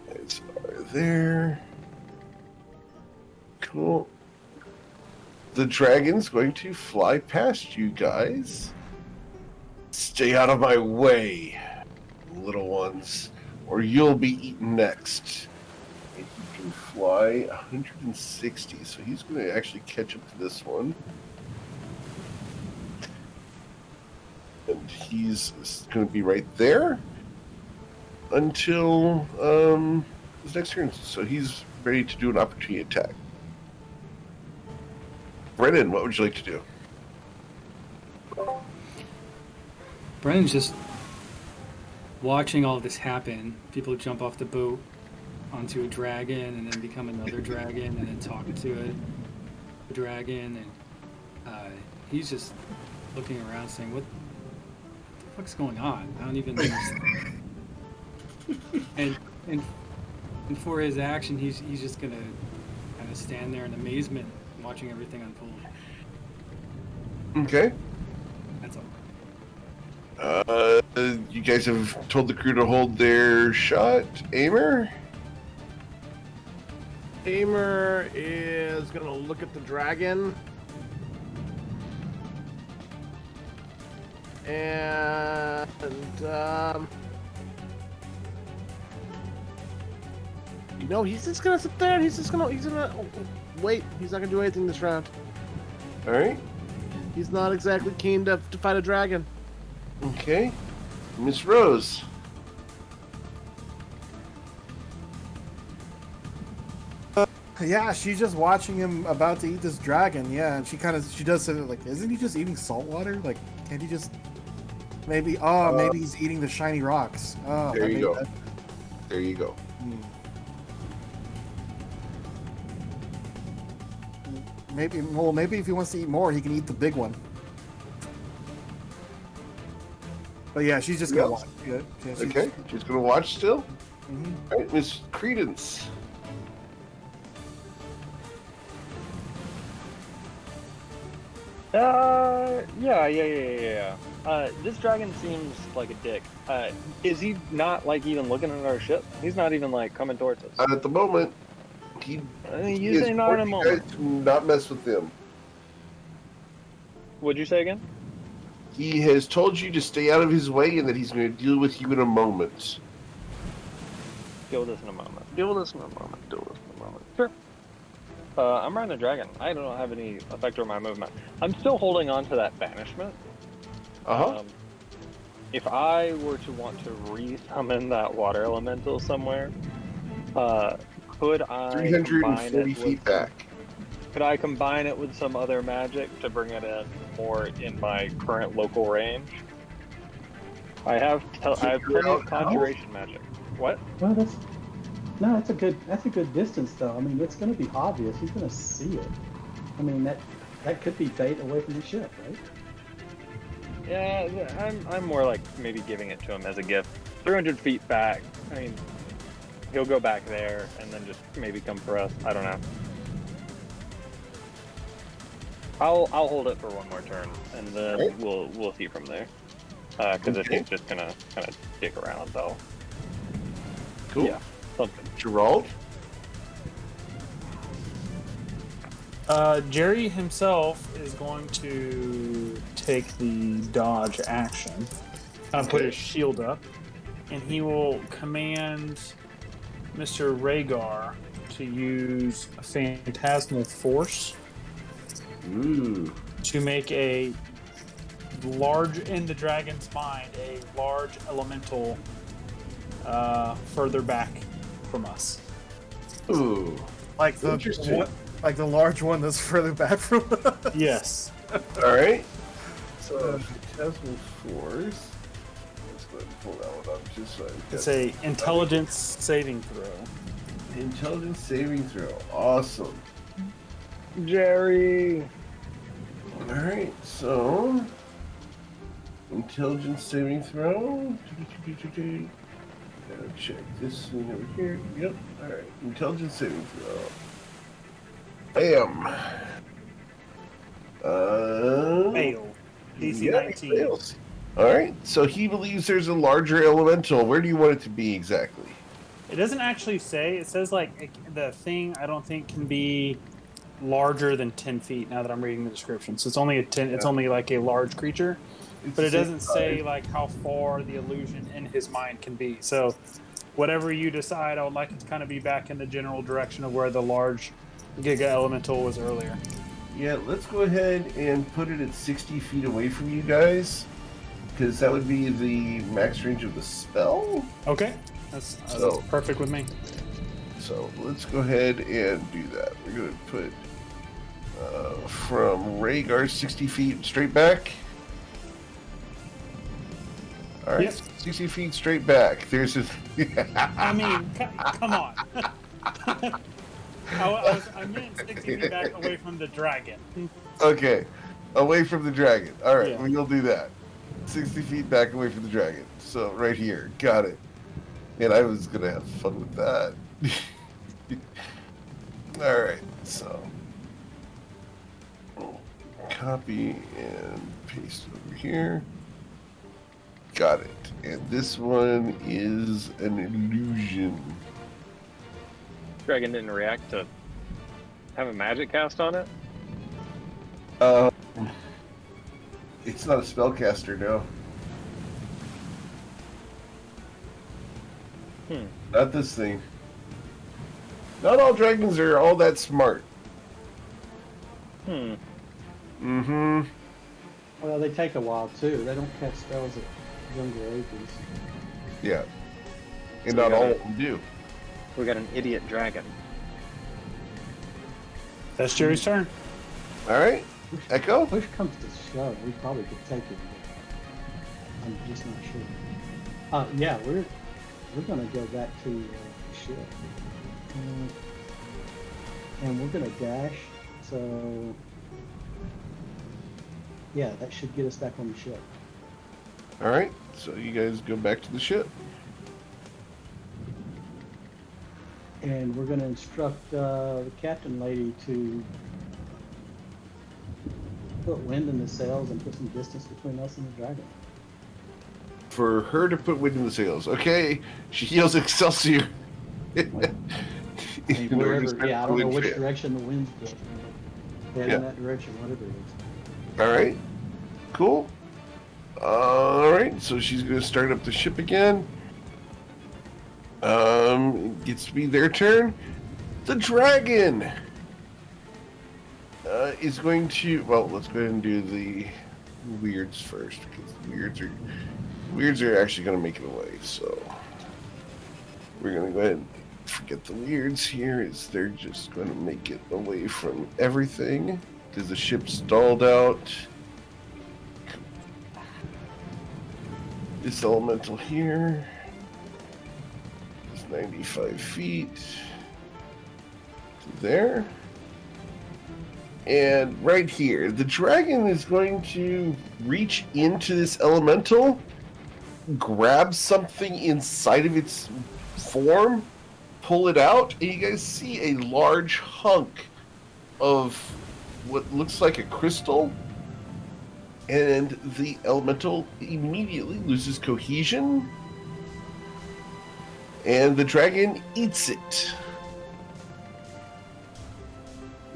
It's there. Cool. The dragon's going to fly past you guys. Stay out of my way, little ones, or you'll be eaten next. And he can fly 160, so he's going to actually catch up to this one. And he's going to be right there until his next turn. So he's ready to do an opportunity attack. Brennan, what would you like to do? Brennan's just watching all this happen. People jump off the boat onto a dragon and then become another dragon and then talking to a dragon. And he's just looking around saying, what the fuck's going on? I don't even understand. and for his action, he's just going to kind of stand there in amazement watching everything unfold. Okay. That's all. You guys have told the crew to hold their shot. Aimer? Aimer is gonna look at the dragon. And You know, he's just gonna sit there and he's gonna wait. He's not gonna do anything this round. All right. He's not exactly keen to fight a dragon. Okay. Miss Rose. Yeah, she's just watching him about to eat this dragon. Yeah, and she does say like, isn't he just eating salt water? Like, can't he just maybe? Oh, maybe he's eating the shiny rocks. Oh, There you go. There you go. Maybe if he wants to eat more, he can eat the big one. But yeah, she's just gonna watch. Yeah, Okay. She's gonna watch still. Mhm. All right, Miss Credence. Yeah. This dragon seems like a dick. Is he not like even looking at our ship? He's not even like coming towards us. At the moment, he You say not in a warned you moment. guys to not mess with him. What'd you say again? He has told you to stay out of his way and that he's going to deal with you in a moment. Deal with this in a moment. Sure. I'm riding a dragon. I don't have any effect on my movement. I'm still holding on to that banishment. If I were to want to re-summon that water elemental somewhere, could I 340 feet back. Could I combine it with some other magic to bring it in more in my current local range? I have plenty of conjuration magic. What? Well, that's a good distance though. I mean, it's going to be obvious. He's going to see it. I mean, that could be bait away from the ship, right? Yeah, I'm more like maybe giving it to him as a gift. 300 feet back. I mean, he'll go back there and then just maybe come for us. I don't know. I'll hold it for one more turn and then we'll see from there. Because if he's just gonna kind of stick around, though. Cool. Yeah. Something. Gerald? Jerry himself is going to take the dodge action, put his shield up, and he will command Mr. Rhaegar to use a phantasmal force to make a large, in the dragon's mind, a large elemental further back from us. Ooh. Like the Interesting. like the large one that's further back from us. Yes. All right. So, Phantasmal Force. Let's go ahead and pull that one up just so It's a intelligence saving throw. Intelligence saving throw. Awesome. Jerry. All right. So, intelligence saving throw. Gotta check this thing over here. Yep. All right. Intelligence saving throw. Bam. Fail. DC Yeah, 19. he fails. All right. So he believes there's a larger elemental. Where do you want it to be exactly? It doesn't actually say. It says like the thing I don't think can be larger than 10 feet. Now that I'm reading the description, so it's only a 10. It's only like a large creature, but it doesn't say like how far the illusion in his mind can be. So, whatever you decide, I would like it to kind of be back in the general direction of where the large Giga Elemental was earlier. Yeah, let's go ahead and put it at 60 feet away from you guys, because that would be the max range of the spell. Okay, that's perfect with me. So let's go ahead and do that. We're going to put from Rhaegar 60 feet straight back. All right, Yep. 60 feet straight back. There's a. I mean, come on. I meant 60 feet back away from the dragon. Okay, away from the dragon. All right, Yeah. we'll do that. 60 feet back away from the dragon. So right here, got it. And I was gonna have fun with that. All right, so copy and paste over here. Got it. And this one is an illusion. Dragon didn't react to have a magic cast on it? It's not a spellcaster, no. Not this thing. Not all dragons are all that smart. Mm-hmm. Well, they take a while too. They don't cast spells at younger ages. Yeah. And So we not all gotta- of them do. We got an idiot dragon. That's Jerry's turn. All right. Echo? Push comes to shove, we probably could take it. But I'm just not sure. Yeah, we're gonna go back to the ship, and we're gonna dash. So yeah, that should get us back on the ship. All right. So you guys go back to the ship. And we're gonna instruct the captain lady to put wind in the sails and put some distance between us and the dragon. For her to put wind in the sails. Okay. She yells Excelsior. I mean, wherever, yeah, I don't know which direction the wind's blowing. Head Yeah. in that direction, whatever it is. All right. Cool. All right. So she's going to start up the ship again. It gets to be their turn. The dragon is going to. Well, let's go ahead and do the weirds first because the weirds are actually going to make it away. So we're going to go ahead and forget the weirds here. Is they're just going to make it away from everything because the ship's stalled out. This elemental here is 95 feet to there. And right here, the dragon is going to reach into this elemental, grab something inside of its form, pull it out, and you guys see a large hunk of what looks like a crystal. And the elemental immediately loses cohesion, and the dragon eats it.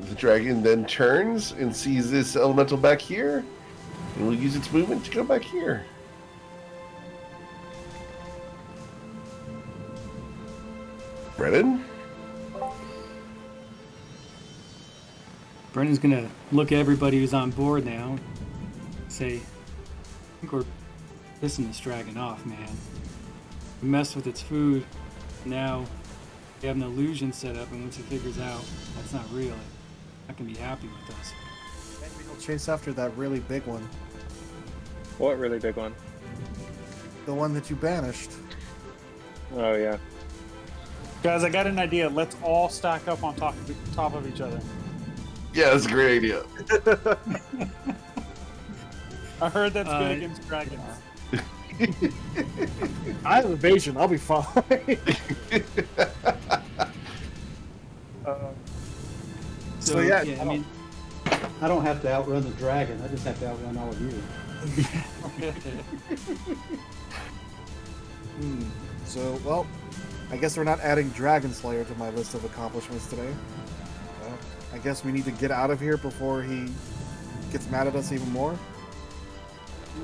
The dragon then turns and sees this elemental back here, and will use its movement to go back here. Brennan? Brennan's gonna look at everybody who's on board now. Say, I think we're pissing this dragon off, man. We messed with its food. Now we have an illusion set up, and once it figures out that's not real, it's not gonna be happy with us. Maybe we'll chase after that really big one. What really big one? The one that you banished. Oh yeah. Guys, I got an idea. Let's all stack up on top of each other. Yeah, that's a great idea. I heard that's good against dragons. I have evasion. I'll be fine. So yeah, I mean, I don't have to outrun the dragon. I just have to outrun all of you. So, well, I guess we're not adding Dragon Slayer to my list of accomplishments today. Well, I guess we need to get out of here before he gets mad at us even more.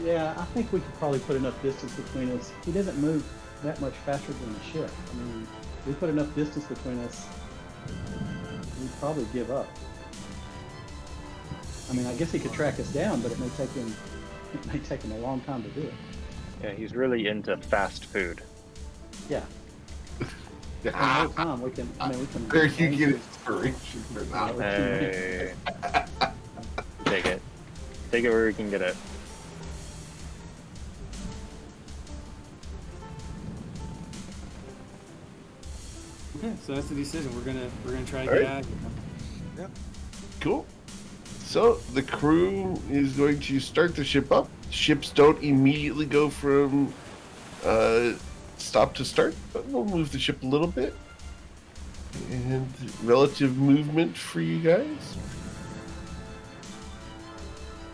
Yeah, I think we could probably put enough distance between us. He doesn't move that much faster than the ship. I mean, we put enough distance between us, we'd probably give up. I mean, I guess he could track us down, but it may take him a long time to do it. Yeah, he's really into fast food. Yeah. And the whole time we can. There you get inspiration for that. Hey. Take it. Take it where we can get it. okay, so that's the decision. We're gonna try to All get right. out of here. Cool. So the crew is going to start the ship up. Ships don't immediately go from stop to start, but we'll move the ship a little bit. And relative movement for you guys.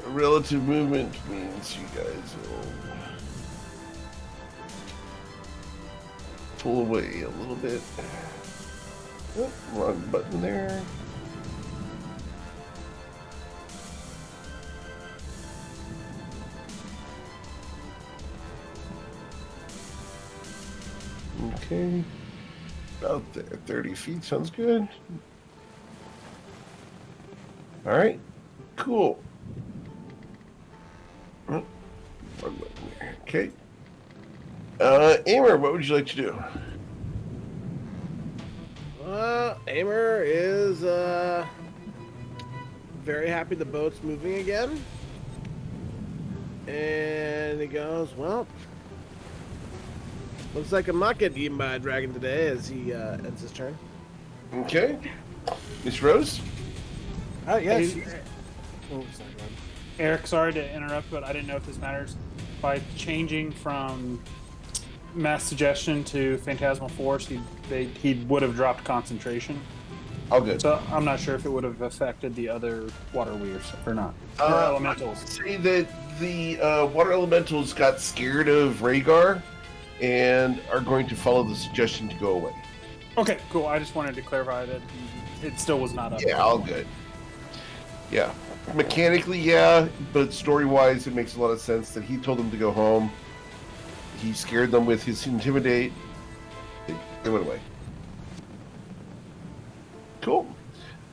Relative movement means you guys will pull away a little bit. Oh, wrong button there. Okay. About there, 30 feet. Sounds good. All right. Cool. Oh, okay. Aimer, what would you like to do? Aimer is very happy the boat's moving again. And he goes, well, looks like I'm not getting eaten by a dragon today as he ends his turn. Okay. Miss Rose? Yeah. Hey, Oh, sorry, go ahead. Eric, sorry to interrupt, but I didn't know if this matters. By changing from mass suggestion to phantasmal force, he would have dropped concentration. All good. So I'm not sure if it would have affected the other water weirs or not. Or elementals. I'd say that the water elementals got scared of Rhaegar and are going to follow the suggestion to go away. Okay, cool. I just wanted to clarify that it still was not up. Yeah, all good. Yeah. Mechanically, yeah, but story-wise, it makes a lot of sense that he told them to go home. He scared them with his intimidate. They went away. Cool.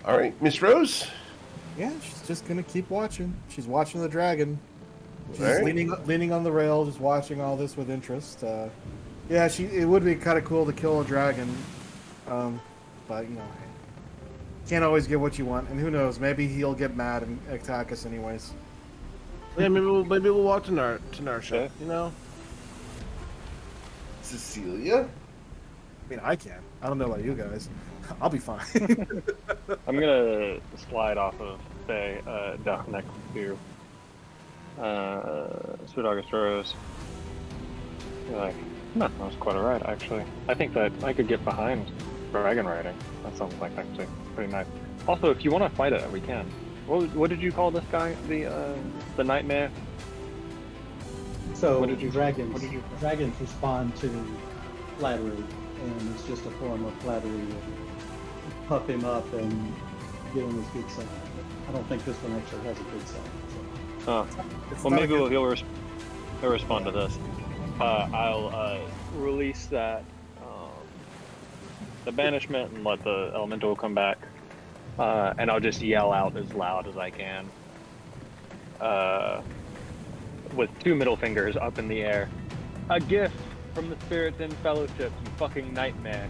All right, Miss Rose? Yeah, she's just gonna keep watching. She's watching the dragon. She's All right. leaning on the rail, just watching all this with interest. Yeah, it would be kind of cool to kill a dragon, but you know, can't always get what you want. And who knows? Maybe he'll get mad and attack us anyways. Yeah, maybe we'll walk to Narsha. Okay. You know. Cecilia? I mean, I can. I don't know about you guys. I'll be fine. I'm gonna slide off of, say, down next to Sweet August Rose. You're like, no, that was quite alright, actually. I think that I could get behind dragon riding. That sounds like actually pretty nice. Also, if you want to fight it, we can. What did you call this guy? The nightmare? So What did you- dragons, what did you- dragons respond to flattery, and it's just a form of flattery to puff him up and get on his good side. I don't think this one actually has a good side. So. It's Well, not maybe a good- he'll respond to this. I'll release that the banishment and let the elemental come back, and I'll just yell out as loud as I can, with two middle fingers up in the air. A gift from the spirits in fellowship, you fucking nightmare.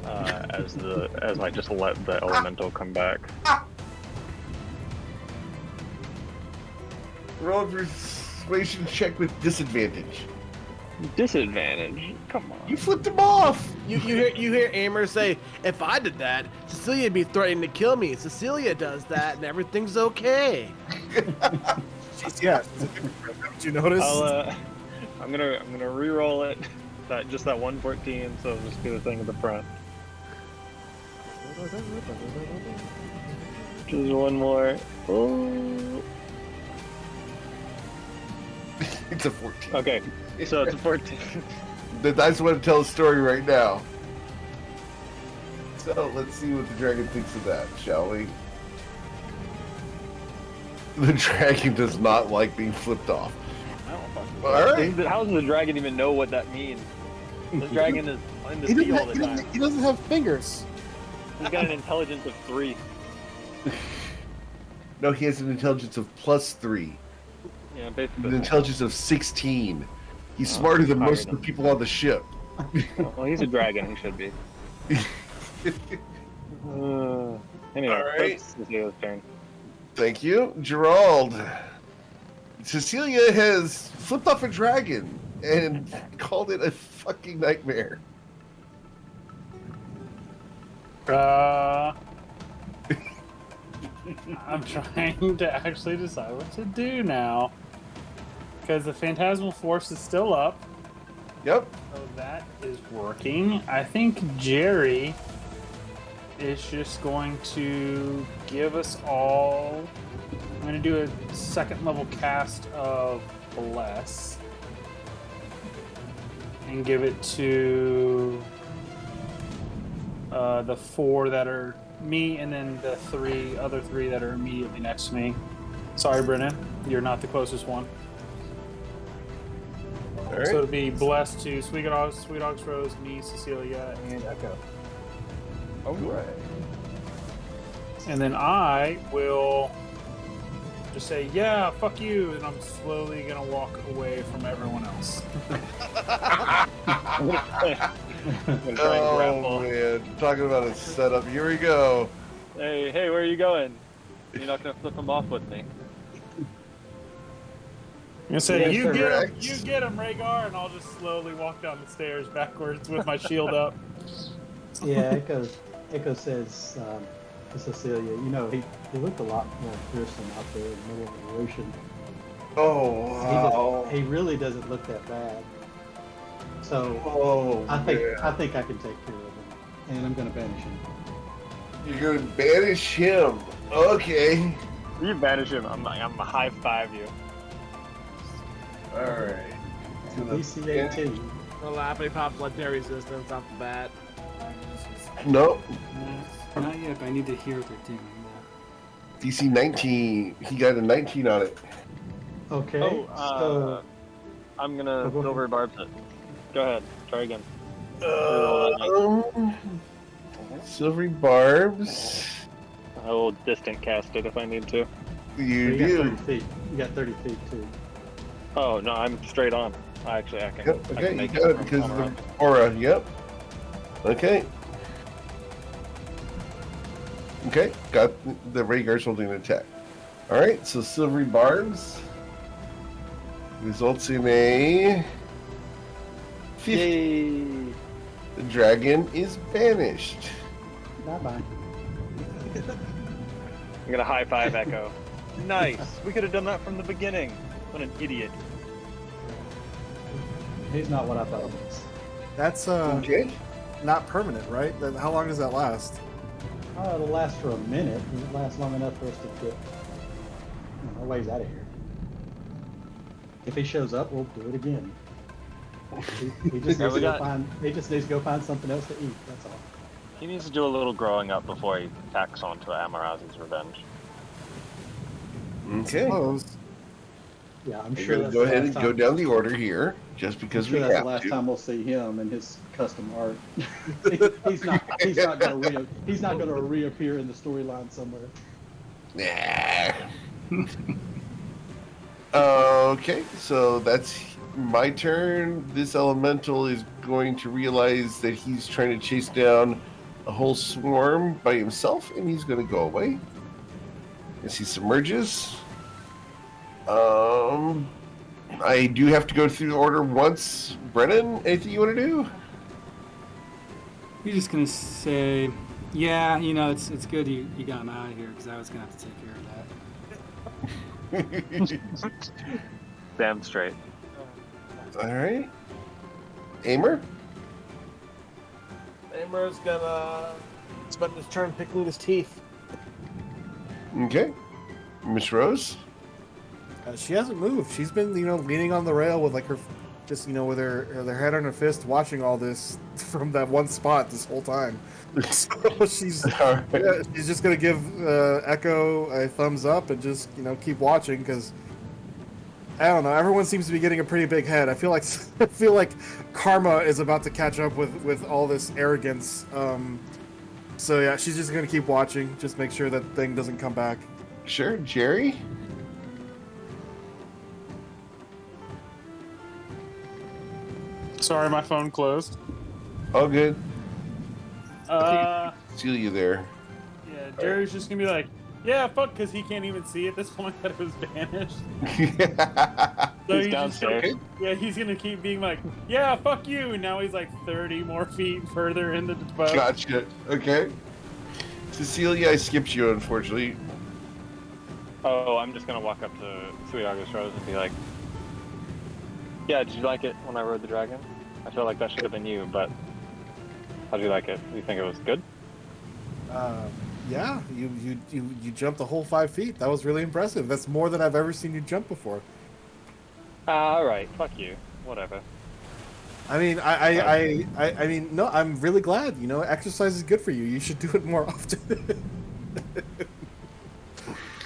As I just let the elemental come back. Roll a persuasion check with disadvantage. Disadvantage? Come on. You flipped him off! You hear Aimer say, if I did that, Cecilia'd be threatening to kill me. Cecilia does that and everything's okay. Yeah. Did you notice? I'm gonna re-roll it. Just that 114, so just do the thing at the front. Just one more. Oh. It's a 14. Okay, so it's a 14. I just want to tell a story right now. So let's see what the dragon thinks of that, shall we? The dragon does not like being flipped off. All right. How does the dragon even know what that means? The dragon is in the sea all the time. He doesn't have fingers. He's got an intelligence of 3. No, he has an intelligence of +3. Yeah, An basically. intelligence of 16. He's smarter than higher most of than- the people on the ship. Well, he's a dragon. He should be. Anyway, All right. that's Cecilia's turn. Thank you, Gerald. Cecilia has flipped off a dragon and called it a fucking nightmare. I'm trying to actually decide what to do now. Because the Phantasmal Force is still up. Yep. So that is working. I think Jerry is just going to give us all... I'm going to do a second level cast of Bless. And give it to the 4 that are me, and then the other three that are immediately next to me. Sorry, Brennan, you're not the closest one. right. So it'd be blessed to Sweet Dogs Rose, me, Cecilia, and Echo. All right. And then I will just say, yeah, fuck you, and I'm slowly gonna walk away from everyone else. I'm gonna try and Oh grapple. man, talking about a setup. Here we go. Hey, where are you going? You're not gonna flip him off with me. I'm gonna say, Yes, you correct. get him, Rhaegar, and I'll just slowly walk down the stairs backwards with my shield up. Yeah, Echo says to Cecilia, you know, he looked a lot more fearsome out there in the middle of the ocean. Oh wow. He really doesn't look that bad. So Oh I man. think I can take care of him. And I'm going to banish him. You're gonna banish him. Okay. You banish him. I'm high five you. All right. He's gonna DC 18. The Lappy Pop's legendary resistance off the bat. Nope. Not yet, but I need to hear what they're doing. DC 19. He got a 19 on it. Okay. Oh, I'm gonna go ahead. silver barbs it. Go ahead. Try again. Silvery barbs. I will distant cast it if I need to. You you got do. 30 feet. You got 30 feet too. Oh no, I'm straight on. I can. Yep, I okay, can you make got it from because of around. the aura. Yep. Okay. Okay, got the Rhaegar's holding an attack. All right, so silvery barbs results in a 50. Yay! The dragon is banished. Bye-bye. I'm gonna high five Echo. Nice. We could have done that from the beginning. What an idiot. He's not what I thought he was. That's Okay. not permanent, right? How long does that last? Oh, it'll last for a minute. It'll last long enough for us to get our ways out of here. If he shows up, we'll do it again. He just Yeah, needs we to go got- find. He just needs to go find something else to eat. That's all. He needs to do a little growing up before he tacks onto Amarazi's revenge. Okay. Suppose. Yeah, I'm We're sure gonna that's go the ahead last and go time- down the order here, just I'm because sure we that's have the last to. time we'll see him and his custom art. he's not gonna reappear in the storyline somewhere. Nah. Okay, so that's my turn. This elemental is going to realize that he's trying to chase down a whole swarm by himself, and he's going to go away as he submerges. I do have to go through the order once. Brennan, anything you want to do? You're just gonna say, yeah, you know, it's good you got him out of here because I was gonna have to take care of that. Damn straight. All right. Aimer? Amer's gonna spend his turn picking his teeth. Okay. Miss Rose? She hasn't moved. She's been, leaning on the rail with like her, just with her head on her fist, watching all this from that one spot this whole time. So she's All right. she's just gonna give Echo a thumbs up and just keep watching because I don't know. Everyone seems to be getting a pretty big head. I feel like karma is about to catch up with all this arrogance. So yeah, she's just gonna keep watching, just make sure that thing doesn't come back. Sure. Jerry? Sorry, my phone closed. All good. Yeah, Seal you there. Jerry's just gonna be like, yeah, fuck, because he can't even see at this point that it was banished. So He's just downstairs. gonna- yeah, he's gonna keep being like, yeah, fuck you. And now he's like 30 more feet further into the boat. Gotcha. Okay. Cecilia, I skipped you, unfortunately. Oh, I'm just gonna walk up to Sweet August Rose and be like, yeah, did you like it when I rode the dragon? I feel like that should have been you, but how do you like it? Do you think it was good? Yeah, you jumped the whole 5 feet. That was really impressive. That's more than I've ever seen you jump before. Alright, fuck you. Whatever. I mean, I mean, no, I'm really glad. Exercise is good for you. You should do it more often.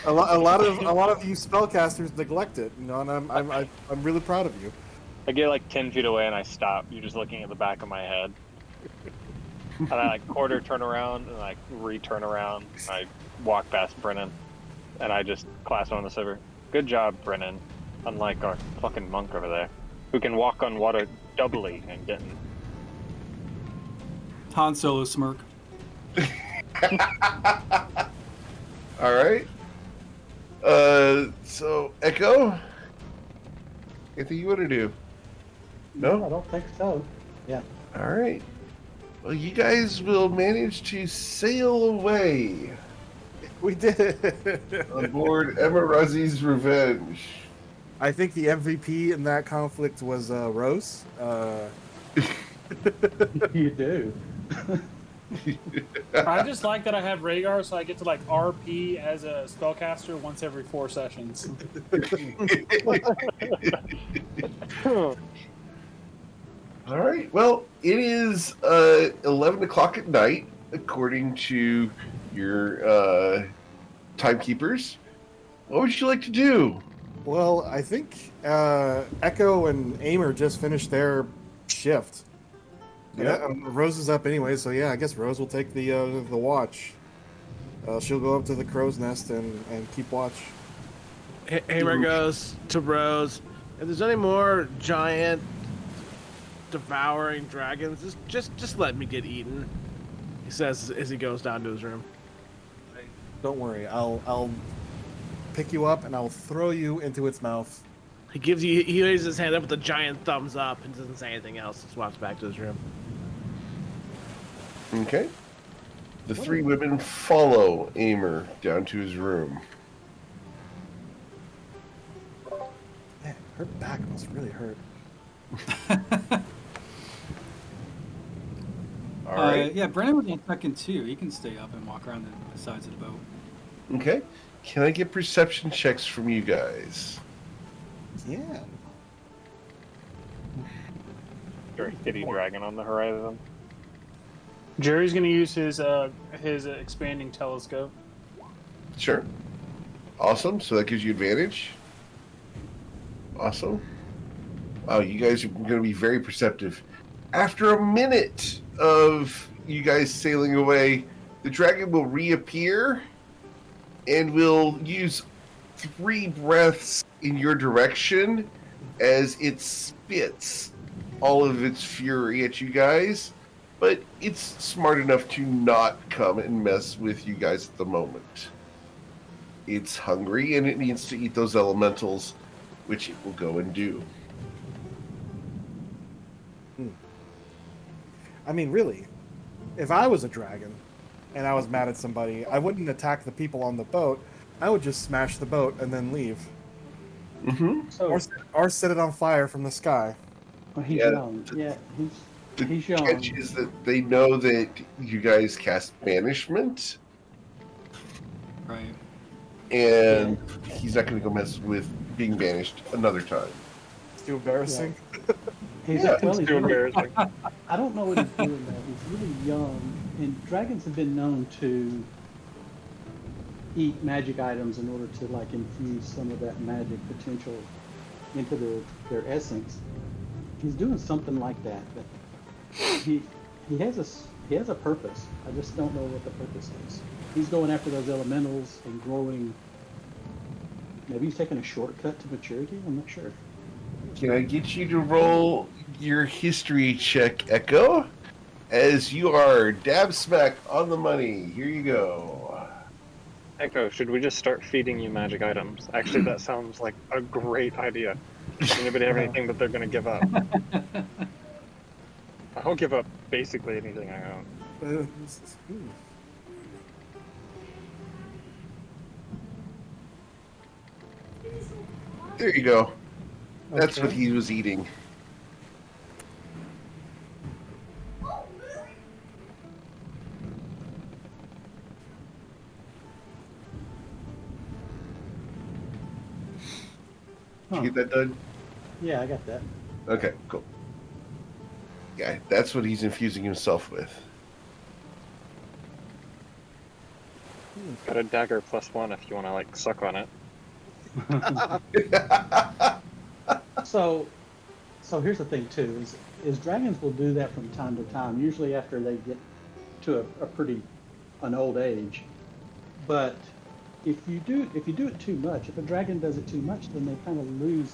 a lot of you spellcasters neglect it. And I'm really proud of you. I get like 10 feet away and I stop. You're just looking at the back of my head. And I like quarter turn around and like re-turn around. And I walk past Brennan and I just clasp him on the shoulder. Good job, Brennan. Unlike our fucking monk over there, who can walk on water doubly and didn't. Han Solo smirk. All right. So Echo, anything you want to do? No? I don't think so. Yeah. All right. Well, you guys will manage to sail away We did it. on board Emma Ruzzy's Revenge. I think the MVP in that conflict was Rose. You do. I just like that I have Rhaegar, so I get to like RP as a spellcaster once every 4 sessions. All right. Well, it is 11 o'clock at night, according to your timekeepers. What would you like to do? Well, I think Echo and Aimer just finished their shift. Yeah, Rose is up anyway, so yeah, I guess Rose will take the watch. She'll go up to the crow's nest and keep watch. Hamer goes to Rose. If there's any more giant devouring dragons, just let me get eaten. He says as he goes down to his room. Don't worry, I'll pick you up and I'll throw you into its mouth. He raises his hand up with a giant thumbs up and doesn't say anything else. Just walks back to his room. Okay. The three women follow Aimer down to his room. Man, her back must really hurt. All right. Yeah, Brennan was on second too. He can stay up and walk around the sides of the boat. Okay. Can I get perception checks from you guys? Yeah. There's a kitty dragon on the horizon. Jerry's gonna use his expanding telescope. Sure. Awesome. So that gives you advantage. Awesome. Wow, you guys are going to be very perceptive. After a minute of you guys sailing away, the dragon will reappear and will use 3 breaths in your direction as it spits all of its fury at you guys. But it's smart enough to not come and mess with you guys at the moment. It's hungry and it needs to eat those elementals, which it will go and do. I mean, really, if I was a dragon and I was mad at somebody, I wouldn't attack the people on the boat. I would just smash the boat and then leave. Mm-hmm. So Or set it on fire from the sky. well, he's Yeah. young. Yeah, The he's young. catch is that they know that you guys cast banishment, Right. and he's not going to go mess with being banished another time. It's too embarrassing. He's Yeah, well, It's he's too really, embarrassing. I don't know what he's doing though. He's really young, and dragons have been known to eat magic items in order to like infuse some of that magic potential into their essence. He's doing something like that, but he has a purpose. I just don't know what the purpose is. He's going after those elementals and growing. Maybe he's taking a shortcut to maturity. I'm not sure. Can I get you to roll your history check, Echo? As you are dab smack on the money. Here you go. Echo, should we just start feeding you magic items? Actually, that sounds like a great idea. Does anybody have anything that they're going to give up? I'll give up basically anything I own. There you go. That's Okay. what he was eating. Did you get that done? Yeah, I got that. Okay, cool. Yeah, that's what he's infusing himself with. Got a dagger +1 if you want to like suck on it. So So here's the thing too: is dragons will do that from time to time. Usually after they get to an old age. But if you do it too much, if a dragon does it too much, then they kind of lose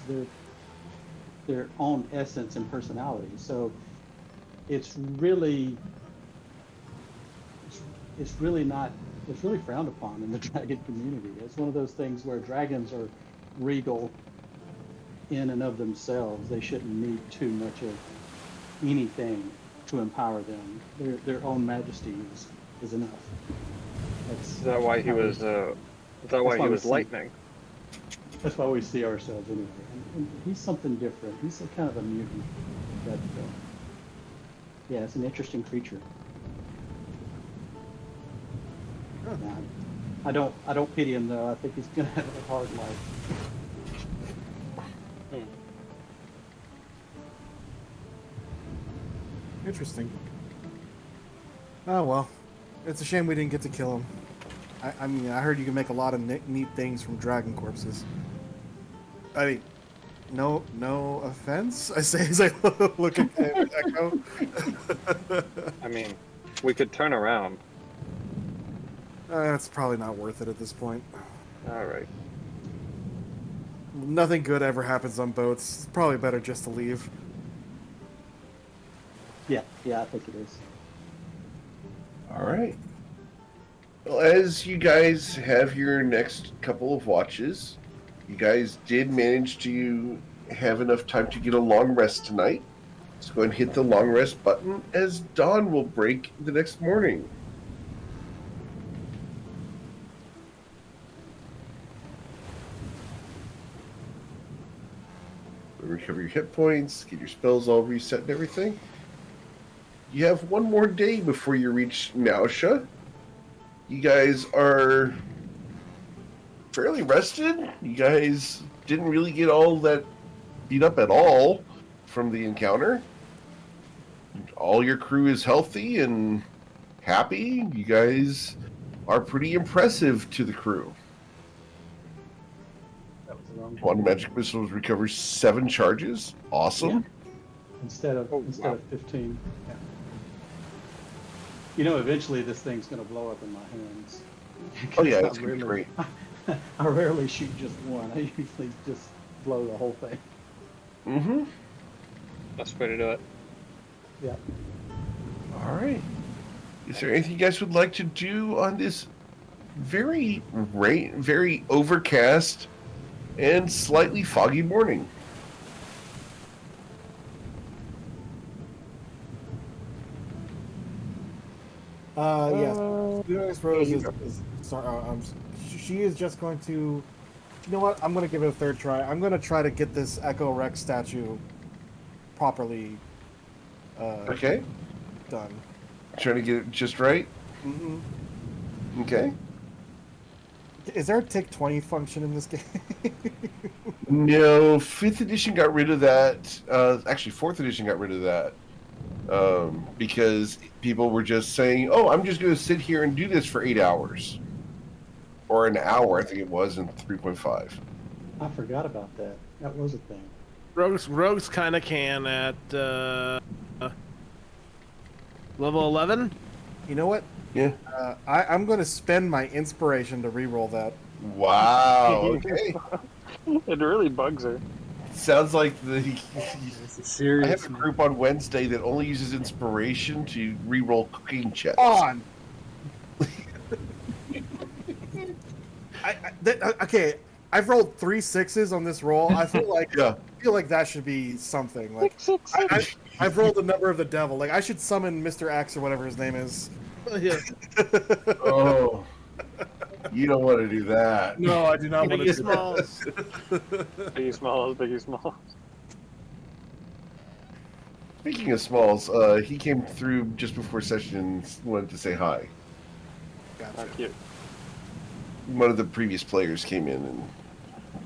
their own essence and personality. So it's really frowned upon in the dragon community. It's one of those things where dragons are regal in and of themselves. They shouldn't need too much of anything to empower them. Their own majesty is enough. Is that why he was? Is that why he was lightning? That's why we see ourselves anyway. And he's something different. He's a kind of a mutant. But yeah, it's an interesting creature. Yeah, I don't pity him though. I think he's gonna have a hard life. Interesting. Oh well, it's a shame we didn't get to kill him. I mean, I heard you can make a lot of neat things from dragon corpses. I mean, no offense, I say as I look at Echo. I mean, we could turn around. It's probably not worth it at this point. All right. Nothing good ever happens on boats. It's probably better just to leave. Yeah, I think it is. All right. Well, as you guys have your next couple of watches, you guys did manage to have enough time to get a long rest tonight. Let's go ahead and hit the long rest button as dawn will break the next morning. Recover your hit points, get your spells all reset and everything. You have one more day before you reach Nausea. You guys are fairly rested. You guys didn't really get all that beat up at all from the encounter. All your crew is healthy and happy. You guys are pretty impressive to the crew. That was the wrong One magic missile recovers 7 charges. Awesome. Yeah. Instead of 15. Yeah. You know, eventually this thing's going to blow up in my hands. Oh yeah, that's gonna be great. I rarely shoot just one. I usually just blow the whole thing. Mm-hmm. That's the way to do it. Yeah. All right. Is there anything you guys would like to do on this very overcast and slightly foggy morning? Yes. Luna's Rose she is just going to. You know what? I'm going to give it a third try. I'm going to try to get this Echo Rex statue properly Okay. done. Trying to get it just right? Mm-hmm. Okay. Is there a Tick 20 function in this game? No, 5th edition got rid of that. Actually, 4th edition got rid of that. Because people were just saying, oh, I'm just going to sit here and do this for 8 hours. Or an hour, I think it was, in 3.5. I forgot about that. That was a thing. Rogues kind of can at level 11. You know what? Yeah. I'm going to spend my inspiration to reroll that. Wow, okay. It really bugs her. Sounds like It's I serious. have a group on Wednesday that only uses inspiration to reroll cooking checks. On! Okay, I've rolled 3 6s on this roll. I feel like Yeah. that should be something. Like I've rolled the number of the devil. Like I should summon Mr. X or whatever his name is. Yeah. Oh, you don't want to do that. No, I do not want to Biggie do Smalls. Biggie Smalls, Biggie Smalls. Speaking of Smalls, he came through just before session and wanted to say hi. that. How cute. One of the previous players came in and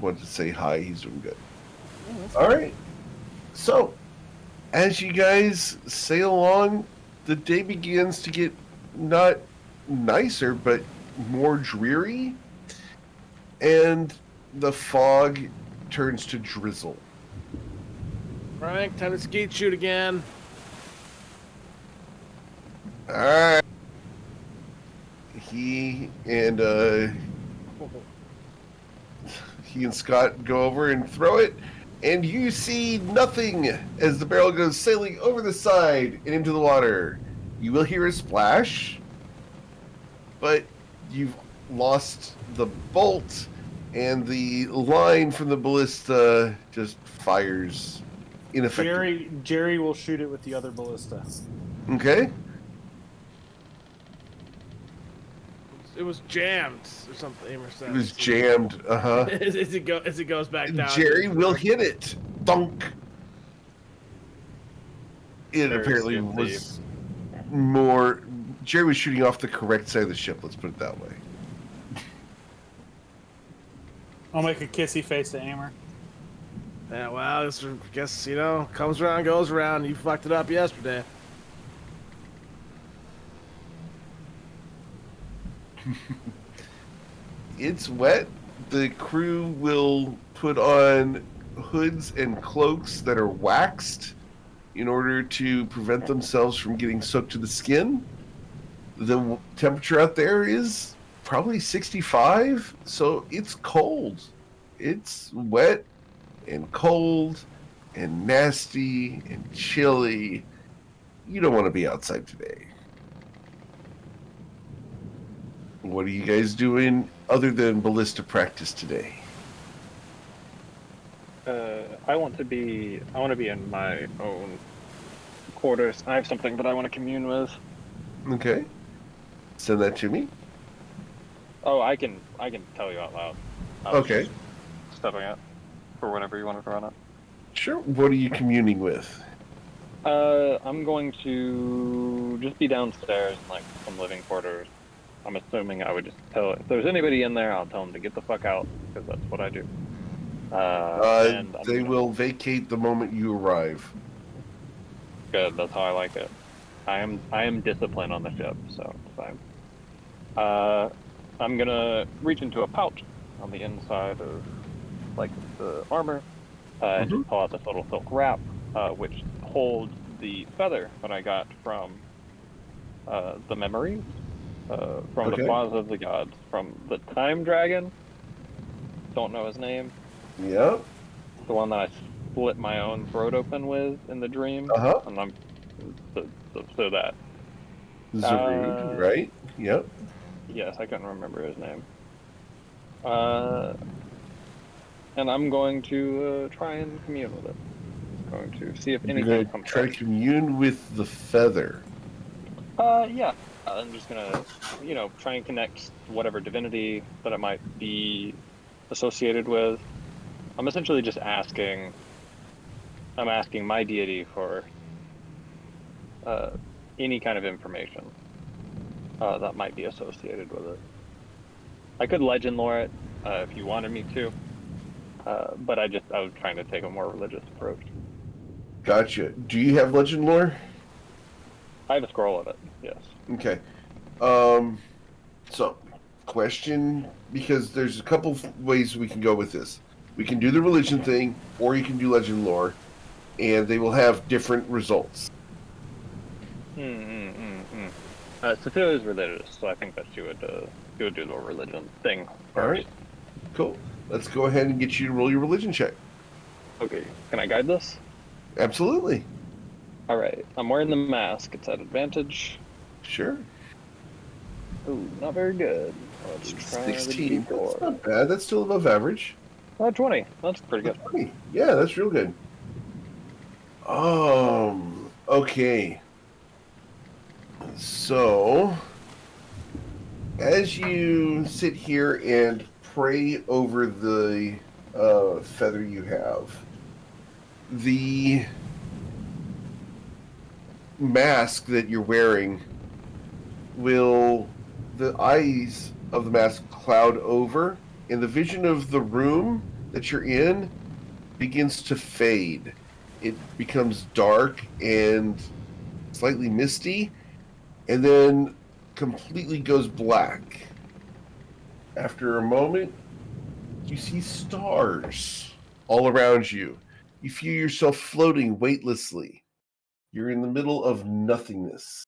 wanted to say hi. He's doing good. All right. So, as you guys sail along, the day begins to get not nicer, but more dreary, and the fog turns to drizzle. Frank, time to skeet shoot again. All right. He and Scott go over and throw it, and you see nothing as the barrel goes sailing over the side and into the water. You will hear a splash, but you've lost the bolt, and the line from the ballista just fires ineffectively. Jerry will shoot it with the other ballista. Okay. It was jammed or something. Amer said. It was jammed. as it goes back down. Jerry will hit it. Thunk. It Very apparently skilled was more. Jerry was shooting off the correct side of the ship. Let's put it that way. I'll make a kissy face to Amer. Yeah, well, this I guess comes around, goes around. You fucked it up yesterday. It's wet. The crew will put on hoods and cloaks that are waxed in order to prevent themselves from getting soaked to the skin. The temperature out there is probably 65, so it's cold. It's wet and cold and nasty and chilly. You don't want to be outside today. What are you guys doing other than ballista practice today? I want to be in my own quarters. I have something that I want to commune with. Okay. Send that to me. Oh, I can tell you out loud. Okay. Stepping up for whenever you want to run it. Sure. What are you communing with? I'm going to just be downstairs in like some living quarters. I'm assuming I would just tell if there's anybody in there, I'll tell them to get the fuck out because that's what I do. And They will vacate the moment you arrive. Good. That's how I like it. I am disciplined on the ship, so it's fine. I'm gonna reach into a pouch on the inside of like the armor and just pull out this little silk wrap, which holds the feather that I got from the memories from the Plaza of the Gods, from the Time Dragon. Don't know his name. Yep. The one that I split my own throat open with in the dream. And I'm so that. Zarude, right? Yep. Yes, I couldn't remember his name. And I'm going to try and commune with it. Going to see if You're anything gonna comes try up. to commune with the feather. Yeah. I'm just gonna, try and connect whatever divinity that it might be associated with. I'm essentially just asking my deity for any kind of information that might be associated with it. I could legend lore it if you wanted me to, but I was trying to take a more religious approach. Gotcha. Do you have legend lore? I have a scroll of it, yes. Okay. So, question, because there's a couple ways we can go with this. We can do the religion thing, or you can do legend lore, and they will have different results. Sophia is religious, so I think that she would do the religion thing first. All right. Cool. Let's go ahead and get you to roll your religion check. Okay. Can I guide this? Absolutely. All right. I'm wearing the mask. It's at advantage. Sure. Ooh, not very good. Let's try 16. the That's D4. not bad. That's still above average. 20. That's pretty good. 20. Yeah, that's real good. Okay. So, as you sit here and pray over the feather you have, the mask that you're wearing the eyes of the mask cloud over, and the vision of the room that you're in begins to fade. It becomes dark and slightly misty, and then completely goes black. After a moment, you see stars all around you. You feel yourself floating weightlessly. You're in the middle of nothingness.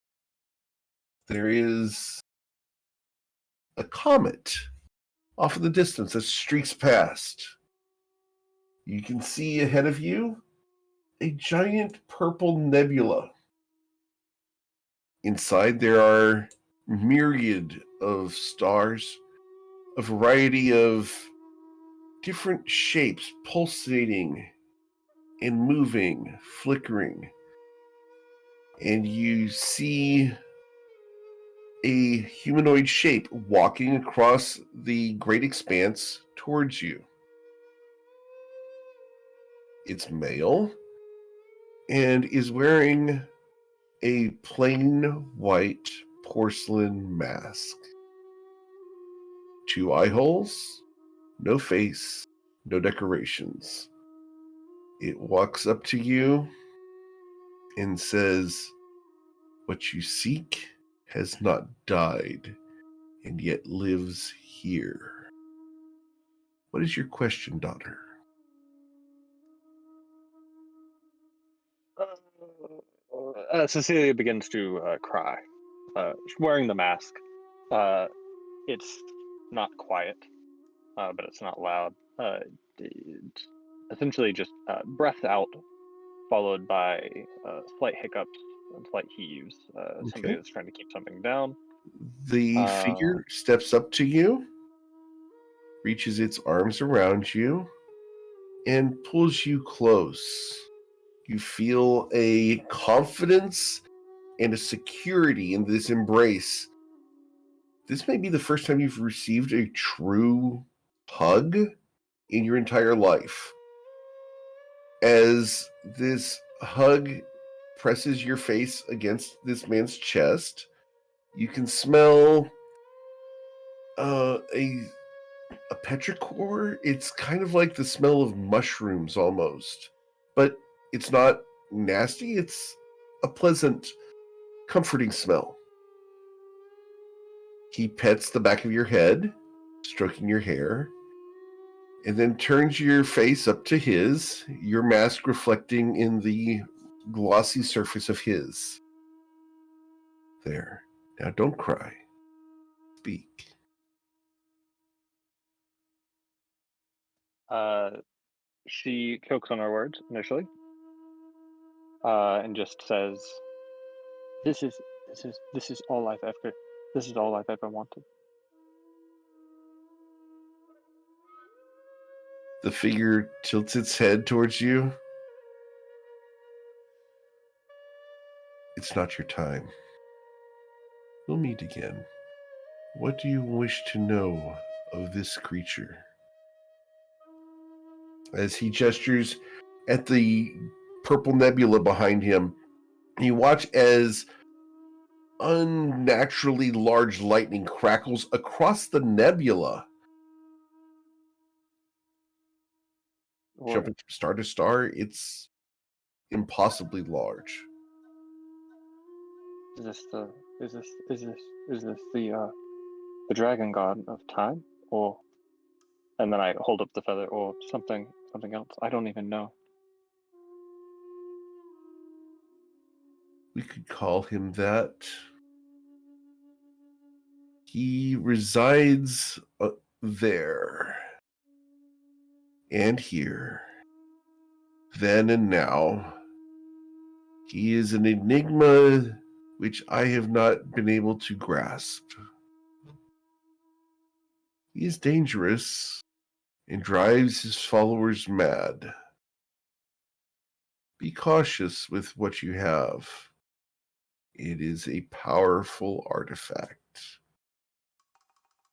There is a comet off in the distance that streaks past. You can see ahead of you a giant purple nebula. Inside there are myriad of stars, a variety of different shapes pulsating and moving, flickering. And you see a humanoid shape walking across the great expanse towards you. It's male and is wearing a plain white porcelain mask. 2 eye holes, no face, no decorations. It walks up to you and says, "What you seek has not died and yet lives here." What is your question, daughter? Cecilia begins to cry. She's wearing the mask. It's not quiet, but it's not loud. It's essentially just breath out, followed by slight hiccups and slight heaves. Somebody Okay. that's trying to keep something down. The figure steps up to you, reaches its arms around you, and pulls you close. You feel a confidence and a security in this embrace. This may be the first time you've received a true hug in your entire life. As this hug presses your face against this man's chest, you can smell a petrichor. It's kind of like the smell of mushrooms almost, but it's not nasty. It's a pleasant, comforting smell. He pets the back of your head, stroking your hair, and then turns your face up to his, your mask reflecting in the glossy surface of his. There. Now don't cry. Speak. She chokes on her words initially, and just says, "This is all this is all I've ever wanted." The figure tilts its head towards you. It's not your time. We'll meet again. What do you wish to know of this creature? As he gestures at the purple nebula behind him, you watch as unnaturally large lightning crackles across the nebula, What jumping from star to star. It's impossibly large. is this? The dragon god of time, or? And then I hold up the feather, or something else. I don't even know. We could call him that. He resides there and here, then and now. He is an enigma which I have not been able to grasp. He is dangerous and drives his followers mad. Be cautious with what you have. It is a powerful artifact.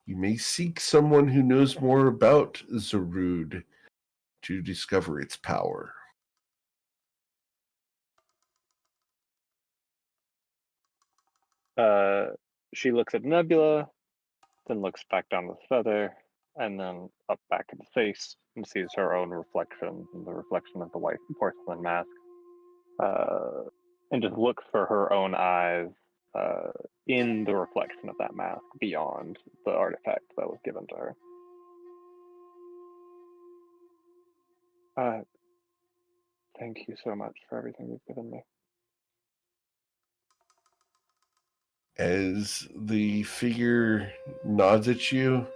You may seek someone who knows more about Zarud to discover its power. She looks at Nebula, then looks back down the feather, and then up back at the face, and sees her own reflection, the reflection of the white porcelain mask, and just looks for her own eyes in the reflection of that mask beyond the artifact that was given to her. Thank you so much for everything you've given me. As the figure nods at you,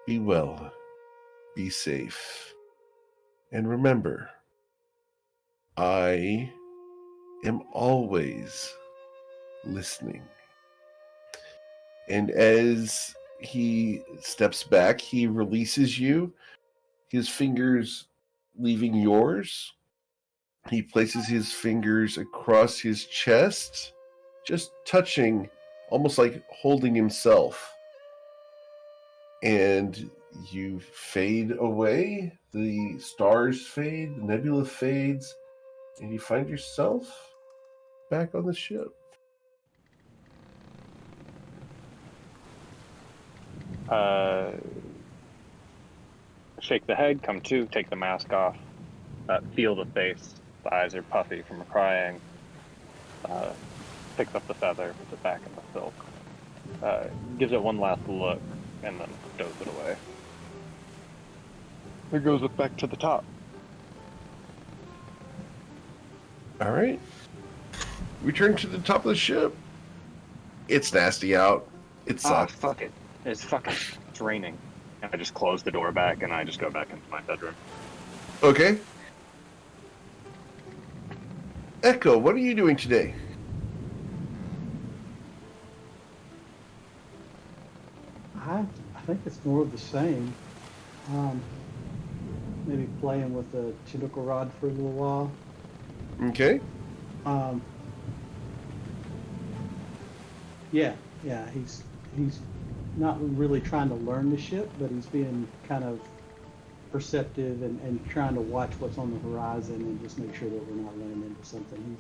be well, be safe, and remember, I am always listening. And as he steps back, he releases you, his fingers leaving yours. He places his fingers across his chest, just touching, almost like holding himself. And you fade away, the stars fade, the nebula fades, and you find yourself back on the ship. Shake the head, come to, take the mask off, feel the face. The eyes are puffy from crying. Picks up the feather, puts it back in the silk. Gives it one last look, and then stows it away. It goes back to the top. All right. Return to the top of the ship. It's nasty out. It sucks. Fuck it. It's raining. And I just close the door back, and I just go back into my bedroom. Okay. Echo, what are you doing today? I think it's more of the same. Maybe playing with the tentacle rod for a little while. Okay. Yeah, he's not really trying to learn the ship, but he's being kind of perceptive and trying to watch what's on the horizon and just make sure that we're not running into something.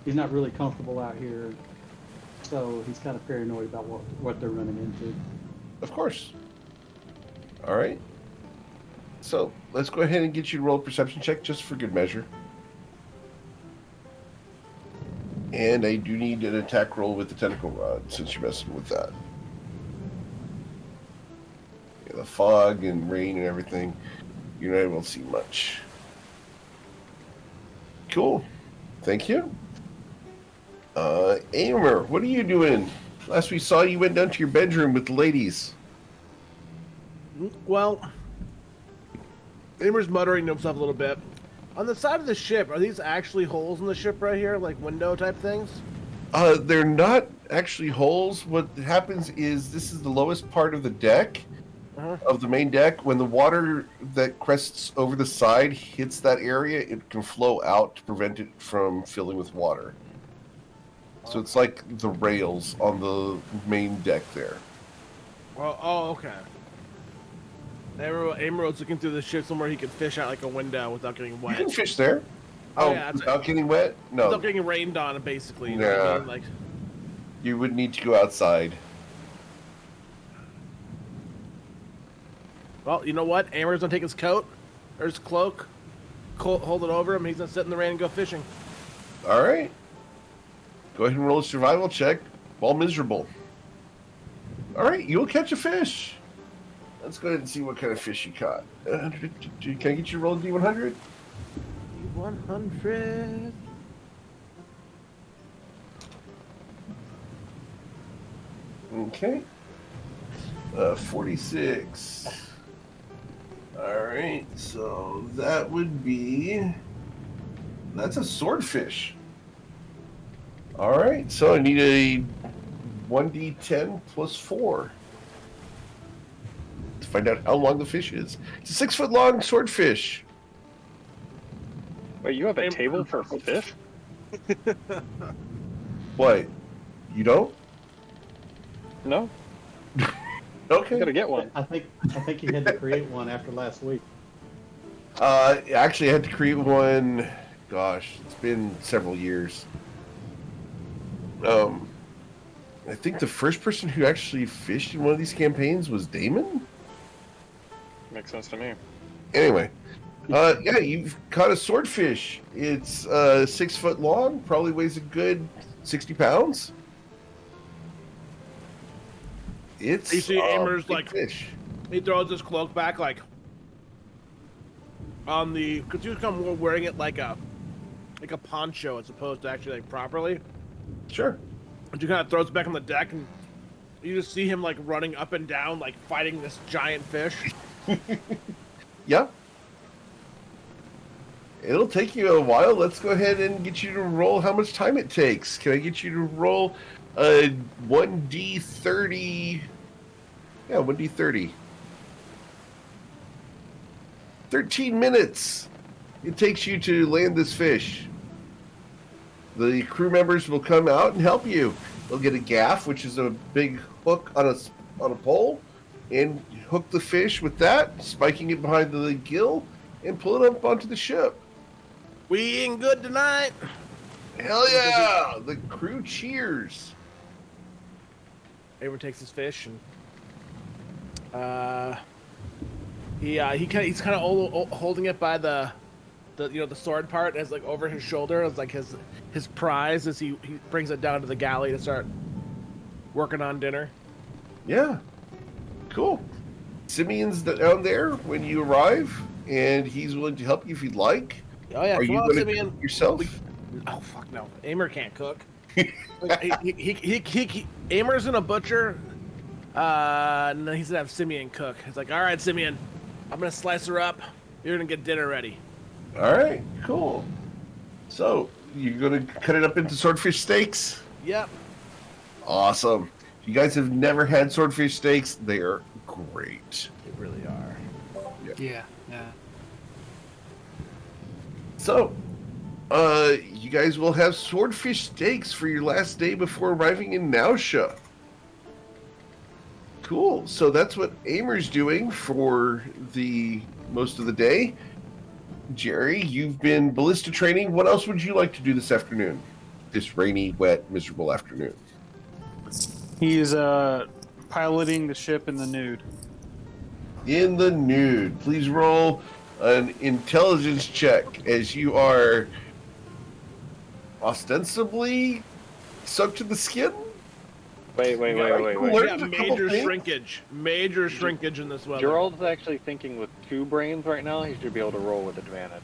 He's not really comfortable out here, so he's kind of paranoid about what they're running into. Of course. All right. So let's go ahead and get you to roll a perception check just for good measure. And I do need an attack roll with the tentacle rod since you're messing with that. Yeah, the fog and rain and everything, you're not able to see much. Cool. Thank you. Amer, what are you doing? Last we saw you went down to your bedroom with the ladies. Well, Amer's muttering to himself a little bit. On the side of the ship, are these actually holes in the ship right here, like window type things? They're not actually holes. What happens is this is the lowest part of the deck, of the main deck. When the water that crests over the side hits that area, it can flow out to prevent it from filling with water. So it's like the rails on the main deck there. Well, okay. Amer was looking through the ship somewhere he could fish out like a window without getting You wet. can fish there. Oh, yeah, without getting wet? No. Without getting rained on, basically. You know what I mean? Like, you would need to go outside. well, you know what? Amer's gonna take his coat or his cloak, hold it over him. He's gonna sit in the rain and go fishing. All right. Go ahead and roll a survival check while miserable. All right, you'll catch a fish. Let's go ahead and see what kind of fish you caught. Can I get you to roll a D100? D100. Okay. 46. All right, so that would be... That's a swordfish. All right, so I need a 1d10 plus 4 to find out how long the fish is. It's a 6-foot long swordfish. Wait, you have a table for fish? What? You don't? No? Okay. I gotta get one. I think you had to create one after last week. Actually, I had to create one. Gosh, it's been several years. I think the first person who actually fished in one of these campaigns was Damon. Makes sense to me. Anyway, yeah, you've caught a swordfish. It's 6 foot long, probably weighs a good 60 pounds. It's You see Amer's big like fish. he throws his cloak back like on the, because you come wearing it like a poncho as opposed to actually like properly. Sure. And you kind of throws it back on the deck, and you just see him like running up and down, like fighting this giant fish. Yep. It'll take you a while. Let's go ahead and get you to roll how much time it takes. Can I get you to roll a 1d30? Yeah, 1d30. 13 minutes it takes you to land this fish. The crew members will come out and help you. They'll get a gaff, which is a big hook on a pole, and hook the fish with that, spiking it behind the gill, and pull it up onto the ship. We eating good tonight? Hell yeah! The crew cheers. Everyone takes his fish, and he's kind of holding it by the sword part as like over his shoulder as like his prize as he brings it down to the galley to start working on dinner. Yeah, cool. Simeon's down there when you arrive, and he's willing to help you if you'd like. Oh yeah, Are come you on, gonna Simeon. cook yourself? Oh fuck no, Amer can't cook. Amer's in a butcher. And then he's gonna have Simeon cook. It's like, all right, Simeon, I'm gonna slice her up. You're gonna get dinner ready. All right, cool. So you're gonna cut it up into swordfish steaks? Yep. Awesome. If you guys have never had swordfish steaks, they are great. They really are. Yeah. So, you guys will have swordfish steaks for your last day before arriving in Nausea. Cool. So that's what Amer's doing for the most of the day. Jerry, you've been ballista training. What else would you like to do this afternoon? This rainy, wet, miserable afternoon. He's piloting the ship in the nude. In the nude. Please roll an intelligence check as you are ostensibly soaked to the skin. Wait. Learn Yeah, a couple major shrinkage in this weather. Gerald's actually thinking with 2 brains right now. He should be able to roll with advantage.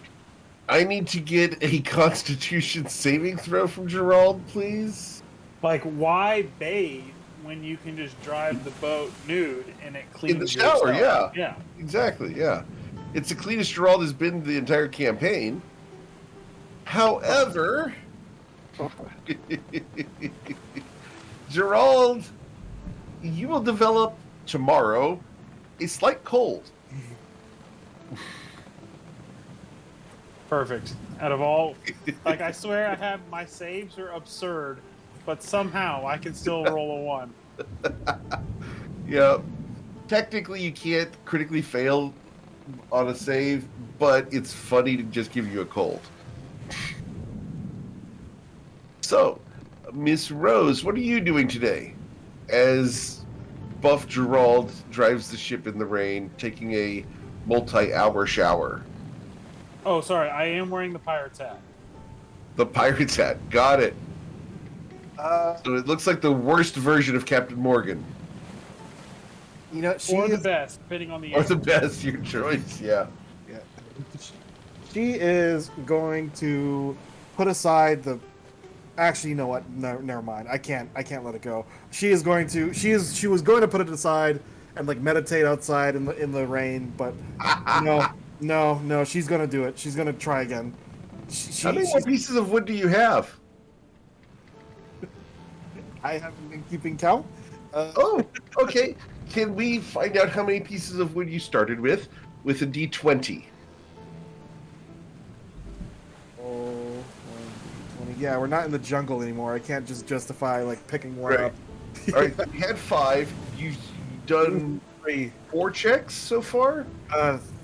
I need to get a Constitution saving throw from Gerald, please. Like, why bathe when you can just drive the boat nude and it cleans In the shower, yourself? yeah. Exactly, yeah. It's the cleanest Gerald has been the entire campaign. However, Gerald, you will develop tomorrow a slight cold. Perfect. Out of all, like, I swear my saves are absurd, but somehow I can still roll a 1. Yeah. Technically, you can't critically fail on a save, but it's funny to just give you a cold. So, Miss Rose, what are you doing today? As Buff Gerald drives the ship in the rain, taking a multi-hour shower. Oh, sorry, I am wearing the pirate's hat. The pirate's hat. Got it. So it looks like the worst version of Captain Morgan. You know, Or the best, depending on the Or the angle. best, your choice, yeah. Yeah. She is going to put aside the. Actually, you know what? No, never mind. I can't let it go. She is going to. She was going to put it aside and like meditate outside in the rain, but no. She's gonna do it. She's gonna try again. How many more pieces of wood do you have? I haven't been keeping count. Oh, okay. Can we find out how many pieces of wood you started with a D20? Oh, 20. Yeah, we're not in the jungle anymore. I can't just justify like picking one Right. up. All right, you had 5. You've done 4 checks so far?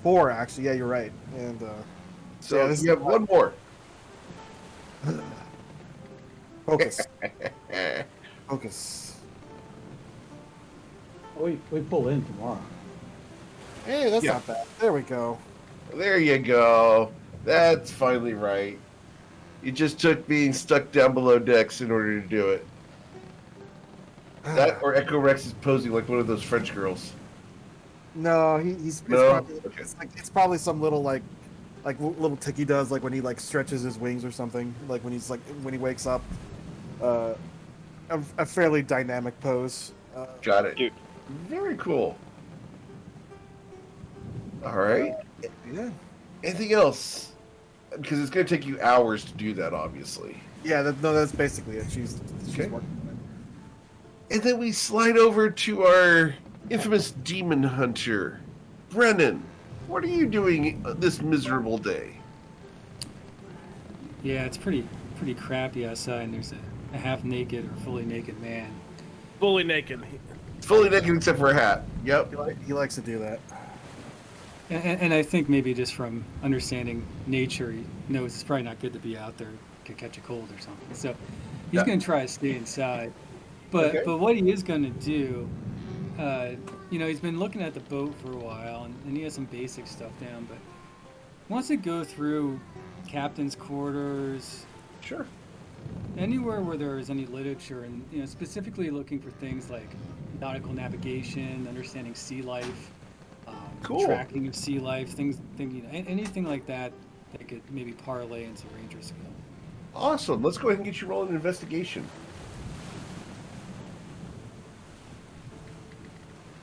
4 actually. Yeah, you're right. And So yeah, this you is have 1 more. focus. Focus. We pull in tomorrow. Hey, that's Yeah. not bad. There we go. There you go. That's finally right. You just took being stuck down below decks in order to do it. That or Echo Rex is posing like one of those French girls. No, he's No? probably Okay. it's probably some little like like little tick he does, like when he like stretches his wings or something, like when he wakes up. A fairly dynamic pose. Got it. Dude. Very cool. All right. Yeah. Anything else? Because it's going to take you hours to do that, obviously. Yeah. That's basically it. She's Okay. working on And then we slide over to our infamous demon hunter, Brennan. What are you doing this miserable day? Yeah, it's pretty crappy outside, and there's a half naked or fully naked man. Fully naked. Fully naked except for a hat. Yep. it. He likes to do that. And I think maybe just from understanding nature, he knows it's probably not good to be out there, could catch a cold or something. So he's Yeah. going to try to stay inside. But Okay. but what he is going to do, he's been looking at the boat for a while, and he has some basic stuff down, but he wants to go through captain's quarters, Sure. anywhere where there is any literature, and specifically looking for things like nautical navigation, understanding sea life, Cool. tracking of sea life, things anything like that that could maybe parlay into ranger skill. Awesome. Let's go ahead and get you rolling an investigation.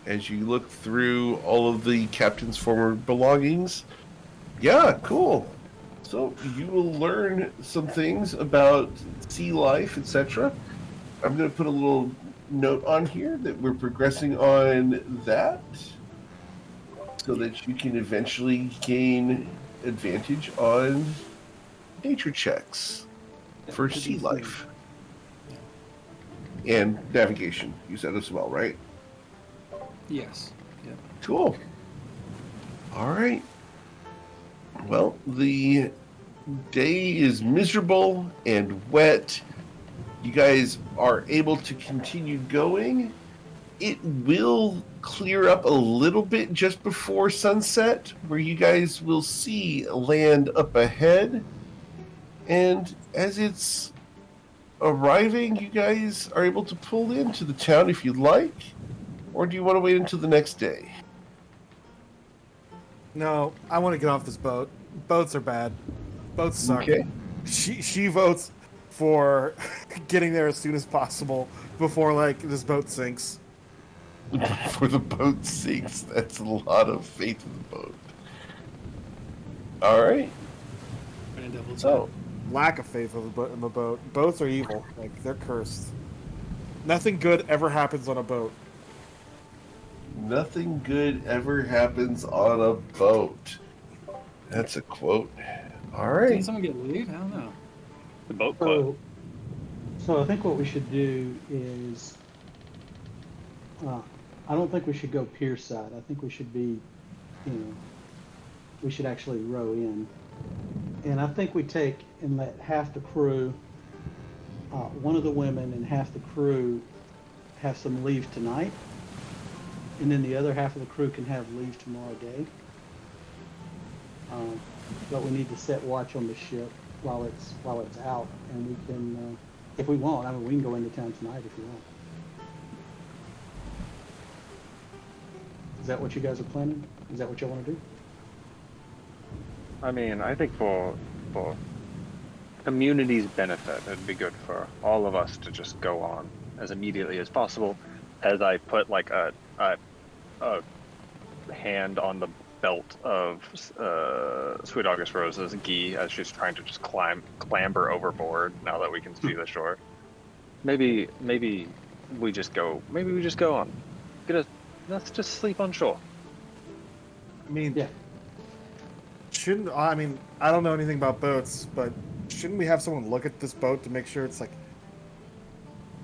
As you look through all of the captain's former belongings. Yeah, cool. So you will learn some things about sea life, etc. I'm going to put a little note on here that we're progressing on that so that you can eventually gain advantage on nature checks for sea life. And navigation. Use that as well, right? Yes. Yep. Cool. All right. Well, the day is miserable and wet. You guys are able to continue going. It will clear up a little bit just before sunset, where you guys will see land up ahead. And as it's arriving, you guys are able to pull into the town if you'd like. Or do you want to wait until the next day? No, I want to get off this boat. Boats are bad. Boats suck. Okay. She votes for getting there as soon as possible before this boat sinks. Before the boat sinks, that's a lot of faith in the boat. All right. And double So, Lack of faith in the boat. Boats are evil. They're cursed. Nothing good ever happens on a boat. nothing good ever happens on a boat. That's a quote. All Didn't right. someone get laid? I don't know. The boat club. So I think what we should do is, I don't think we should go pier side. I think we should be, we should actually row in. And I think we take and let half the crew, one of the women and half the crew have some leave tonight. And then the other half of the crew can have leave tomorrow day. But we need to set watch on the ship while it's out, and we can, if we want, I mean, we can go into town tonight if you want. Is that what you guys are planning? Is that what y'all want to do? I mean, I think for community's benefit, it'd be good for all of us to just go on as immediately as possible. As I put like a hand on the belt of Sweet August Rose's gi as she's trying to just clamber overboard now that we can see the shore. Maybe we just go on. Let's just sleep on shore. I mean, Yeah. I don't know anything about boats, but shouldn't we have someone look at this boat to make sure it's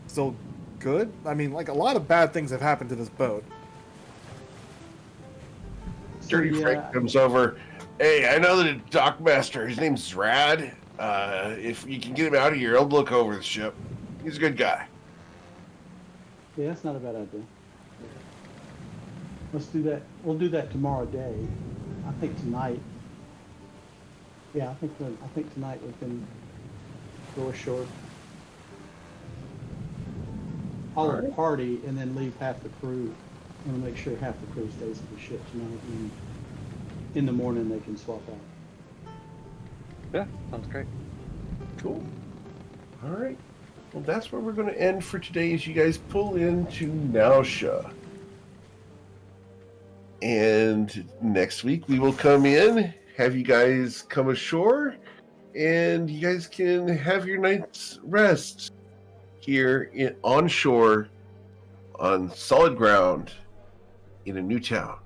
still good? I mean, a lot of bad things have happened to this boat. Dirty Frank comes over. Hey, I know the dockmaster. His name's Rad. If you can get him out of here, he'll look over the ship. He's a good guy. Yeah, that's not a bad idea. Let's do that. We'll do that tomorrow day. I think tonight. Yeah, I think tonight we can go ashore. Haul a party and then leave half the crew. I want to make sure half the crew stays at the ship tonight, and in the morning they can swap out. Yeah, sounds great. Cool. All right. Well, that's where we're going to end for today as you guys pull into Nausea. And next week we will come in, have you guys come ashore, and you guys can have your night's rest here on shore on solid ground in a new town.